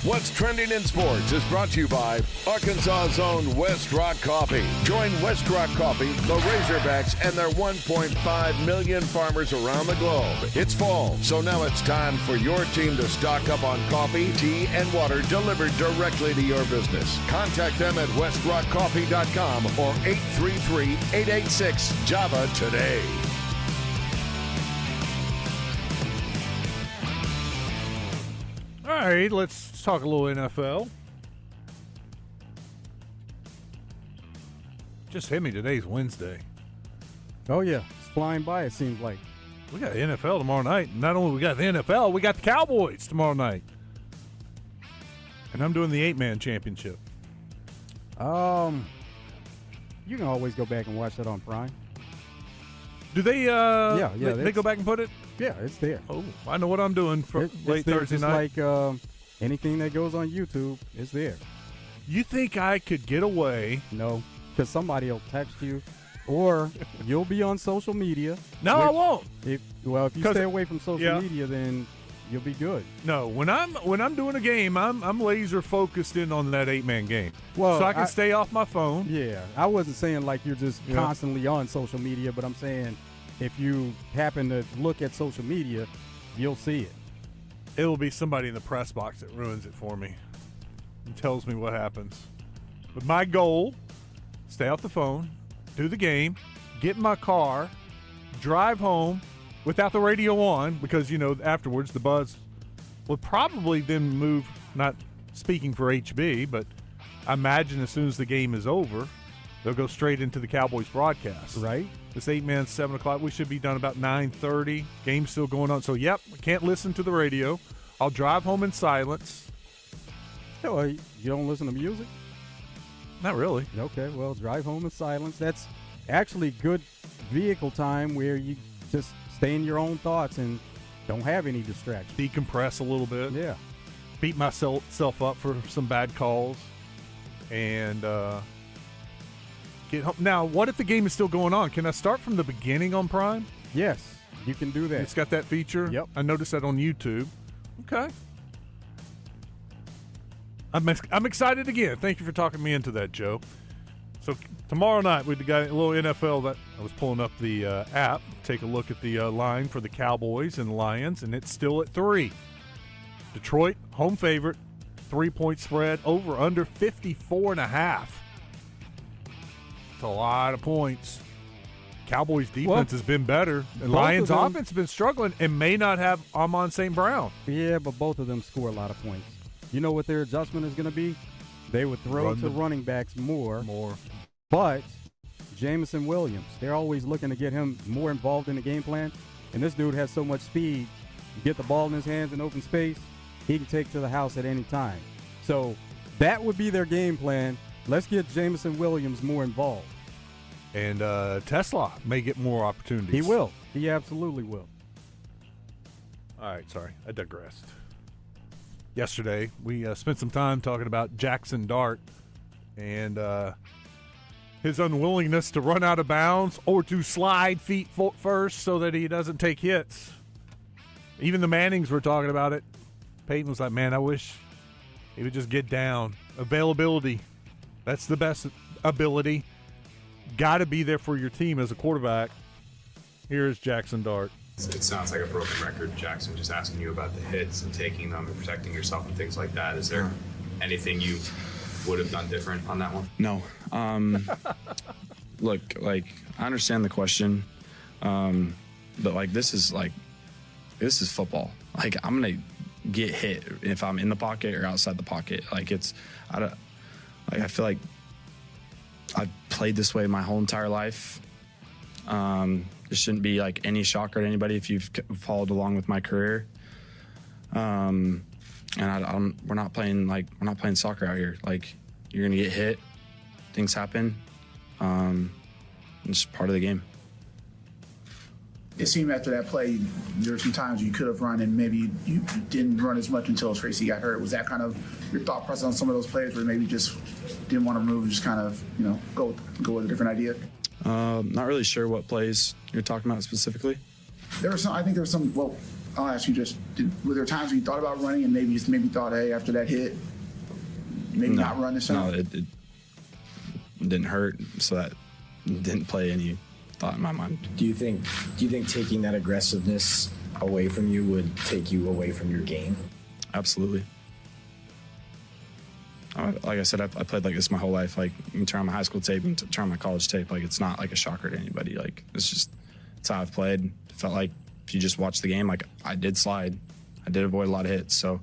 What's Trending in Sports is brought to you by Arkansas's own West Rock Coffee. Join West Rock Coffee, the Razorbacks, and their 1.5 million farmers around the globe. It's fall, so now it's time for your team to stock up on coffee, tea, and water delivered directly to your business. Contact them at westrockcoffee.com or 833-886-JAVA today. All right, let's talk a little NFL. Just hit me, today's Wednesday. Oh, yeah. It's flying by, it seems like. We got the NFL tomorrow night. Not only we got the NFL, we got the Cowboys tomorrow night. And I'm doing the 8-man championship. You can always go back and watch that on Prime. Do they, yeah, they go back and put it? Yeah, it's there. Oh, I know what I'm doing for late Thursday night. Just like anything that goes on YouTube is there. You think I could get away? No, because somebody will text you, or you'll be on social media. No, I won't. If you stay away from social media, then you'll be good. No, when I'm doing a game, I'm laser focused in on that 8-man game. Well, so I can stay off my phone. Yeah, I wasn't saying like you're just constantly on social media, but I'm saying if you happen to look at social media, you'll see it. It will be somebody in the press box that ruins it for me and tells me what happens. But my goal, stay off the phone, do the game, get in my car, drive home without the radio on, because, afterwards the Buzz will probably then move, not speaking for HB, but I imagine as soon as the game is over, they'll go straight into the Cowboys broadcast. Right. This 8-man, 7 o'clock. We should be done about 9:30. Game's still going on. So, yep, I can't listen to the radio. I'll drive home in silence. Oh, you don't listen to music? Not really. Okay, well, drive home in silence. That's actually good vehicle time where you just stay in your own thoughts and don't have any distractions. Decompress a little bit. Yeah. Beat myself up for some bad calls. And get home. Now, what if the game is still going on? Can I start from the beginning on Prime? Yes, you can do that. It's got that feature? Yep. I noticed that on YouTube. Okay. I'm excited again. Thank you for talking me into that, Joe. So tomorrow night, we've got a little NFL that I was pulling up the app. Take a look at the line for the Cowboys and Lions, and it's still at 3. Detroit, home favorite, 3-point spread, over under 54.5. It's a lot of points. Cowboys' defense has been better. And Lions' offense has been struggling and may not have Amon St. Brown. Yeah, but both of them score a lot of points. You know what their adjustment is going to be? They would throw to running backs more. But Jameson Williams, they're always looking to get him more involved in the game plan. And this dude has so much speed. You get the ball in his hands in open space, he can take to the house at any time. So that would be their game plan. Let's get Jameson Williams more involved. And Tesla may get more opportunities. He will. He absolutely will. All right, sorry. I digressed. Yesterday, we spent some time talking about Jackson Dart and his unwillingness to run out of bounds or to slide feet first so that he doesn't take hits. Even the Mannings were talking about it. Peyton was like, man, I wish he would just get down. Availability. That's the best ability. Got to be there for your team as a quarterback. Here's Jackson Dart. It sounds like a broken record, Jackson, just asking you about the hits and taking them and protecting yourself and things like that. Is there anything you would have done different on that one? No. Look, I understand the question, but this is football. I'm gonna get hit if I'm in the pocket or outside the pocket. I feel like I've played this way my whole entire life. It shouldn't be any shocker to anybody if you've followed along with my career. And we're not playing soccer out here. You're gonna get hit, things happen. It's part of the game. It seemed after that play, there were some times you could have run and maybe you didn't run as much until Tracy got hurt. Was that kind of your thought process on some of those players where maybe just didn't want to move and just kind of, go with a different idea? Not really sure what plays you're talking about specifically. There were some, I think there was some, well, I'll ask you were there times when you thought about running and maybe thought, hey, after that hit, maybe not run this time? No, it didn't hurt, so that didn't play any thought in my mind. Do you think taking that aggressiveness away from you would take you away from your game? Absolutely. Like I said, I played like this my whole life. You can turn on my high school tape, you can turn on my college tape. It's not a shocker to anybody. It's how I've played. It felt like if you just watch the game, I did slide. I did avoid a lot of hits. So,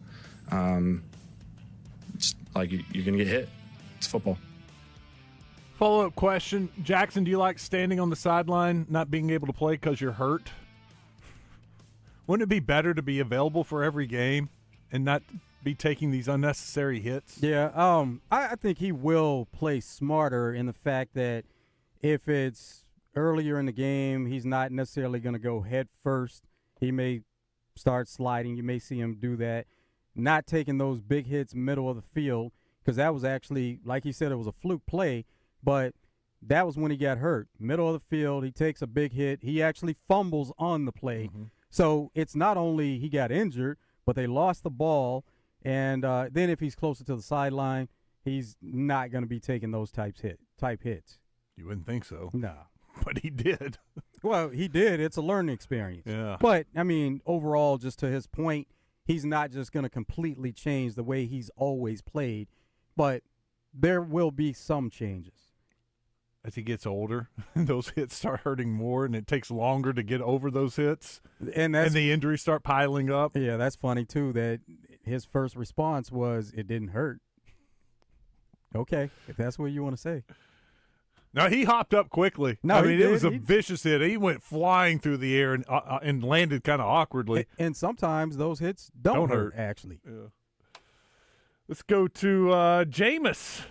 it's you're going to get hit. It's football. Follow-up question. Jackson, do you like standing on the sideline, not being able to play because you're hurt? Wouldn't it be better to be available for every game and not be taking these unnecessary hits? Yeah, I think he will play smarter in the fact that if it's earlier in the game, he's not necessarily going to go head first. He may start sliding. You may see him do that. Not taking those big hits middle of the field, because that was actually, like he said, it was a fluke play, but that was when he got hurt. Middle of the field, he takes a big hit. He actually fumbles on the play. Mm-hmm. So it's not only he got injured, but they lost the ball. And then if he's closer to the sideline, he's not going to be taking those type hits. You wouldn't think so. No. But he did. Well, he did. It's a learning experience. Yeah. But, overall, just to his point, he's not just going to completely change the way he's always played, but there will be some changes. As he gets older, those hits start hurting more, and it takes longer to get over those hits, and the injuries start piling up. Yeah, that's funny, too, that his first response was, it didn't hurt. Okay, if that's what you want to say. No, he hopped up quickly. No, it was a vicious hit. He went flying through the air and landed kind of awkwardly. And sometimes those hits don't hurt, actually. Yeah. Let's go to Jameis.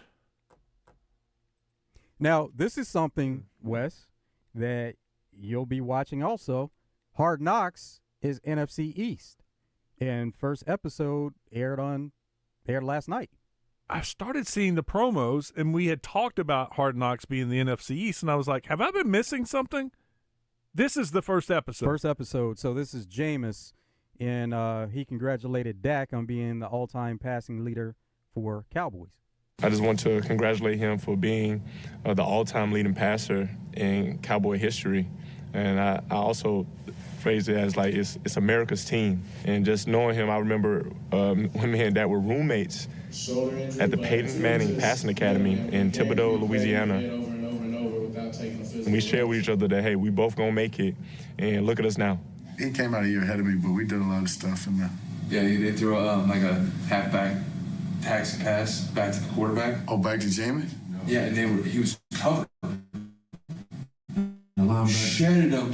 Now, this is something, Wes, that you'll be watching also. Hard Knocks is NFC East. And first episode aired last night. I started seeing the promos, and we had talked about Hard Knocks being the NFC East, and I was like, have I been missing something? This is the first episode. First episode. So this is Jameis, and he congratulated Dak on being the all-time passing leader for Cowboys. I just want to congratulate him for being the all-time leading passer in Cowboy history. And I also phrased it as it's America's team. And just knowing him, I remember when me and Dad were roommates at the Peyton Manning Passing Academy in Thibodaux, Louisiana. And we shared with each other that, hey, we both gonna make it, and look at us now. He came out a year ahead of me, but we did a lot of stuff in there. Yeah, they threw a halfback taxi pass back to the quarterback. Oh, back to Jameis? Yeah, and he was covered. Shredded him,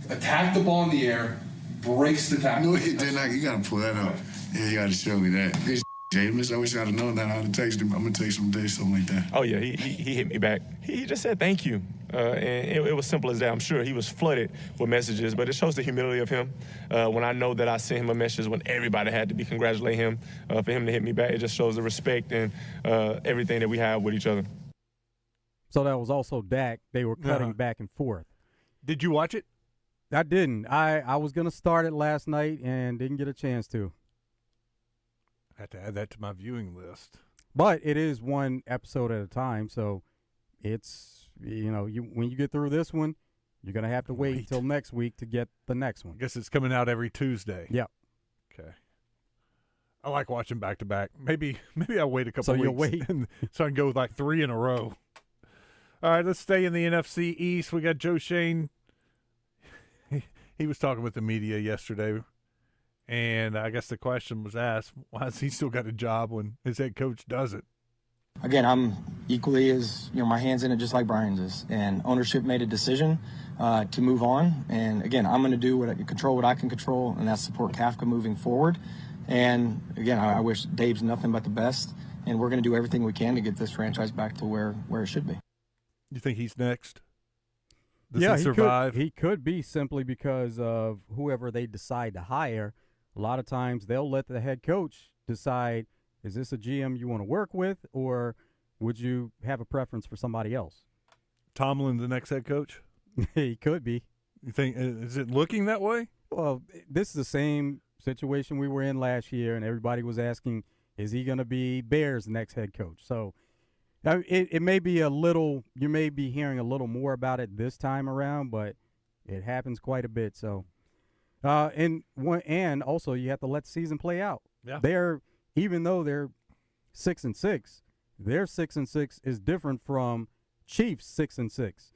attacked the ball in the air, breaks the tackle. No, he did not. You got to pull that up. Yeah, you got to show me that. This Jameis, I wish I'd have known that. I'd have texted him. I'm going to text him today, something like that. Oh, yeah, he hit me back. He just said thank you. And it was simple as that. I'm sure he was flooded with messages, but it shows the humility of him. When I know that I sent him a message when everybody had to be congratulating him, for him to hit me back, it just shows the respect and everything that we have with each other. So that was also Dak. They were cutting back and forth. Did you watch it? I didn't. I was going to start it last night and didn't get a chance to. I have to add that to my viewing list. But it is one episode at a time, so it's, when you get through this one, You're going to have to wait until next week to get the next one. I guess it's coming out every Tuesday. Yep. Okay. I like watching back-to-back. Maybe I'll wait a couple So weeks. you'll wait. So I can go with like 3 in a row. All right, let's stay in the NFC East. We got Joe Shane. He was talking with the media yesterday, and I guess the question was asked, why has he still got a job when his head coach doesn't? Again, I'm equally as, my hand's in it just like Brian's is. And ownership made a decision to move on. And again, I'm going to do what I can control, and that's support Kafka moving forward. And again, I wish Dave's nothing but the best. And we're going to do everything we can to get this franchise back to where it should be. You think he's next? Does Yeah, he survive? He could be simply because of whoever they decide to hire. A lot of times they'll let the head coach decide, is this a GM you want to work with, or would you have a preference for somebody else? Tomlin, the next head coach? He could be. You think, is it looking that way? Well, this is the same situation we were in last year, and everybody was asking, is he going to be Bears' next head coach? So it may be a little, you may be hearing a little more about it this time around, but it happens quite a bit. So, and also you have to let the season play out. Yeah. Even though they're 6-6, their 6-6 is different from Chiefs 6-6.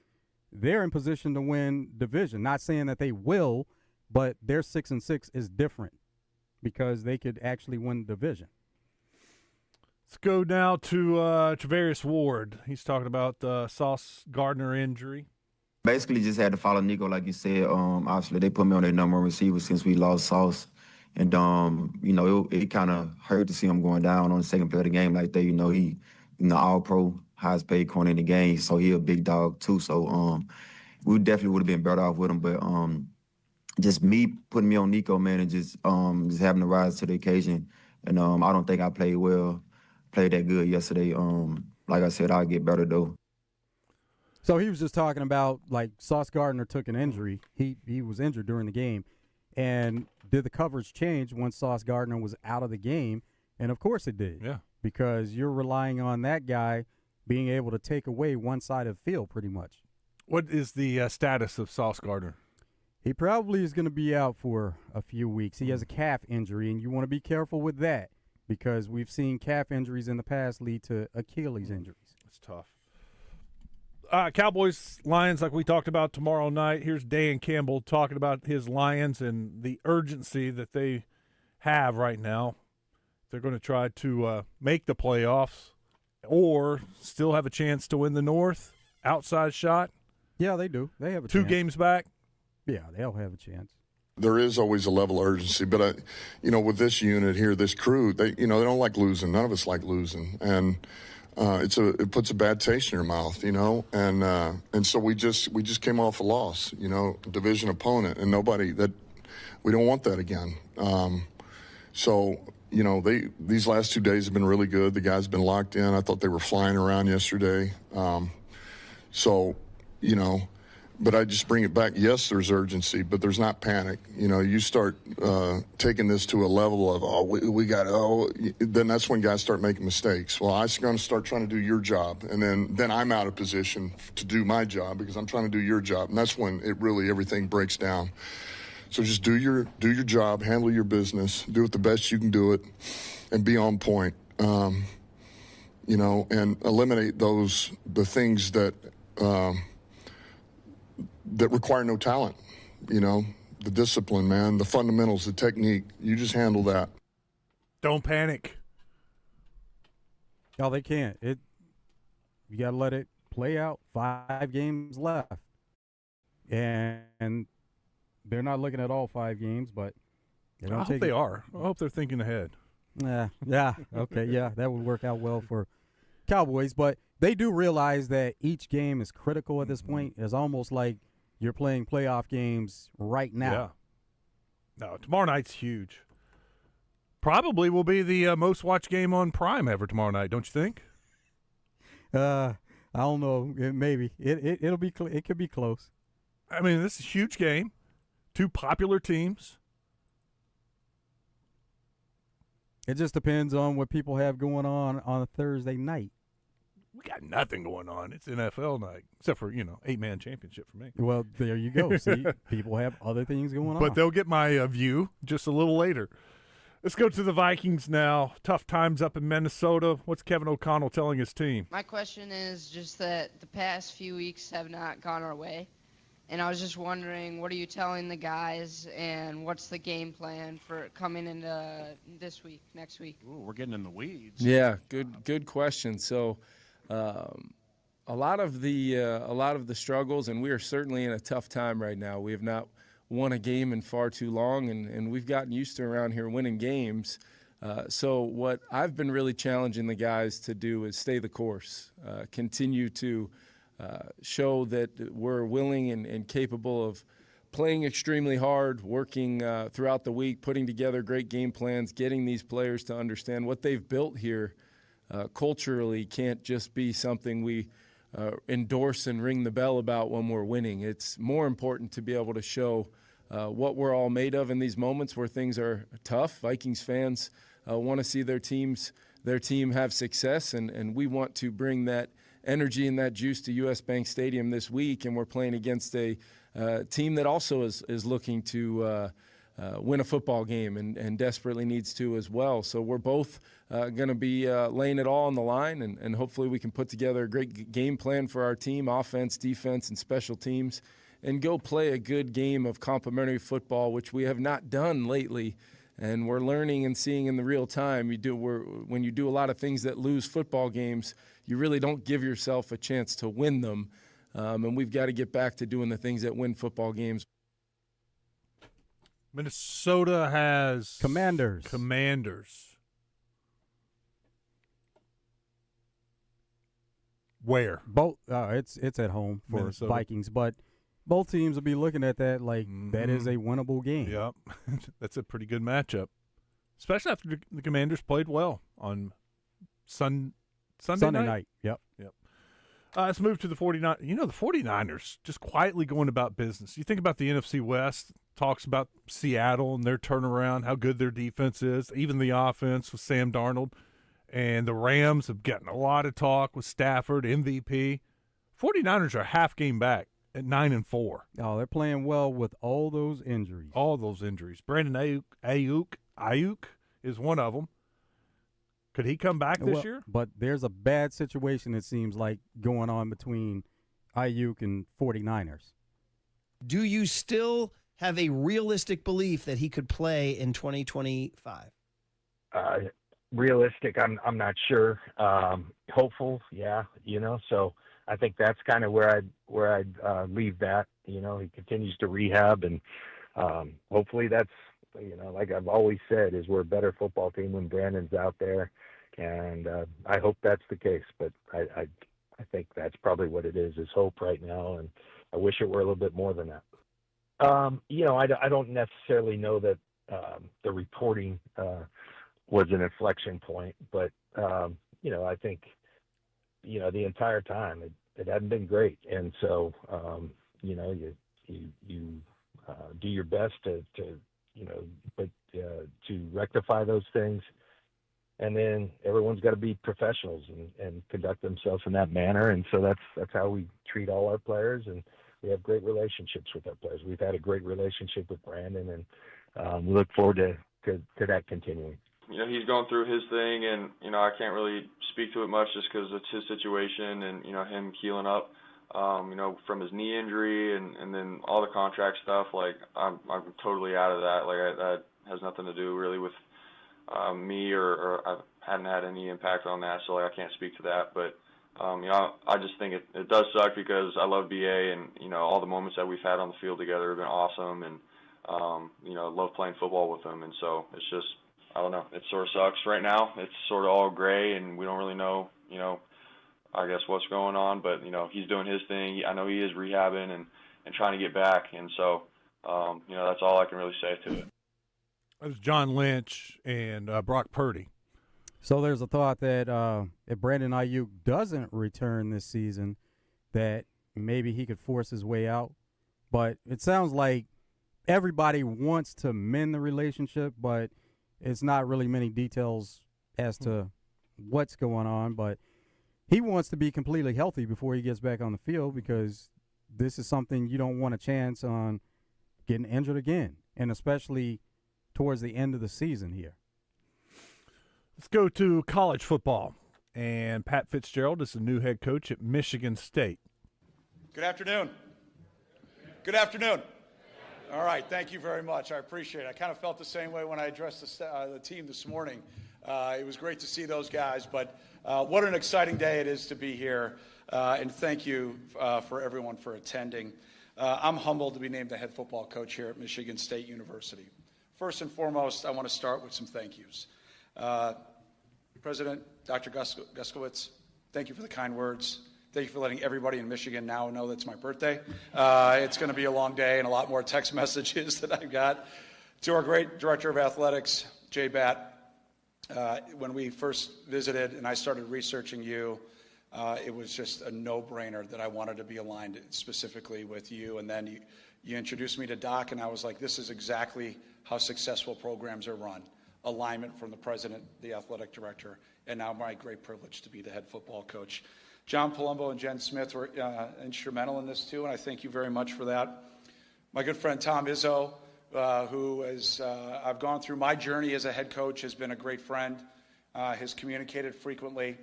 They're in position to win division. Not saying that they will, but their 6-6 is different because they could actually win division. Let's go now to Travarius Ward. He's talking about Sauce Gardner injury. Basically just had to follow Nico, like you said. Obviously, they put me on their number one receiver since we lost Sauce. And, it kind of hurt to see him going down on the second play of the game like that. He, all-pro, highest paid corner in the game, so he a big dog too. So we definitely would have been better off with him. But just me putting me on Nico, man, and just having to rise to the occasion. And I don't think I played that good yesterday. Like I said, I'll get better, though. So he was just talking about, like, Sauce Gardner took an injury. He was injured during the game. And did the coverage change once Sauce Gardner was out of the game? And, of course, it did. Yeah. Because you're relying on that guy being able to take away one side of the field pretty much. What is the status of Sauce Gardner? He probably is going to be out for a few weeks. He has a calf injury, and you want to be careful with that because we've seen calf injuries in the past lead to Achilles injuries. It's tough. Cowboys, Lions, like we talked about tomorrow night. Here's Dan Campbell talking about his Lions and the urgency that they have right now. They're going to try to make the playoffs or still have a chance to win the North. Outside shot. Yeah, they do. They have a chance. 2 games back. Yeah, they'll have a chance. There is always a level of urgency, but with this unit here, this crew, they don't like losing. None of us like losing, and it puts a bad taste in your mouth, and so we just came off a loss, division opponent, and we don't want that again. So these last 2 days have been really good. The guys have been locked in. I thought they were flying around yesterday. But I just bring it back. Yes, there's urgency, but there's not panic. You start taking this to a level of, then that's when guys start making mistakes. Well, I'm going to start trying to do your job, and then I'm out of position to do my job because I'm trying to do your job, and that's when everything breaks down. So just do your job, handle your business, do it the best you can do it, and be on point. And eliminate the things that require no talent, the discipline, man, the fundamentals, the technique. You just handle that. Don't panic. No, they can't. You got to let it play out. 5 games left. And they're not looking at all 5 games, but they don't I hope they are. I hope they're thinking ahead. Yeah. Okay. Yeah, that would work out well for Cowboys, but they do realize that each game is critical at this point. It's almost like you're playing playoff games right now. Yeah. No, tomorrow night's huge. Probably will be the most watched game on Prime ever tomorrow night, don't you think? I don't know. Maybe it'll be. It could be close. I mean, this is a huge game. 2 popular teams. It just depends on what people have going on a Thursday night. we got nothing going on. It's NFL night, except for 8-man championship for me. Well, there you go. See, people have other things going on. But they'll get my view just a little later. Let's go to the Vikings now. Tough times up in Minnesota. What's Kevin O'Connell telling his team? My question is just that the past few weeks have not gone our way. And I was just wondering, what are you telling the guys, and what's the game plan for coming into this week, next week? Ooh, we're getting in the weeds. Yeah, good question. So, a lot of the struggles, and we are certainly in a tough time right now. We have not won a game in far too long, and we've gotten used to around here winning games. So what I've been really challenging the guys to do is stay the course, continue to show that we're willing and capable of playing extremely hard, working throughout the week, putting together great game plans, getting these players to understand what they've built here culturally can't just be something we endorse and ring the bell about when we're winning. It's more important to be able to show what we're all made of in these moments where things are tough. Vikings fans want to see their team have success, and we want to bring that energy and that juice to U.S. Bank Stadium this week, and we're playing against a team that also is looking to win a football game and desperately needs to as well. So we're both going to be laying it all on the line, and hopefully we can put together a great game plan for our team, offense, defense, and special teams, and go play a good game of complementary football, which we have not done lately. And we're learning and seeing in the real time. When you do a lot of things that lose football games, you really don't give yourself a chance to win them. And we've got to get back to doing the things that win football games. Minnesota has Commanders. Where? Both. It's at home for Minnesota. Vikings, but both teams will be looking at that like that is a winnable game. Yep, that's a pretty good matchup, especially after the Commanders played well on Sunday night. Yep. Let's move to the 49ers. The 49ers just quietly going about business. You think about the NFC West, talks about Seattle and their turnaround, how good their defense is, even the offense with Sam Darnold. And the Rams have gotten a lot of talk with Stafford, MVP. 49ers are half game back at 9-4. Oh, they're playing well with all those injuries. Brandon Ayuk is one of them. Could he come back this year? But there's a bad situation, it seems like, going on between Ayuk and 49ers. Do you still have a realistic belief that he could play in 2025? Realistic, I'm not sure. Hopeful, yeah, so I think that's kind of where I'd leave that. He continues to rehab, and hopefully that's, like I've always said, is we're a better football team when Brandon's out there, and I hope that's the case. But I think that's probably what it is hope right now, and I wish it were a little bit more than that. I don't necessarily know that the reporting was an inflection point, but I think the entire time it hadn't been great, and so you do your best to rectify those things, and then everyone's got to be professionals and conduct themselves in that manner, and so that's how we treat all our players, and we have great relationships with our players. We've had a great relationship with Brandon, and we look forward to that continuing. He's going through his thing, and I can't really speak to it much just because it's his situation and him healing up, from his knee injury and then all the contract stuff. Like I'm totally out of that. Like that has nothing to do really with me, or I hadn't had any impact on that, so like I can't speak to that. But I just think it does suck because I love BA, and all the moments that we've had on the field together have been awesome, and love playing football with him, and so it's just, I don't know. It sort of sucks right now. It's sort of all gray, and we don't really know, I guess what's going on. But, he's doing his thing. I know he is rehabbing and trying to get back. And so, that's all I can really say to it. That was John Lynch and Brock Purdy. So there's a thought that if Brandon Ayuk doesn't return this season, that maybe he could force his way out. But it sounds like everybody wants to mend the relationship, but it's not really many details as to what's going on. But he wants to be completely healthy before he gets back on the field because this is something you don't want a chance on getting injured again, and especially towards the end of the season here. Let's go to college football. And Pat Fitzgerald is the new head coach at Michigan State. Good afternoon. Good afternoon. All right, thank you very much. I appreciate it. I kind of felt the same way when I addressed the team this morning. It was great to see those guys, but what an exciting day it is to be here. And thank you for everyone for attending. I'm humbled to be named the head football coach here at Michigan State University. First and foremost, I want to start with some thank yous. President Dr. Guskowitz, thank you for the kind words. Thank you for letting everybody in Michigan now know that it's my birthday. It's going to be a long day and a lot more text messages that I've got. To our great Director of Athletics, Jay Batt, when we first visited and I started researching you, it was just a no-brainer that I wanted to be aligned specifically with you. And then you introduced me to Doc, and I was like, this is exactly how successful programs are run. Alignment from the president, the athletic director, and now my great privilege to be the head football coach. John Palumbo and Jen Smith were instrumental in this too, and I thank you very much for that. My good friend Tom Izzo, who is, I've gone through my journey as a head coach, has been a great friend, has communicated frequently.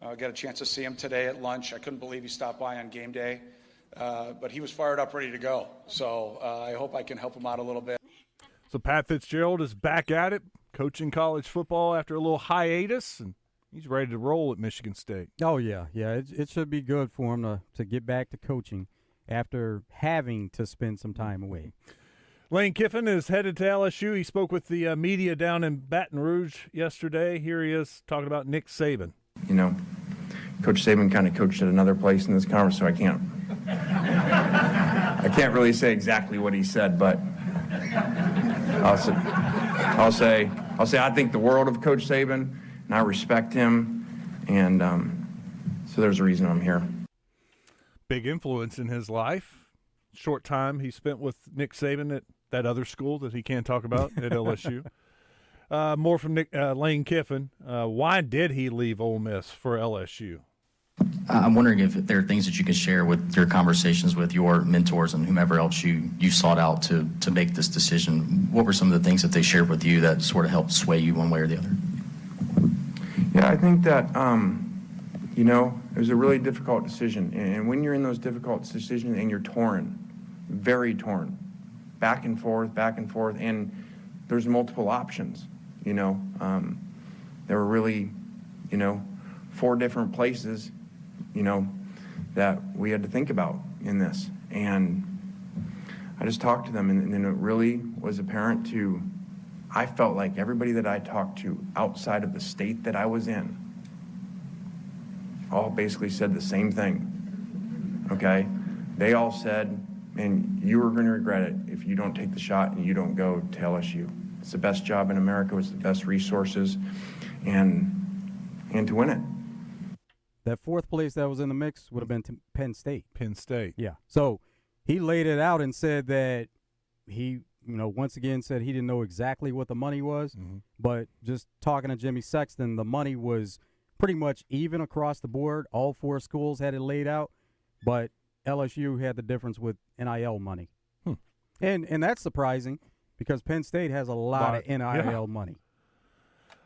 Got a chance to see him today at lunch. I couldn't believe he stopped by on game day, but he was fired up, ready to go. So I hope I can help him out a little bit. So Pat Fitzgerald is back at it, coaching college football after a little hiatus, and he's ready to roll at Michigan State. Oh, yeah. It should be good for him to get back to coaching after having to spend some time away. Lane Kiffin is headed to LSU. He spoke with the media down in Baton Rouge yesterday. Here he is talking about Nick Saban. You know, Coach Saban kind of coached at another place in this conference, so I can't really say exactly what he said, but I'll say I think the world of Coach Saban, and I respect him, and so there's a reason I'm here. Big influence in his life. Short time he spent with Nick Saban at that other school that he can't talk about at LSU. More from Lane Kiffin. Why did he leave Ole Miss for LSU? I'm wondering if there are things that you can share with your conversations with your mentors and whomever else you sought out to make this decision. What were some of the things that they shared with you that sort of helped sway you one way or the other? Yeah, I think that, you know, it was a really difficult decision. And when you're in those difficult decisions and you're torn, very torn, back and forth, and there's multiple options, you know. There were really, you know, 4 different places, you know, that we had to think about in this. And I just talked to them, and it really was apparent to, I felt like everybody that I talked to outside of the state that I was in all basically said the same thing, okay? They all said, man, you are going to regret it if you don't take the shot and you don't go to LSU. It's the best job in America, it's the best resources, and to win it. That 4th place that was in the mix would have been Penn State. Penn State. Yeah. So he laid it out and said that he, you know, once again said he didn't know exactly what the money was, but just talking to Jimmy Sexton, the money was pretty much even across the board. All 4 schools had it laid out, but LSU had the difference with NIL money. And that's surprising because Penn State has a lot of NIL money.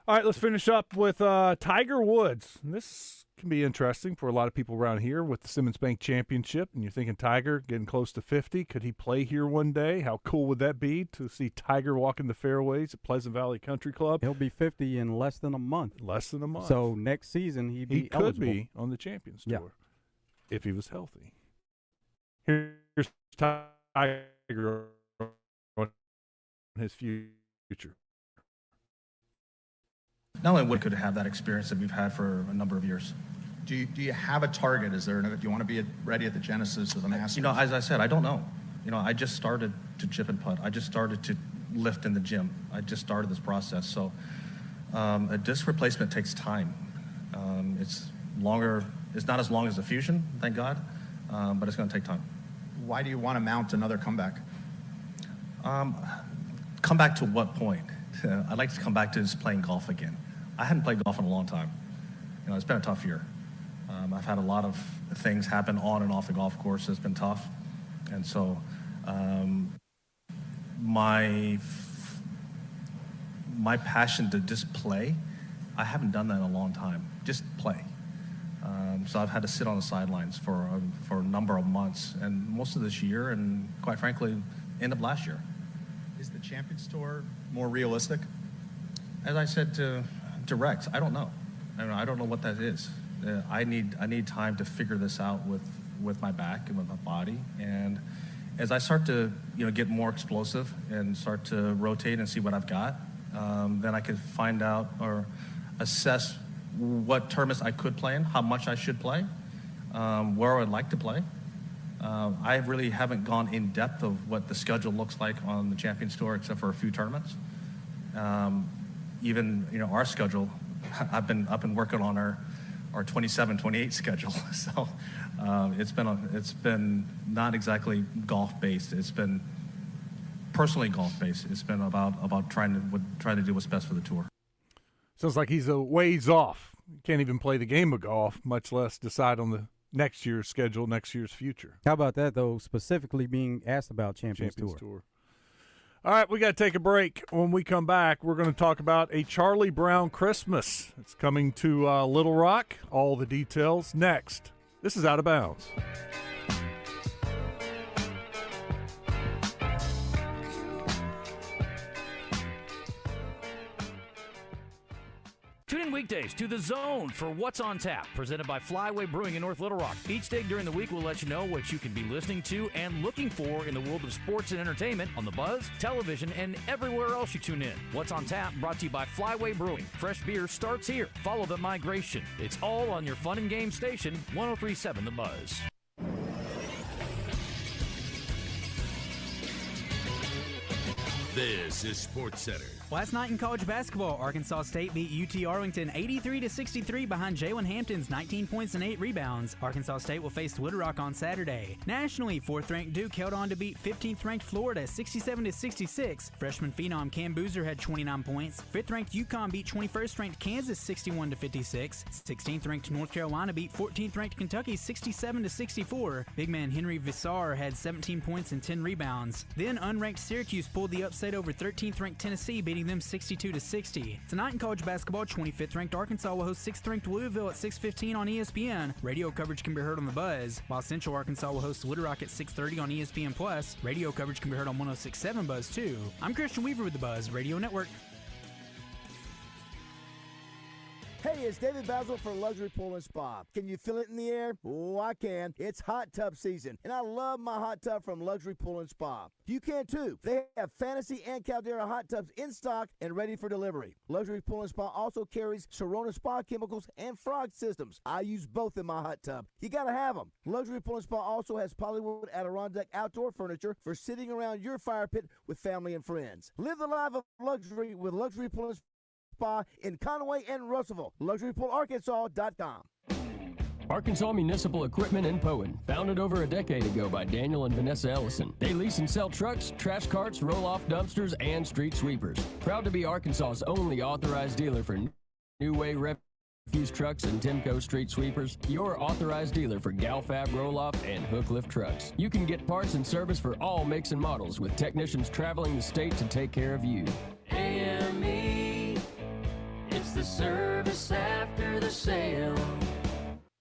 All right, let's finish up with Tiger Woods. And this can be interesting for a lot of people around here with the Simmons Bank Championship. And you're thinking Tiger getting close to 50. Could he play here one day? How cool would that be to see Tiger walking the fairways at Pleasant Valley Country Club? He'll be 50 in less than a month. Less than a month. So next season he could eligible. be on the Champions Tour if he was healthy. Here's Tiger on his future. Not only Wood could have that experience that we've had for a number of years. Do you have a target? Do you want to be ready at the Genesis of the Masters? You know, as I said, I don't know. You know, I just started to chip and putt. I just started to lift in the gym. I just started this process. So a disc replacement takes time. It's longer. It's not as long as the Fusion, thank God, but it's going to take time. Why do you want to mount another comeback? Come back to what point? I'd like to come back to just playing golf again. I hadn't played golf in a long time. You know, it's been a tough year. I've had a lot of things happen on and off the golf course that's been tough. And so my passion to just play, I haven't done that in a long time. Just play. So I've had to sit on the sidelines for a number of months, and most of this year, and quite frankly, end of last year. Is the Champions Tour more realistic? As I said to Rex, I don't know. I don't know what that is. I need time to figure this out with my back and with my body. And as I start to get more explosive and start to rotate and see what I've got, then I could find out or assess what tournaments I could play in, how much I should play, where I would like to play. I really haven't gone in depth of what the schedule looks like on the Champions Tour, except for a few tournaments. Even our schedule, I've been working on our 27, 28 schedule. So it's been not exactly golf based. It's been personally golf based. It's been about trying to do what's best for the tour. Sounds like he's a ways off. Can't even play the game of golf, much less decide on the next year's schedule, next year's future. How about that, though, specifically being asked about Champions Tour? All right, we got to take a break. When we come back, we're going to talk about a Charlie Brown Christmas. It's coming to Little Rock. All the details next. This is Out of Bounds. Tune in weekdays to The Zone for What's on Tap, presented by Flyway Brewing in North Little Rock. Each day during the week, we'll let you know what you can be listening to and looking for in the world of sports and entertainment on the Buzz, television, and everywhere else you tune in. What's on Tap, brought to you by Flyway Brewing. Fresh beer starts here. Follow the migration. It's all on your fun and game station, 103.7 The Buzz. This is Sports Center. Last night in college basketball, Arkansas State beat UT Arlington 83-63 behind Jalen Hampton's 19 points and 8 rebounds. Arkansas State will face Little Rock on Saturday. Nationally, 4th-ranked Duke held on to beat 15th-ranked Florida 67-66. Freshman phenom Cam Boozer had 29 points. 5th-ranked UConn beat 21st-ranked Kansas 61-56. 16th-ranked North Carolina beat 14th-ranked Kentucky 67-64. Big man Henry Visar had 17 points and 10 rebounds. Then unranked Syracuse pulled the upset over 13th-ranked Tennessee, beating them 62-60. Tonight in college basketball, 25th-ranked Arkansas will host 6th-ranked Louisville at 6:15 on ESPN. Radio coverage can be heard on The Buzz, while Central Arkansas will host Little Rock at 6:30 on ESPN+. Radio coverage can be heard on 106.7 Buzz, too. I'm Christian Weaver with The Buzz Radio Network. Hey, it's David Basil for Luxury Pool and Spa. Can you feel it in the air? Oh, I can. It's hot tub season, and I love my hot tub from Luxury Pool and Spa. You can too. They have Fantasy and Caldera hot tubs in stock and ready for delivery. Luxury Pool and Spa also carries Sirona Spa chemicals and frog systems. I use both in my hot tub. You gotta have them. Luxury Pool and Spa also has Pollywood Adirondack outdoor furniture for sitting around your fire pit with family and friends. Live the life of luxury with Luxury Pool and Spa in Conway and Russellville. LuxuryPoolArkansas.com. Arkansas Municipal Equipment in Poen, founded over a decade ago by Daniel and Vanessa Ellison. They lease and sell trucks, trash carts, roll-off dumpsters, and street sweepers. Proud to be Arkansas's only authorized dealer for New Way refuse trucks and Timco street sweepers. Your authorized dealer for Galfab roll-off and hook lift trucks. You can get parts and service for all makes and models with technicians traveling the state to take care of you. AME, it's the service after the sale.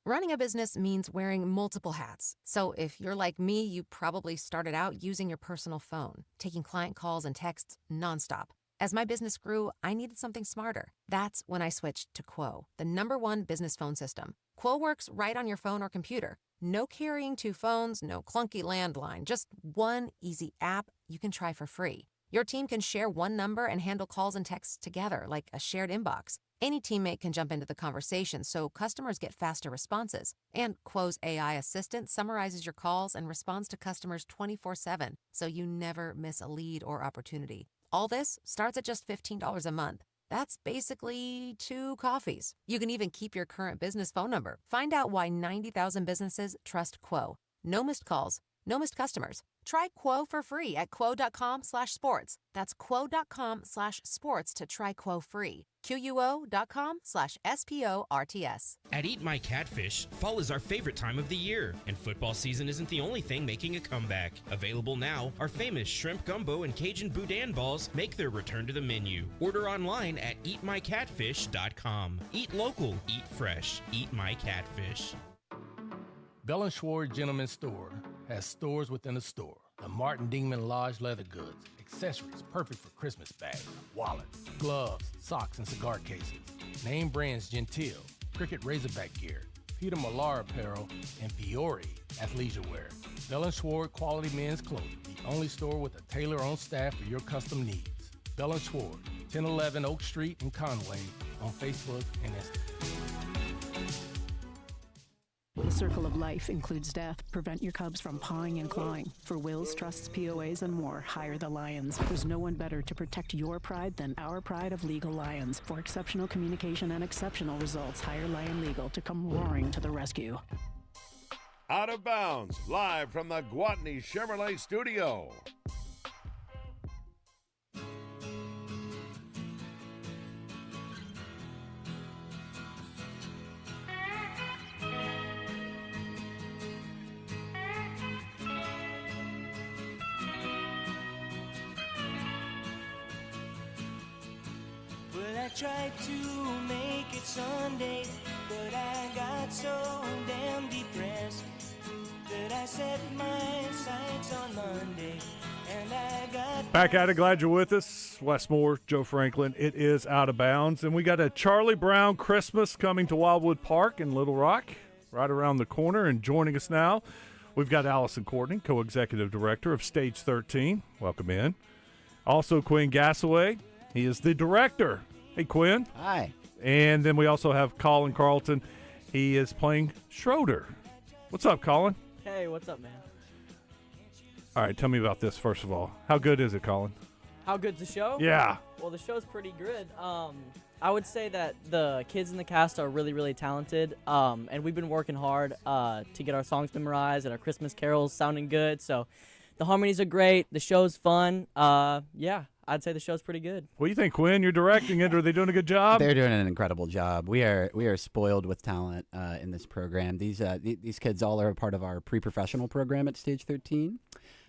Running a business means wearing multiple hats. So if you're like me, you probably started out using your personal phone, taking client calls and texts nonstop. As my business grew, I needed something smarter. That's when I switched to Quo, the #1 business phone system. Quo works right on your phone or computer. No carrying 2 phones, no clunky landline, just one easy app you can try for free. Your team can share one number and handle calls and texts together like a shared inbox. Any teammate can jump into the conversation so customers get faster responses. And Quo's AI assistant summarizes your calls and responds to customers 24/7, so you never miss a lead or opportunity. All this starts at just $15 a month. That's basically 2 coffees. You can even keep your current business phone number. Find out why 90,000 businesses trust Quo. No missed calls, no missed customers. Try Quo for free at quo.com/sports. That's quo.com/sports to try Quo free. QUO.com/SPORTS. At Eat My Catfish, fall is our favorite time of the year, and football season isn't the only thing making a comeback. Available now, our famous shrimp gumbo and Cajun boudin balls make their return to the menu. Order online at eatmycatfish.com. Eat local, eat fresh, Eat My Catfish. Bell & Schwartz Gentleman's Store has stores within a store. The Martin Dingman Lodge leather goods, accessories perfect for Christmas bags, wallets, gloves, socks, and cigar cases. Name brands Gentile, Cricket Razorback gear, Peter Millar apparel, and Fiore athleisure wear. Bell & Schwartz quality men's clothing, the only store with a tailor on staff for your custom needs. Bell & Schwartz, 1011 Oak Street in Conway, on Facebook and Instagram. The circle of life includes death. Prevent your cubs from pawing and clawing. For wills, trusts, POAs, and more, hire the Lions. There's no one better to protect your pride than our pride of Legal Lions. For exceptional communication and exceptional results, hire Lion Legal to come roaring to the rescue. Out of Bounds, live from the Gwatney Chevrolet studio. I tried to make it Sunday, but I got so damn depressed that I set my sights on Monday, and I got Back at it. Glad you're with us. Wes Moore, Joe Franklin. It is Out of Bounds, and we got a Charlie Brown Christmas coming to Wildwood Park in Little Rock, right around the corner. And joining us now, we've got Allison Courtney, co-executive director of Stage 13. Welcome in. Also, Quinn Gassaway. He is the director. Hey, Quinn. Hi. And then we also have Colin Carlton. He is playing Schroeder. What's up, Colin? Hey, what's up, man? All right, tell me about this, first of all. How good is it, Colin? How good's the show? Yeah. Well, the show's pretty good. I would say that the kids in the cast are really, really talented, and we've been working hard to get our songs memorized and our Christmas carols sounding good. So the harmonies are great. The show's fun. Yeah, I'd say the show's pretty good. What do you think, Quinn? You're directing it. Are they doing a good job? They're doing an incredible job. We are spoiled with talent in this program. These kids all are a part of our pre-professional program at Stage 13.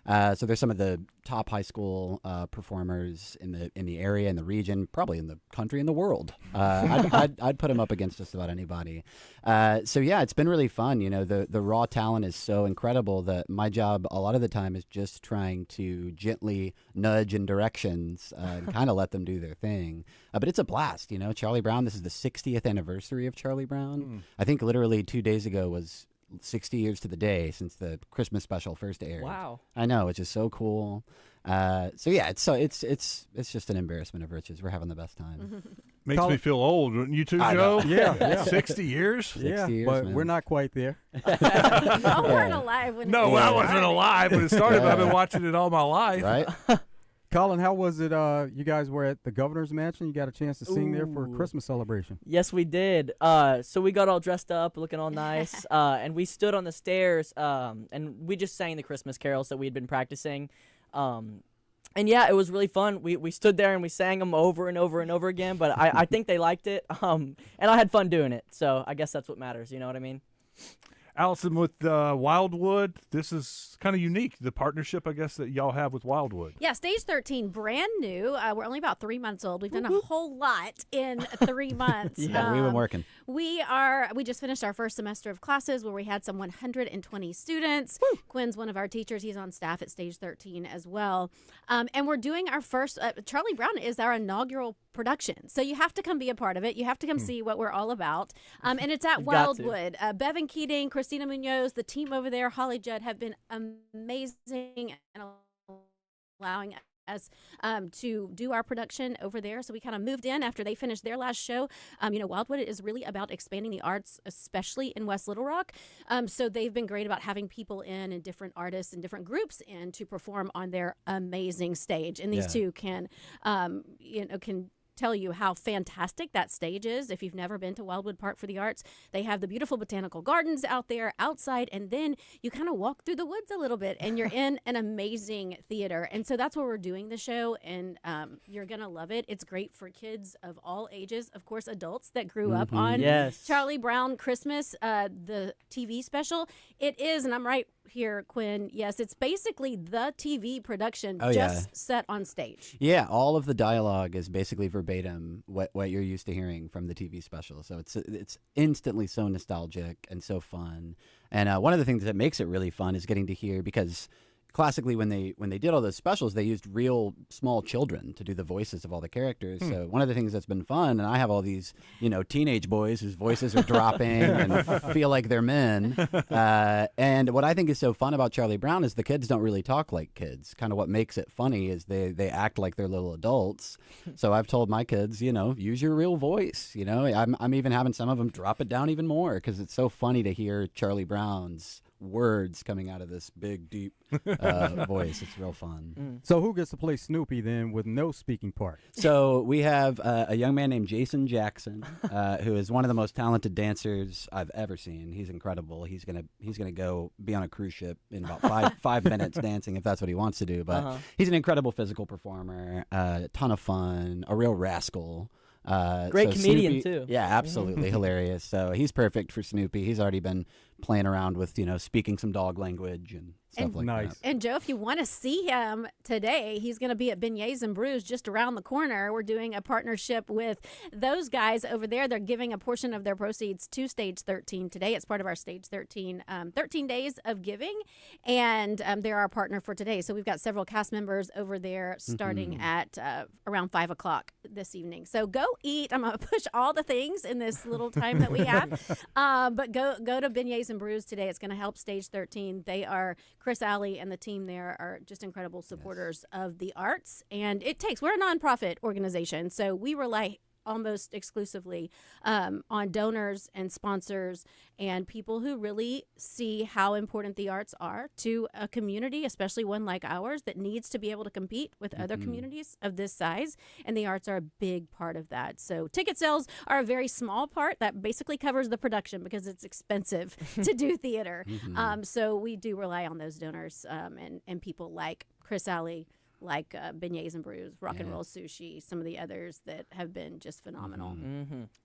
So there's some of the top high school performers in the area, in the region, probably in the country, in the world. I'd put them up against just about anybody. So yeah, it's been really fun. You know, the raw talent is so incredible that my job a lot of the time is just trying to gently nudge in directions and kind of let them do their thing. But it's a blast. You know, Charlie Brown. This is the 60th anniversary of Charlie Brown. I think literally 2 days ago was 60 years to the day since the Christmas special first aired. Wow. I know, which is so cool. So yeah, it's just an embarrassment of riches. We're having the best time. Makes me feel old, wouldn't you too, Joe? Yeah. 60 years? 60 years, but man. we're not quite there. Y'all weren't alive when No, I wasn't alive when it started, but I've been watching it all my life. Right? Colin, how was it? You guys were at the Governor's Mansion. You got a chance to sing there for a Christmas celebration. Yes, we did. So we got all dressed up, looking all nice, and we stood on the stairs, and we just sang the Christmas carols that we had been practicing. And yeah, it was really fun. We stood there and we sang them over and over and over again, but I think they liked it, and I had fun doing it. So I guess that's what matters. You know what I mean? Allison, with Wildwood, this is kind of unique, the partnership, I guess, that y'all have with Wildwood. Yeah, Stage 13, brand new. We're only about 3 months old. We've done a whole lot in 3 months. Yeah, we've been working. We just finished our first semester of classes where we had some 120 students. Quinn's one of our teachers. He's on staff at Stage 13 as well. And we're doing our first, Charlie Brown is our inaugural production. So you have to come be a part of it. You have to come see what we're all about. And it's at Wildwood. Bevan Keating, Christina Munoz, the team over there, Holly Judd, have been amazing and allowing us to do our production over there. So we kind of moved in after they finished their last show. Wildwood is really about expanding the arts, especially in West Little Rock. So they've been great about having people in and different artists and different groups in to perform on their amazing stage. And these two can tell you how fantastic that stage is. If you've never been to Wildwood Park for the Arts, they have the beautiful botanical gardens out there outside, and then you kind of walk through the woods a little bit and you're in an amazing theater. And so that's where we're doing the show, and you're going to love it. It's great for kids of all ages, of course, adults that grew up on Charlie Brown Christmas, the TV special. It is, and I'm right here, Quinn. Yes, it's basically the TV production set on stage. Yeah, all of the dialogue is basically verbatim what you're used to hearing from the TV special. So it's instantly so nostalgic and so fun. And one of the things that makes it really fun is getting to hear, because classically when they did all those specials, they used real small children to do the voices of all the characters. So one of the things that's been fun, and I have all these teenage boys whose voices are dropping and feel like they're men. And what I think is so fun about Charlie Brown is the kids don't really talk like kids. Kind of what makes it funny is they act like they're little adults. So I've told my kids, use your real voice. I'm even having some of them drop it down even more, because it's so funny to hear Charlie Brown's words coming out of this big, deep voice. It's real fun. So who gets to play Snoopy then with no speaking part? So we have a young man named Jason Jackson, who is one of the most talented dancers I've ever seen. He's incredible. He's gonna go be on a cruise ship in about five minutes dancing, if that's what he wants to do. But he's an incredible physical performer, a ton of fun, a real rascal. Great comedian Snoopy, too. Yeah, absolutely hilarious. So he's perfect for Snoopy. He's already been playing around with speaking some dog language and stuff like that. And Joe, if you want to see him today, he's going to be at Beignets and Brews just around the corner. We're doing a partnership with those guys over there. They're giving a portion of their proceeds to Stage 13 today. It's part of our Stage 13 13 days of giving, and they're our partner for today. So we've got several cast members over there starting at around 5 o'clock this evening. So go eat. I'm going to push all the things in this little time that we have, but go to Beignets and Brews today. It's going to help Stage 13. They are Chris Alley and the team there are just incredible supporters of the arts, and we're a nonprofit organization, so we rely almost exclusively on donors and sponsors and people who really see how important the arts are to a community, especially one like ours that needs to be able to compete with other communities of this size, and the arts are a big part of that. So ticket sales are a very small part that basically covers the production because it's expensive to do theater. So we do rely on those donors and people like Chris Alley, like Beignets and Brews, Rock and Roll Sushi, some of the others that have been just phenomenal.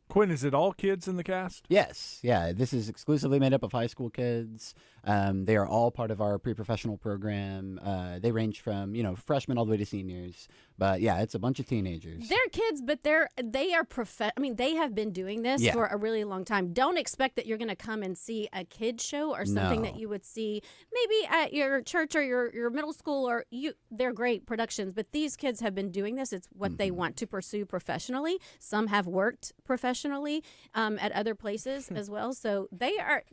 Quinn, is it all kids in the cast? Yes. Yeah, this is exclusively made up of high school kids. They are all part of our pre-professional program. They range from, freshmen all the way to seniors. But yeah, it's a bunch of teenagers. They're kids, but they have been doing this for a really long time. Don't expect that you're going to come and see a kid show or something that you would see maybe at your church or your middle school they're great productions, but these kids have been doing this. It's what they want to pursue professionally. Some have worked professionally at other places as well. So they're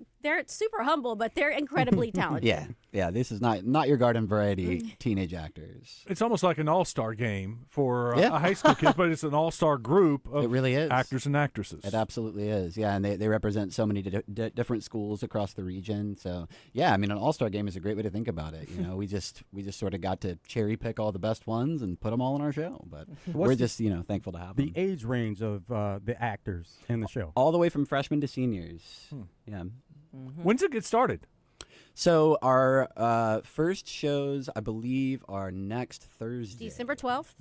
super humble, but they're incredibly talented. Yeah. This is not your garden variety teenage actors. It's almost like an all-star game for a high school kid, but it's an all-star group of it really is. Actors and actresses. It absolutely is. Yeah, and they represent so many different schools across the region. So yeah, I mean, an all-star game is a great way to think about it. We just sort of got to cherry pick all the best ones and put them all on our show. But we're just thankful to have them. The age range of the actors in the show, all the way from freshmen to seniors. Yeah. When's it get started? So our first shows, I believe, are next Thursday. December 12th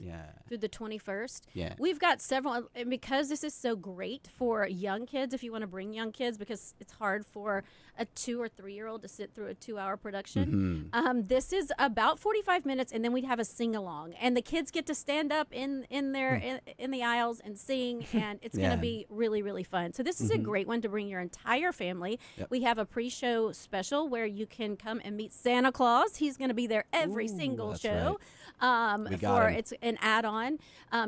through the 21st. Yeah. We've got several, and because this is so great for young kids, if you want to bring young kids, because it's hard for a 2 or 3-year-old to sit through a 2-hour production. This is about 45 minutes, and then we'd have a sing-along. And the kids get to stand up in the aisles and sing, and it's going to be really, really fun. So this is a great one to bring your entire family. We have a pre-show special where you can come and meet Santa Claus. He's going to be there every single show. Right. It's an add-on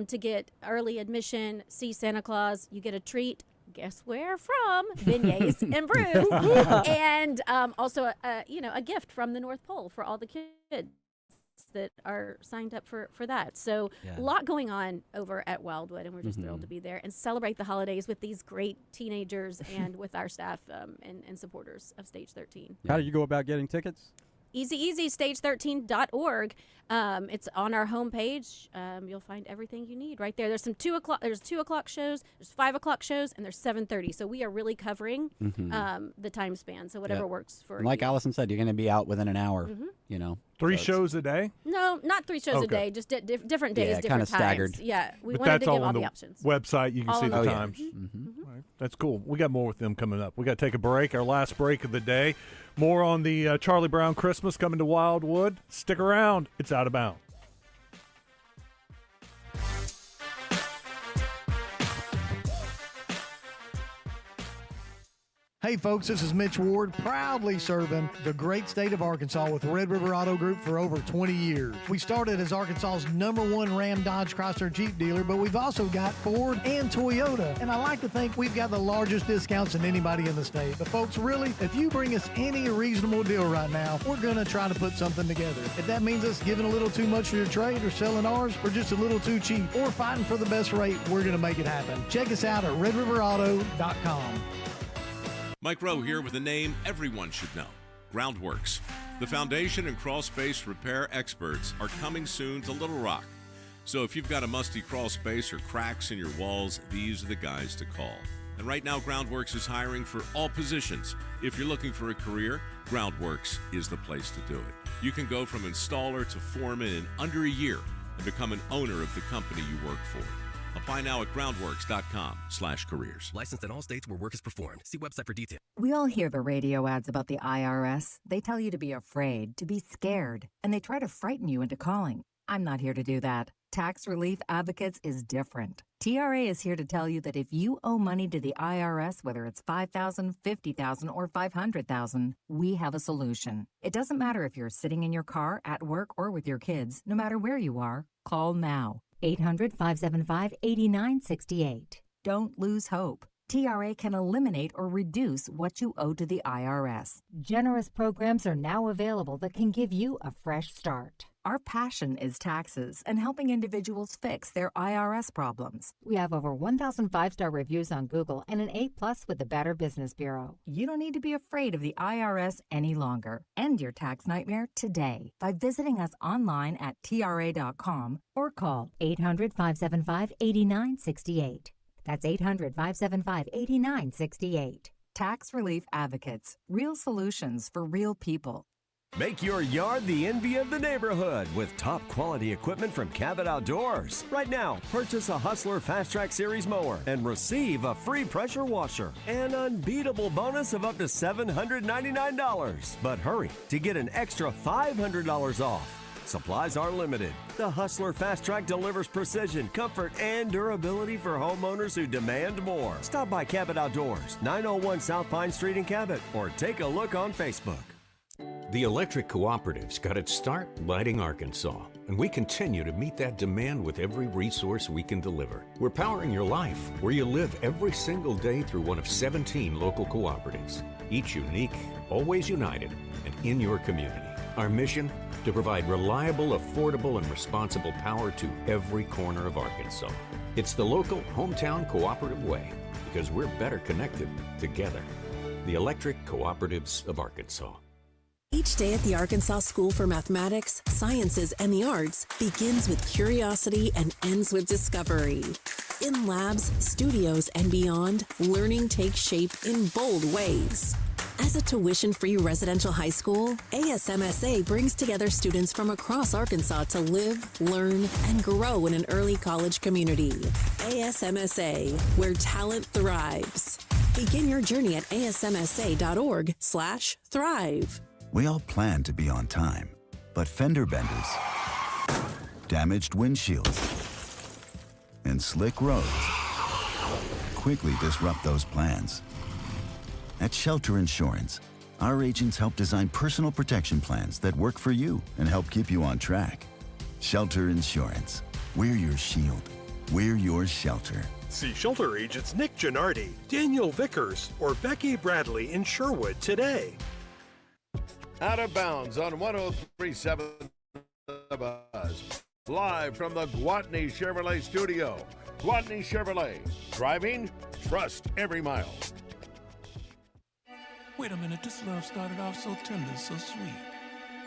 to get early admission, see Santa Claus. You get a treat. Guess where from? Beignets and Brews. And also a gift from the North Pole for all the kids that are signed up for that. So a lot going on over at Wildwood, and we're just thrilled to be there and celebrate the holidays with these great teenagers and with our staff and supporters of Stage 13. How do you go about getting tickets? easy, stage13.org. It's on our homepage. You'll find everything you need right there. There's some 2 o'clock shows, there's 5 o'clock shows, and there's 7:30. So we are really covering the time span. So whatever works for And like you. Allison said, you're going to be out within an hour. You know, 3 shows a day. No, not 3 shows a day. Just different days, Yeah, different kinda times. staggered. Yeah, we But wanted that's to give all all on the the options. website. You can All see on the the times. All right. That's cool. We got more with them coming up. We got to take a break. Our last break of the day. More on the Charlie Brown Christmas coming to Wildwood. Stick around. It's Out of Bounds. Hey folks, this is Mitch Ward, proudly serving the great state of Arkansas with Red River Auto Group for over 20 years. We started as Arkansas's #1 Ram, Dodge, Chrysler, Jeep dealer, but we've also got Ford and Toyota. And I like to think we've got the largest discounts than anybody in the state. But folks, really, if you bring us any reasonable deal right now, we're going to try to put something together. If that means us giving a little too much for your trade or selling ours or just a little too cheap or fighting for the best rate, we're going to make it happen. Check us out at redriverauto.com. Mike Rowe here with a name everyone should know, Groundworks. The foundation and crawl space repair experts are coming soon to Little Rock. So if you've got a musty crawl space or cracks in your walls, these are the guys to call. And right now, Groundworks is hiring for all positions. If you're looking for a career, Groundworks is the place to do it. You can go from installer to foreman in under a year and become an owner of the company you work for. Apply now at groundworks.com/careers. Licensed in all states where work is performed. See website for details. We all hear the radio ads about the IRS. They tell you to be afraid, to be scared, and they try to frighten you into calling. I'm not here to do that. Tax Relief Advocates is different. TRA is here to tell you that if you owe money to the IRS, whether it's $5,000, $50,000, or $500,000, we have a solution. It doesn't matter if you're sitting in your car, at work, or with your kids. No matter where you are, call now. 800-575-8968. Don't lose hope. TRA can eliminate or reduce what you owe to the IRS. Generous programs are now available that can give you a fresh start. Our passion is taxes and helping individuals fix their IRS problems. We have over 1,000 5-star reviews on Google and an A+ with the Better Business Bureau. You don't need to be afraid of the IRS any longer. End your tax nightmare today by visiting us online at TRA.com or call 800-575-8968. That's 800-575-8968. Tax Relief Advocates. Real solutions for real people. Make your yard the envy of the neighborhood with top quality equipment from Cabot Outdoors. Right now, purchase a Hustler Fast Track Series mower and receive a free pressure washer. An unbeatable bonus of up to $799. But hurry to get an extra $500 off. Supplies are limited. The Hustler Fast Track delivers precision, comfort, and durability for homeowners who demand more. Stop by Cabot Outdoors, 901 South Pine Street in Cabot, or take a look on Facebook. The Electric Cooperative's got its start lighting Arkansas, and we continue to meet that demand with every resource we can deliver. We're powering your life where you live every single day through one of 17 local cooperatives, each unique, always united, and in your community. Our mission? To provide reliable, affordable, and responsible power to every corner of Arkansas. It's the local hometown cooperative way, because we're better connected together. The Electric Cooperatives of Arkansas. Each day at the Arkansas School for Mathematics, Sciences, and the Arts begins with curiosity and ends with discovery. In labs, studios, and beyond, learning takes shape in bold ways. As a tuition-free residential high school, ASMSA brings together students from across Arkansas to live, learn, and grow in an early college community. ASMSA, where talent thrives. Begin your journey at asmsa.org/thrive. We all plan to be on time, but fender benders, damaged windshields, and slick roads quickly disrupt those plans. At Shelter Insurance, our agents help design personal protection plans that work for you and help keep you on track. Shelter Insurance. We're your shield. We're your shelter. See Shelter agents Nick Gennardi, Daniel Vickers, or Becky Bradley in Sherwood today. Out of Bounds on 103.7 The Buzz. Live from the Gwatney Chevrolet studio. Gwatney Chevrolet. Driving? Trust every mile. Wait a minute, this love started off so tender, so sweet.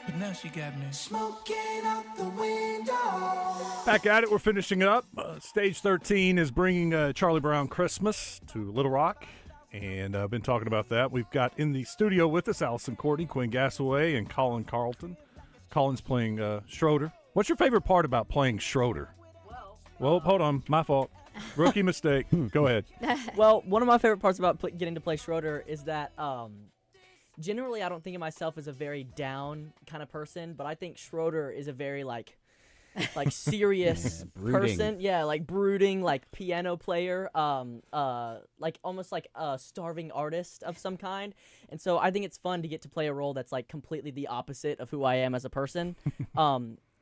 but now she got me smoking out the window. Back at it, we're finishing it up. Stage 13 is bringing Charlie Brown Christmas to Little Rock, and I've been talking about that. We've got in the studio with us Allison Courtney, Quinn Gassaway, and Colin Carlton. Colin's playing Schroeder. What's your favorite part about playing Schroeder? Well, hold on. My fault. Rookie mistake. Go ahead. Well, one of my favorite parts about getting to play Schroeder is that generally I don't think of myself as a very down kind of person, but I think Schroeder is a very like serious person. Yeah, like brooding, like piano player, like almost like a starving artist of some kind. And so I think it's fun to get to play a role that's like completely the opposite of who I am as a person.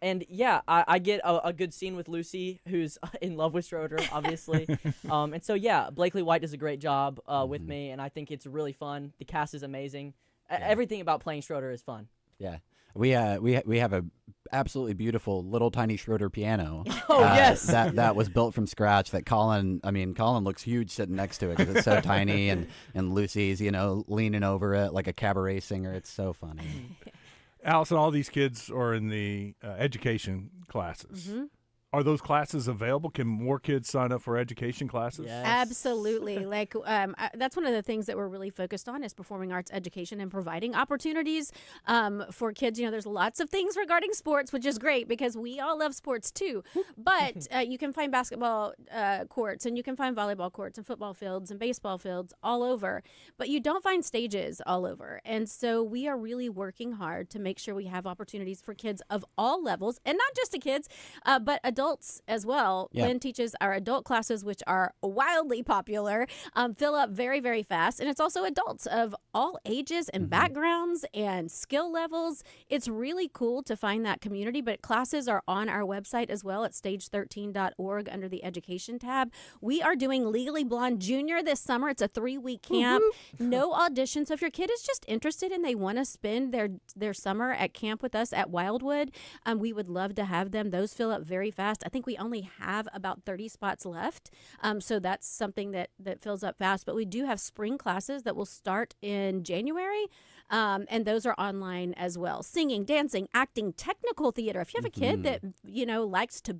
And yeah, I get a good scene with Lucy, who's in love with Schroeder, obviously. And so yeah, Blakely White does a great job with me, and I think it's really fun. The cast is amazing. Everything about playing Schroeder is fun. Yeah. We have a absolutely beautiful little tiny Schroeder piano. Oh yes, that was built from scratch. That Colin looks huge sitting next to it because it's so tiny, and Lucy's leaning over it like a cabaret singer. It's so funny. Allison, all these kids are in the education classes. Mm-hmm. Are those classes available? Can more kids sign up for education classes? Yes. Absolutely. That's one of the things that we're really focused on is performing arts education and providing opportunities for kids. There's lots of things regarding sports, which is great because we all love sports too. But you can find basketball courts, and you can find volleyball courts and football fields and baseball fields all over. But you don't find stages all over. And so we are really working hard to make sure we have opportunities for kids of all levels, and not just the kids, but adults as well. Yeah. Quinn teaches our adult classes, which are wildly popular, fill up very, very fast. And it's also adults of all ages and backgrounds and skill levels. It's really cool to find that community, but classes are on our website as well at stage13.org under the education tab. We are doing Legally Blonde Junior this summer. It's a 3-week camp. No audition. So if your kid is just interested and they want to spend their summer at camp with us at Wildwood, we would love to have them. Those fill up very fast. I think we only have about 30 spots left. So that's something that fills up fast. But we do have spring classes that will start in January. And those are online as well. Singing, dancing, acting, technical theater. If you have a kid that, likes to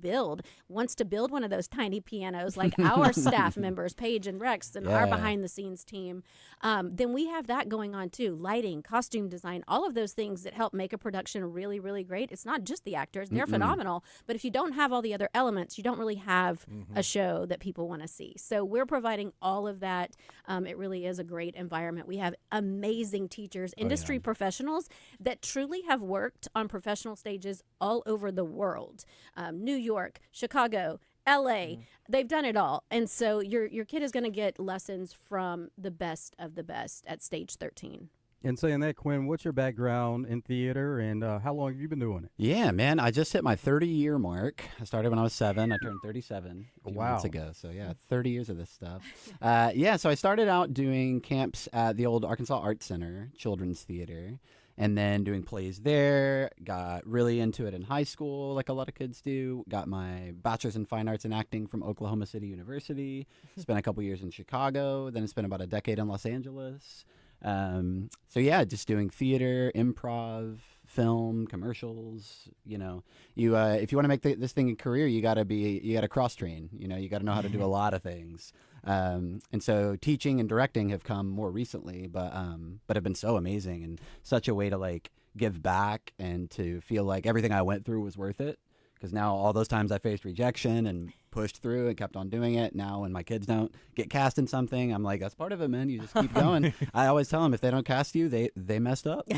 wants to build one of those tiny pianos like our staff members, Paige and Rex, and our behind the scenes team, then we have that going on too. Lighting, costume design, all of those things that help make a production really, really great. It's not just the actors. They're phenomenal. But if you don't have all the other elements, you don't really have a show that people want to see. So we're providing all of that. It really is a great environment. We have amazing teachers, industry professionals that truly have worked on professional stages all over the world. New York, Chicago, LA, they've done it all. And so your kid is going to get lessons from the best of the best at Stage 13. And saying that, Quinn, what's your background in theater, and how long have you been doing it? Yeah, man, I just hit my 30-year mark. I started when I was 7. I turned 37 a few months ago. So, 30 years of this stuff. So I started out doing camps at the old Arkansas Arts Center, Children's Theater, and then doing plays there. Got really into it in high school, like a lot of kids do. Got my bachelor's in fine arts and acting from Oklahoma City University. Spent a couple years in Chicago. Then I spent about a decade in Los Angeles. Just doing theater, improv, film, commercials. You if you want to make this thing a career, you gotta cross train. You gotta know how to do a lot of things. And so teaching and directing have come more recently, but have been so amazing and such a way to give back and to feel like everything I went through was worth it. Because now all those times I faced rejection and pushed through and kept on doing it. Now when my kids don't get cast in something, I'm like, that's part of it, man. You just keep going. I always tell them if they don't cast you, they messed up.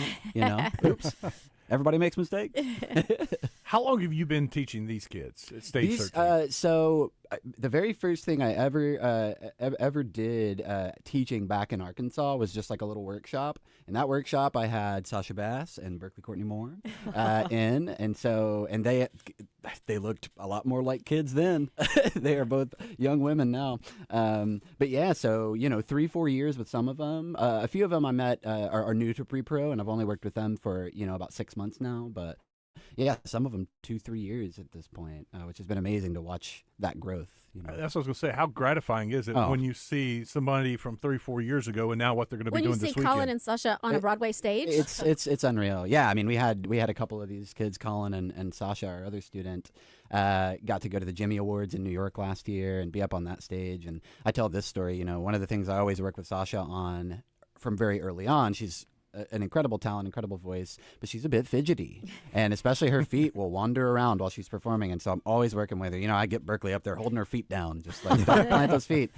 Oops. Everybody makes mistakes. How long have you been teaching these kids at Stage 13? The very first thing I ever did teaching back in Arkansas was just like a little workshop. In that workshop, I had Sasha Bass and Berkeley Courtney Moore in, and they looked a lot more like kids then. They are both young women now. 3-4 years with some of them. A few of them I met are new to pre-pro, and I've only worked with them for about 6 months now. But yeah, some of them 2-3 years at this point, which has been amazing to watch that growth. That's what I was going to say. How gratifying is it when you see somebody from 3-4 years ago and now what they're going to be doing this weekend? When you see Colin and Sasha on a Broadway stage? It's unreal. Yeah, I mean, we had a couple of these kids, Colin and Sasha, our other student, got to go to the Jimmy Awards in New York last year and be up on that stage. And I tell this story, one of the things I always work with Sasha on from very early on, she's an incredible talent, incredible voice, but she's a bit fidgety, and especially her feet will wander around while she's performing. And so I'm always working with her. I get Berkeley up there holding her feet down, just like don't plant those feet.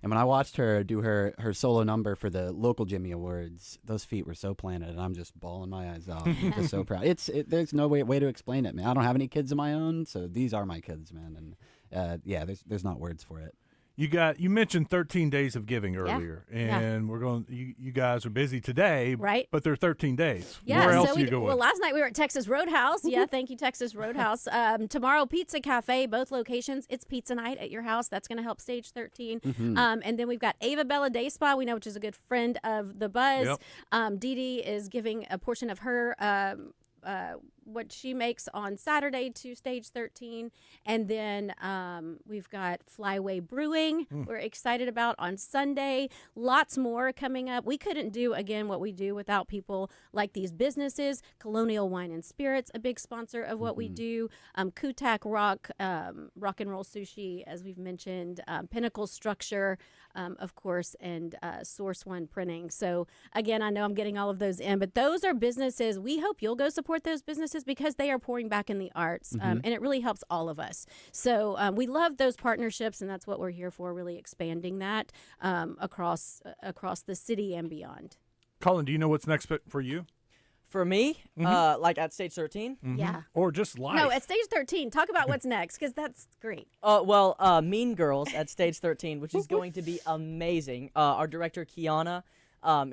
And when I watched her do her solo number for the local Jimmy Awards, those feet were so planted, and I'm just bawling my eyes out. I'm just so proud. There's no way to explain it, man. I don't have any kids of my own, so these are my kids, man. And there's not words for it. You mentioned 13 days of giving earlier, and we're going. You guys are busy today, right? But they're 13 days. Yeah. Where else do you go? Well, last night we were at Texas Roadhouse. Yeah, thank you, Texas Roadhouse. Tomorrow, Pizza Cafe, both locations. It's pizza night at your house. That's going to help Stage 13. Mm-hmm. And then we've got Ava Bella Day Spa. We know, which is a good friend of the Buzz. Yep. Dee Dee is giving a portion of her. What she makes on Saturday to Stage 13. And then we've got Flyway Brewing we're excited about on Sunday. Lots more coming up. We couldn't do, again, what we do without people like these businesses. Colonial Wine and Spirits, a big sponsor of what we do. Kutak Rock, Rock and Roll Sushi, as we've mentioned. Pinnacle Structure, of course, and Source One Printing. So, again, I know I'm getting all of those in, but those are businesses. We hope you'll go support those businesses because they are pouring back in the arts, and it really helps all of us. So we love those partnerships, and that's what we're here for, really expanding that across the city and beyond. Colin, do you know what's next for you? For me, like at Stage 13? Yeah. Or just live. No, at Stage 13. Talk about what's next, because that's great. Mean Girls at Stage 13, which is going to be amazing. Our director, Kiana,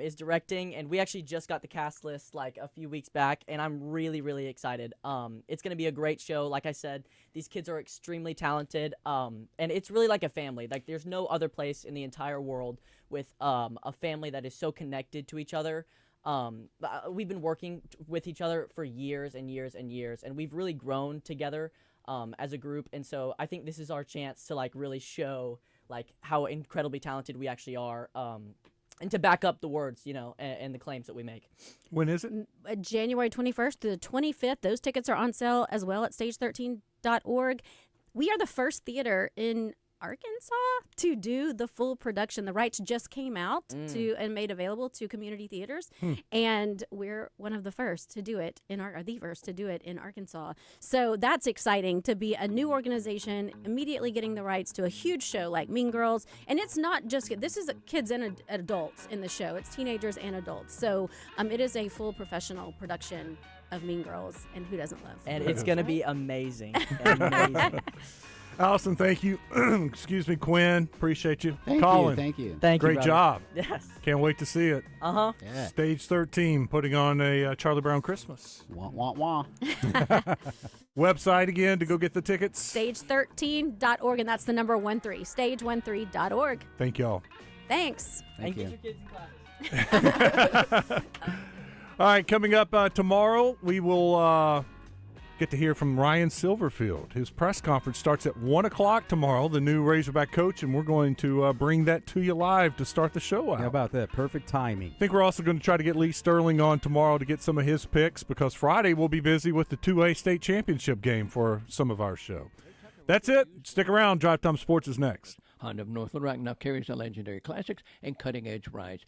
is directing, and we actually just got the cast list like a few weeks back, and I'm really, really excited. It's going to be a great show. Like I said, these kids are extremely talented, and it's really like a family. Like, there's no other place in the entire world with a family that is so connected to each other. We've been working with each other for years and years and years, and we've really grown together as a group, and so I think this is our chance to like really show like how incredibly talented we actually are, and to back up the words, and the claims that we make. When is it? January 21st to the 25th. Those tickets are on sale as well at stage13.org. We are the first theater in Arkansas to do the full production. The rights just came out and made available to community theaters, and we're one of the first to do it in the first to do it in Arkansas. So that's exciting to be a new organization immediately getting the rights to a huge show like Mean Girls. And it's not just this is kids and adults in the show. It's teenagers and adults. So it is a full professional production of Mean Girls, and who doesn't love? And it's going to be amazing. Amazing. Allison, thank you. Excuse me, Quinn. Appreciate you. Colin, Thank you. Thank you. Great job. Yes. Can't wait to see it. Yeah. Stage 13 putting on a Charlie Brown Christmas. Wah, wah, wah. Website again to go get the tickets. Stage13.org, and that's the number 13. Stage13.org. Thank y'all. Thanks. Thank you. Get your kids in classes. All right, coming up tomorrow, we will get to hear from Ryan Silverfield. His press conference starts at 1 o'clock tomorrow, the new Razorback coach, and we're going to bring that to you live to start the show out. How about that? Perfect timing. I think we're also going to try to get Lee Sterling on tomorrow to get some of his picks, because Friday we'll be busy with the 2A state championship game for some of our show. That's it. Stick around. Drive Time Sports is next. Honda of North Little Rock now carries the legendary classics and cutting-edge rides.